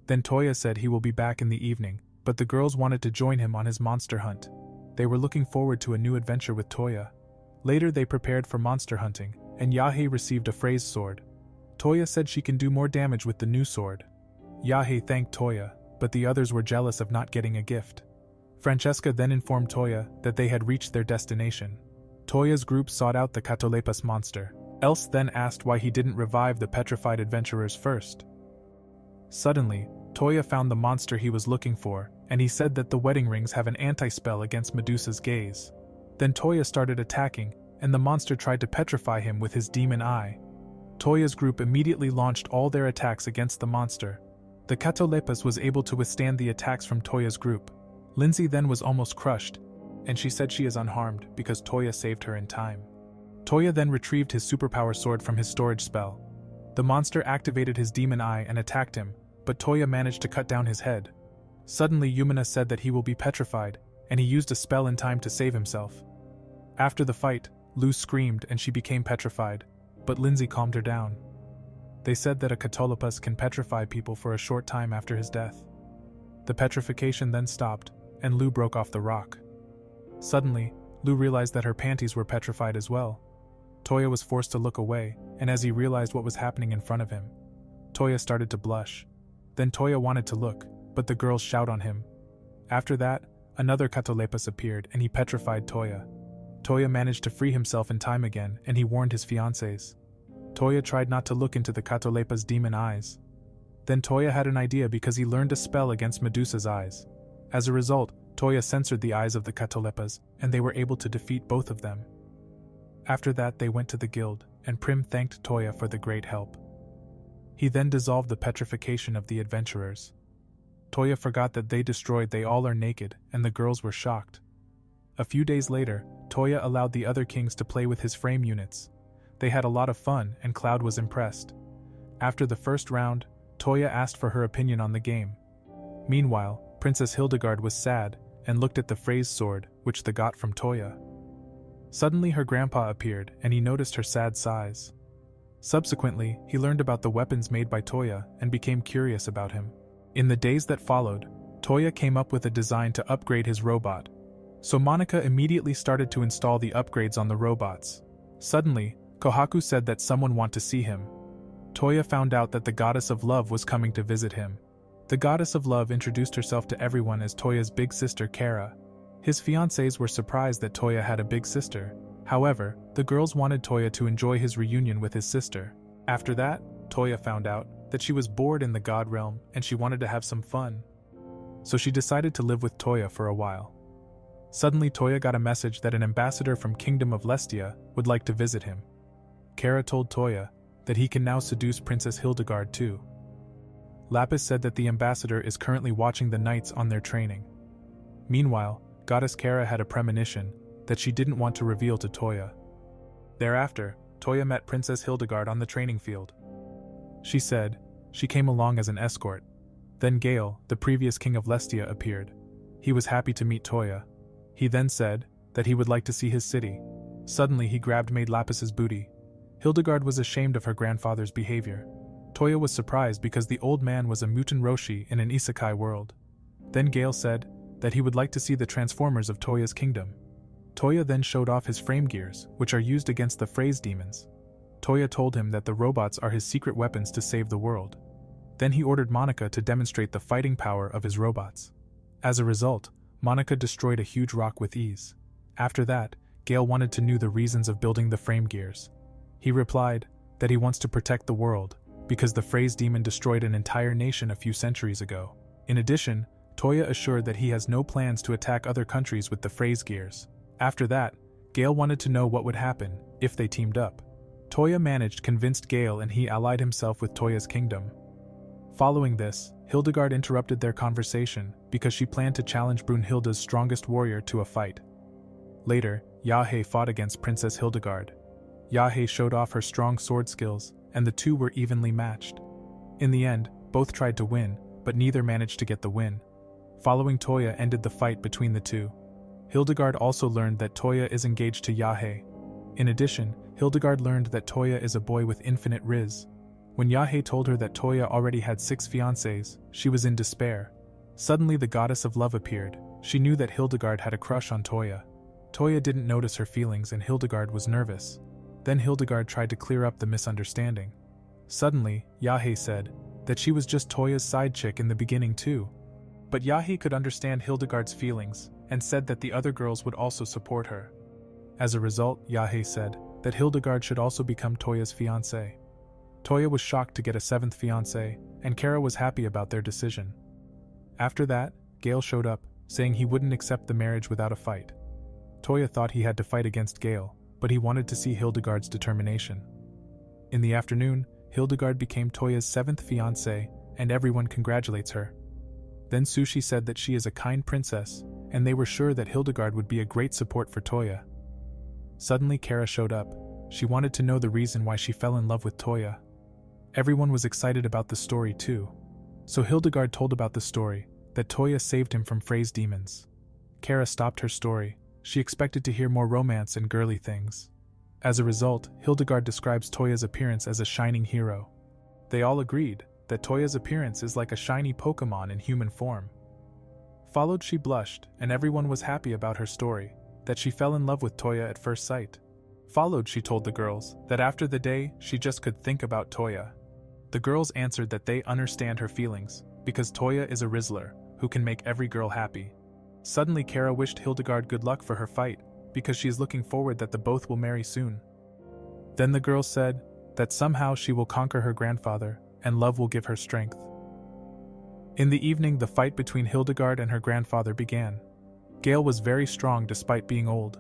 [SPEAKER 1] Then Toya said he will be back in the evening, but the girls wanted to join him on his monster hunt. They were looking forward to a new adventure with Toya. Later they prepared for monster hunting, and Yahe received a phrase sword. Toya said she can do more damage with the new sword. Yahe thanked Toya, but the others were jealous of not getting a gift. Francesca then informed Toya that they had reached their destination. Toya's group sought out the Catolepas monster. Else then asked why he didn't revive the petrified adventurers first. Suddenly, Toya found the monster he was looking for, and he said that the wedding rings have an anti-spell against Medusa's gaze. Then Toya started attacking, and the monster tried to petrify him with his demon eye. Toya's group immediately launched all their attacks against the monster. The Catolepas was able to withstand the attacks from Toya's group. Lindsay then was almost crushed, and she said she is unharmed because Toya saved her in time. Toya then retrieved his superpower sword from his storage spell. The monster activated his demon eye and attacked him, but Toya managed to cut down his head. Suddenly Yumina said that he will be petrified, and he used a spell in time to save himself. After the fight, Lou screamed and she became petrified, but Lindsay calmed her down. They said that a Catolepas can petrify people for a short time after his death. The petrification then stopped, and Lou broke off the rock. Suddenly, Lou realized that her panties were petrified as well. Toya was forced to look away, and as he realized what was happening in front of him, Toya started to blush. Then Toya wanted to look, but the girls shout on him. After that, another Catolepas appeared and he petrified Toya. Toya managed to free himself in time again, and he warned his fiancés. Toya tried not to look into the Catolepas' demon eyes. Then Toya had an idea because he learned a spell against Medusa's eyes. As a result, Toya censored the eyes of the Catolepas, and they were able to defeat both of them. After that they went to the guild, and Prim thanked Toya for the great help. He then dissolved the petrification of the adventurers. Toya forgot that they all are naked, and the girls were shocked. A few days later, Toya allowed the other kings to play with his frame units. They had a lot of fun, and Cloud was impressed. After the first round, Toya asked for her opinion on the game. Meanwhile, Princess Hildegard was sad, and looked at the phrase sword, which they got from Toya. Suddenly her grandpa appeared, and he noticed her sad sighs. Subsequently, he learned about the weapons made by Toya, and became curious about him. In the days that followed, Toya came up with a design to upgrade his robot. So Monica immediately started to install the upgrades on the robots. Suddenly, Kohaku said that someone wanted to see him. Toya found out that the goddess of love was coming to visit him. The goddess of love introduced herself to everyone as Toya's big sister Kara. His fiancés were surprised that Toya had a big sister. However, the girls wanted Toya to enjoy his reunion with his sister. After that, Toya found out that she was bored in the god realm and she wanted to have some fun. So she decided to live with Toya for a while. Suddenly Toya got a message that an ambassador from Kingdom of Lestia would like to visit him. Kara told Toya that he can now seduce Princess Hildegard too. Lapis said that the ambassador is currently watching the knights on their training. Meanwhile, Goddess Kara had a premonition that she didn't want to reveal to Toya. Thereafter, Toya met Princess Hildegard on the training field. She said she came along as an escort. Then Gale, the previous king of Lestia, appeared. He was happy to meet Toya. He then said that he would like to see his city. Suddenly he grabbed Maid Lapis's booty. Hildegard was ashamed of her grandfather's behavior. Toya was surprised because the old man was a mutant Roshi in an Isekai world. Then Gale said that he would like to see the transformers of Toya's kingdom. Toya then showed off his frame gears, which are used against the phrase demons. Toya told him that the robots are his secret weapons to save the world. Then he ordered Monica to demonstrate the fighting power of his robots. As a result, Monica destroyed a huge rock with ease. After that, Gale wanted to know the reasons of building the frame gears. He replied that he wants to protect the world, because the phrase demon destroyed an entire nation a few centuries ago. In addition, Toya assured that he has no plans to attack other countries with the phrase gears. After that, Gale wanted to know what would happen if they teamed up. Toya convinced Gale and he allied himself with Toya's kingdom. Following this, Hildegard interrupted their conversation because she planned to challenge Brunhilde's strongest warrior to a fight. Later, Yahe fought against Princess Hildegard. Yahe showed off her strong sword skills, and the two were evenly matched. In the end, both tried to win, but neither managed to get the win. Following Toya ended the fight between the two. Hildegard also learned that Toya is engaged to Yahe. In addition, Hildegard learned that Toya is a boy with infinite Rizz. When Yahe told her that Toya already had 6 fiancés, she was in despair. Suddenly the goddess of love appeared. She knew that Hildegard had a crush on Toya. Toya didn't notice her feelings and Hildegard was nervous. Then Hildegard tried to clear up the misunderstanding. Suddenly, Yahe said that she was just Toya's side chick in the beginning too. But Yahe could understand Hildegard's feelings and said that the other girls would also support her. As a result, Yahe said that Hildegard should also become Toya's fiancé. Toya was shocked to get a 7th fiancé, and Kara was happy about their decision. After that, Gale showed up, saying he wouldn't accept the marriage without a fight. Toya thought he had to fight against Gale, but he wanted to see Hildegard's determination. In the afternoon, Hildegard became Toya's 7th fiancé, and everyone congratulates her. Then Sushi said that she is a kind princess, and they were sure that Hildegard would be a great support for Toya. Suddenly Kara showed up. She wanted to know the reason why she fell in love with Toya. Everyone was excited about the story too. So Hildegard told about the story, that Toya saved him from Frey's demons. Kara stopped her story. She expected to hear more romance and girly things. As a result, Hildegard describes Toya's appearance as a shining hero. They all agreed that Toya's appearance is like a shiny Pokemon in human form. Followed, she blushed, and everyone was happy about her story, that she fell in love with Toya at first sight. Followed, she told the girls that after the day, she just could think about Toya. The girls answered that they understand her feelings, because Toya is a Rizzler, who can make every girl happy. Suddenly Kara wished Hildegard good luck for her fight, because she is looking forward that the both will marry soon. Then the girls said that somehow she will conquer her grandfather, and love will give her strength. In the evening, the fight between Hildegard and her grandfather began. Gale was very strong despite being old.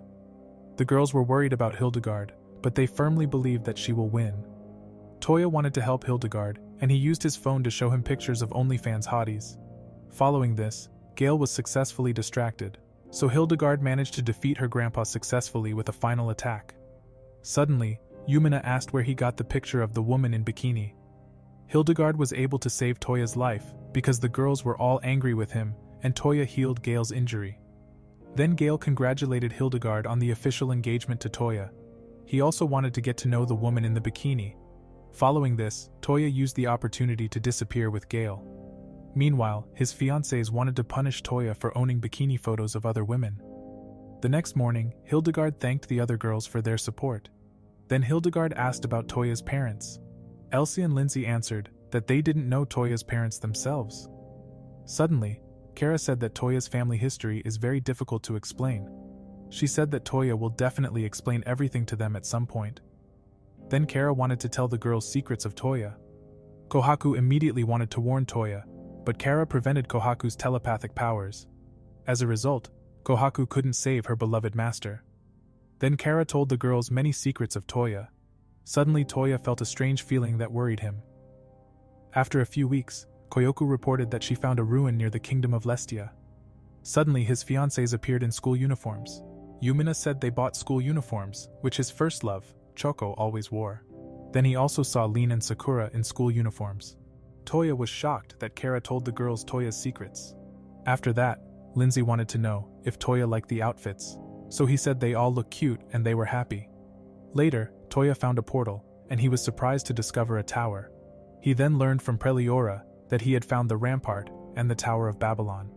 [SPEAKER 1] The girls were worried about Hildegard, but they firmly believed that she will win. Toya wanted to help Hildegard, and he used his phone to show him pictures of OnlyFans hotties. Following this, Gale was successfully distracted, so Hildegard managed to defeat her grandpa successfully with a final attack. Suddenly, Yumina asked where he got the picture of the woman in bikini. Hildegard was able to save Toya's life, because the girls were all angry with him, and Toya healed Gale's injury. Then Gale congratulated Hildegard on the official engagement to Toya. He also wanted to get to know the woman in the bikini. Following this, Toya used the opportunity to disappear with Gale. Meanwhile, his fiancés wanted to punish Toya for owning bikini photos of other women. The next morning, Hildegard thanked the other girls for their support. Then Hildegard asked about Toya's parents. Elsie and Lindsay answered that they didn't know Toya's parents themselves. Suddenly, Kara said that Toya's family history is very difficult to explain. She said that Toya will definitely explain everything to them at some point. Then Kara wanted to tell the girls secrets of Toya. Kohaku immediately wanted to warn Toya, but Kara prevented Kohaku's telepathic powers. As a result, Kohaku couldn't save her beloved master. Then Kara told the girls many secrets of Toya. Suddenly Toya felt a strange feeling that worried him. After a few weeks, Koyoku reported that she found a ruin near the kingdom of Lestia. Suddenly his fiancés appeared in school uniforms. Yumina said they bought school uniforms, which his first love, Choco, always wore. Then he also saw Lin and Sakura in school uniforms. Toya was shocked that Kara told the girls Toya's secrets. After that, Lindsay wanted to know if Toya liked the outfits, so he said they all looked cute and they were happy. Later, Toya found a portal, and he was surprised to discover a tower. He then learned from Preliora that he had found the rampart and the Tower of Babylon.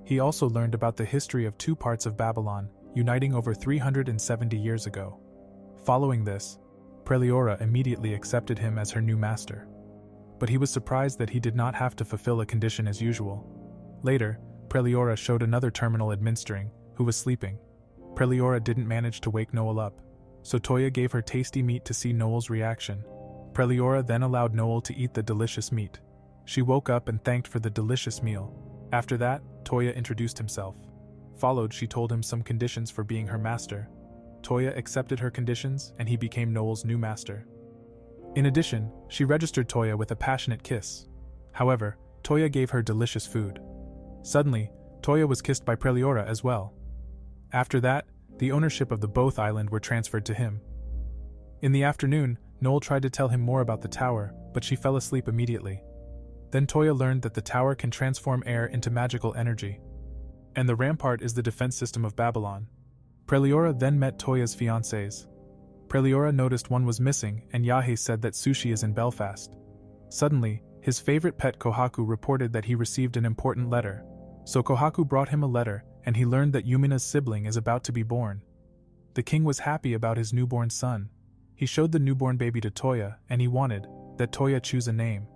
[SPEAKER 1] He also learned about the history of 2 parts of Babylon, uniting over 370 years ago. Following this, Preliora immediately accepted him as her new master. But he was surprised that he did not have to fulfill a condition as usual. Later, Preliora showed another terminal administering, who was sleeping. Preliora didn't manage to wake Noel up, so Toya gave her tasty meat to see Noel's reaction. Preliora then allowed Noel to eat the delicious meat. She woke up and thanked for the delicious meal. After that, Toya introduced himself. Followed, she told him some conditions for being her master. Toya accepted her conditions and he became Noel's new master. In addition, she registered Toya with a passionate kiss. However, Toya gave her delicious food. Suddenly, Toya was kissed by Preliora as well. After that, the ownership of the both island were transferred to him. In the afternoon, Noel tried to tell him more about the tower, but she fell asleep immediately. Then Toya learned that the tower can transform air into magical energy. And the rampart is the defense system of Babylon. Preliora then met Toya's fiancés. Preliora noticed one was missing and Yahe said that Sushi is in Belfast. Suddenly, his favorite pet Kohaku reported that he received an important letter. So Kohaku brought him a letter, and he learned that Yumina's sibling is about to be born. The king was happy about his newborn son. He showed the newborn baby to Toya, and he wanted that Toya choose a name.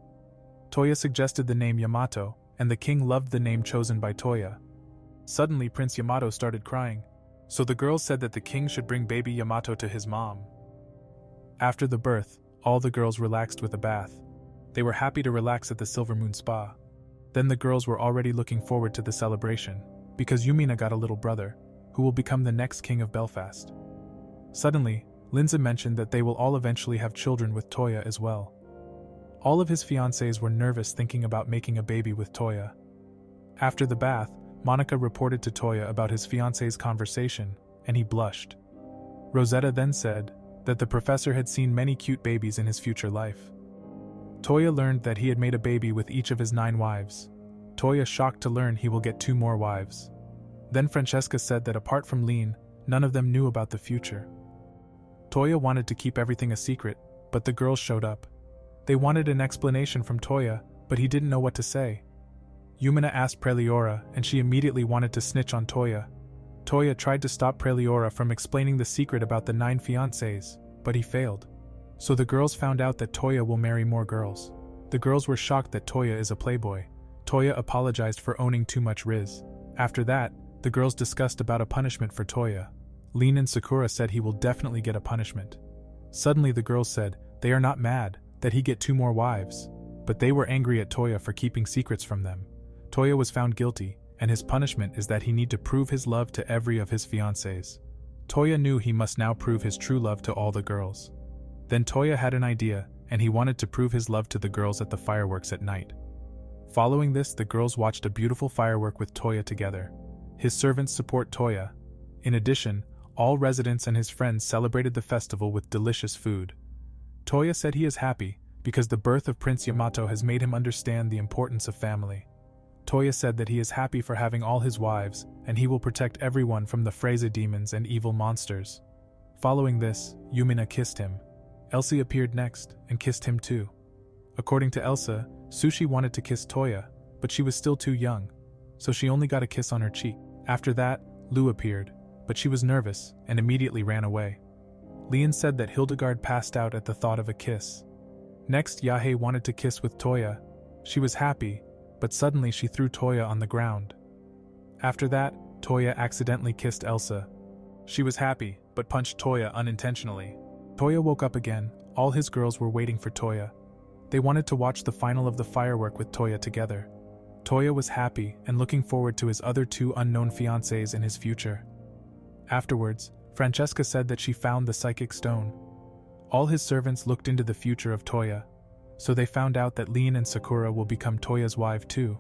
[SPEAKER 1] Toya suggested the name Yamato, and the king loved the name chosen by Toya. Suddenly Prince Yamato started crying, so the girls said that the king should bring baby Yamato to his mom. After the birth, all the girls relaxed with a bath. They were happy to relax at the Silver Moon Spa. Then the girls were already looking forward to the celebration, because Yumina got a little brother, who will become the next king of Belfast. Suddenly, Linza mentioned that they will all eventually have children with Toya as well. All of his fiancés were nervous thinking about making a baby with Toya. After the bath, Monica reported to Toya about his fiancé's conversation, and he blushed. Rosetta then said that the professor had seen many cute babies in his future life. Toya learned that he had made a baby with each of his 9 wives. Toya shocked to learn he will get 2 more wives. Then Francesca said that apart from Lean, none of them knew about the future. Toya wanted to keep everything a secret, but the girls showed up. They wanted an explanation from Toya, but he didn't know what to say. Yumina asked Preliora, and she immediately wanted to snitch on Toya. Toya tried to stop Preliora from explaining the secret about the 9 fiancés, but he failed. So the girls found out that Toya will marry more girls. The girls were shocked that Toya is a playboy. Toya apologized for owning too much Rizz. After that, the girls discussed about a punishment for Toya. Lean and Sakura said he will definitely get a punishment. Suddenly the girls said they are not mad that he get 2 more wives, but they were angry at Toya for keeping secrets from them. Toya was found guilty, and his punishment is that he need to prove his love to every of his fiancés. Toya knew he must now prove his true love to all the girls. Then Toya had an idea, and he wanted to prove his love to the girls at the fireworks at night. Following this, the girls watched a beautiful firework with Toya together. His servants support Toya. In addition, all residents and his friends celebrated the festival with delicious food. Toya said he is happy, because the birth of Prince Yamato has made him understand the importance of family. Toya said that he is happy for having all his wives, and he will protect everyone from the Freza demons and evil monsters. Following this, Yumina kissed him. Elsie appeared next, and kissed him too. According to Elsa, Sushi wanted to kiss Toya, but she was still too young, so she only got a kiss on her cheek. After that, Lu appeared, but she was nervous and immediately ran away. Leon said that Hildegard passed out at the thought of a kiss. Next, Yahe wanted to kiss with Toya. She was happy, but suddenly she threw Toya on the ground. After that, Toya accidentally kissed Elsa. She was happy, but punched Toya unintentionally. Toya woke up again. All his girls were waiting for Toya. They wanted to watch the final of the firework with Toya together. Toya was happy and looking forward to his other 2 unknown fiancés in his future. Afterwards, Francesca said that she found the psychic stone. All his servants looked into the future of Toya, so they found out that Lean and Sakura will become Toya's wife too.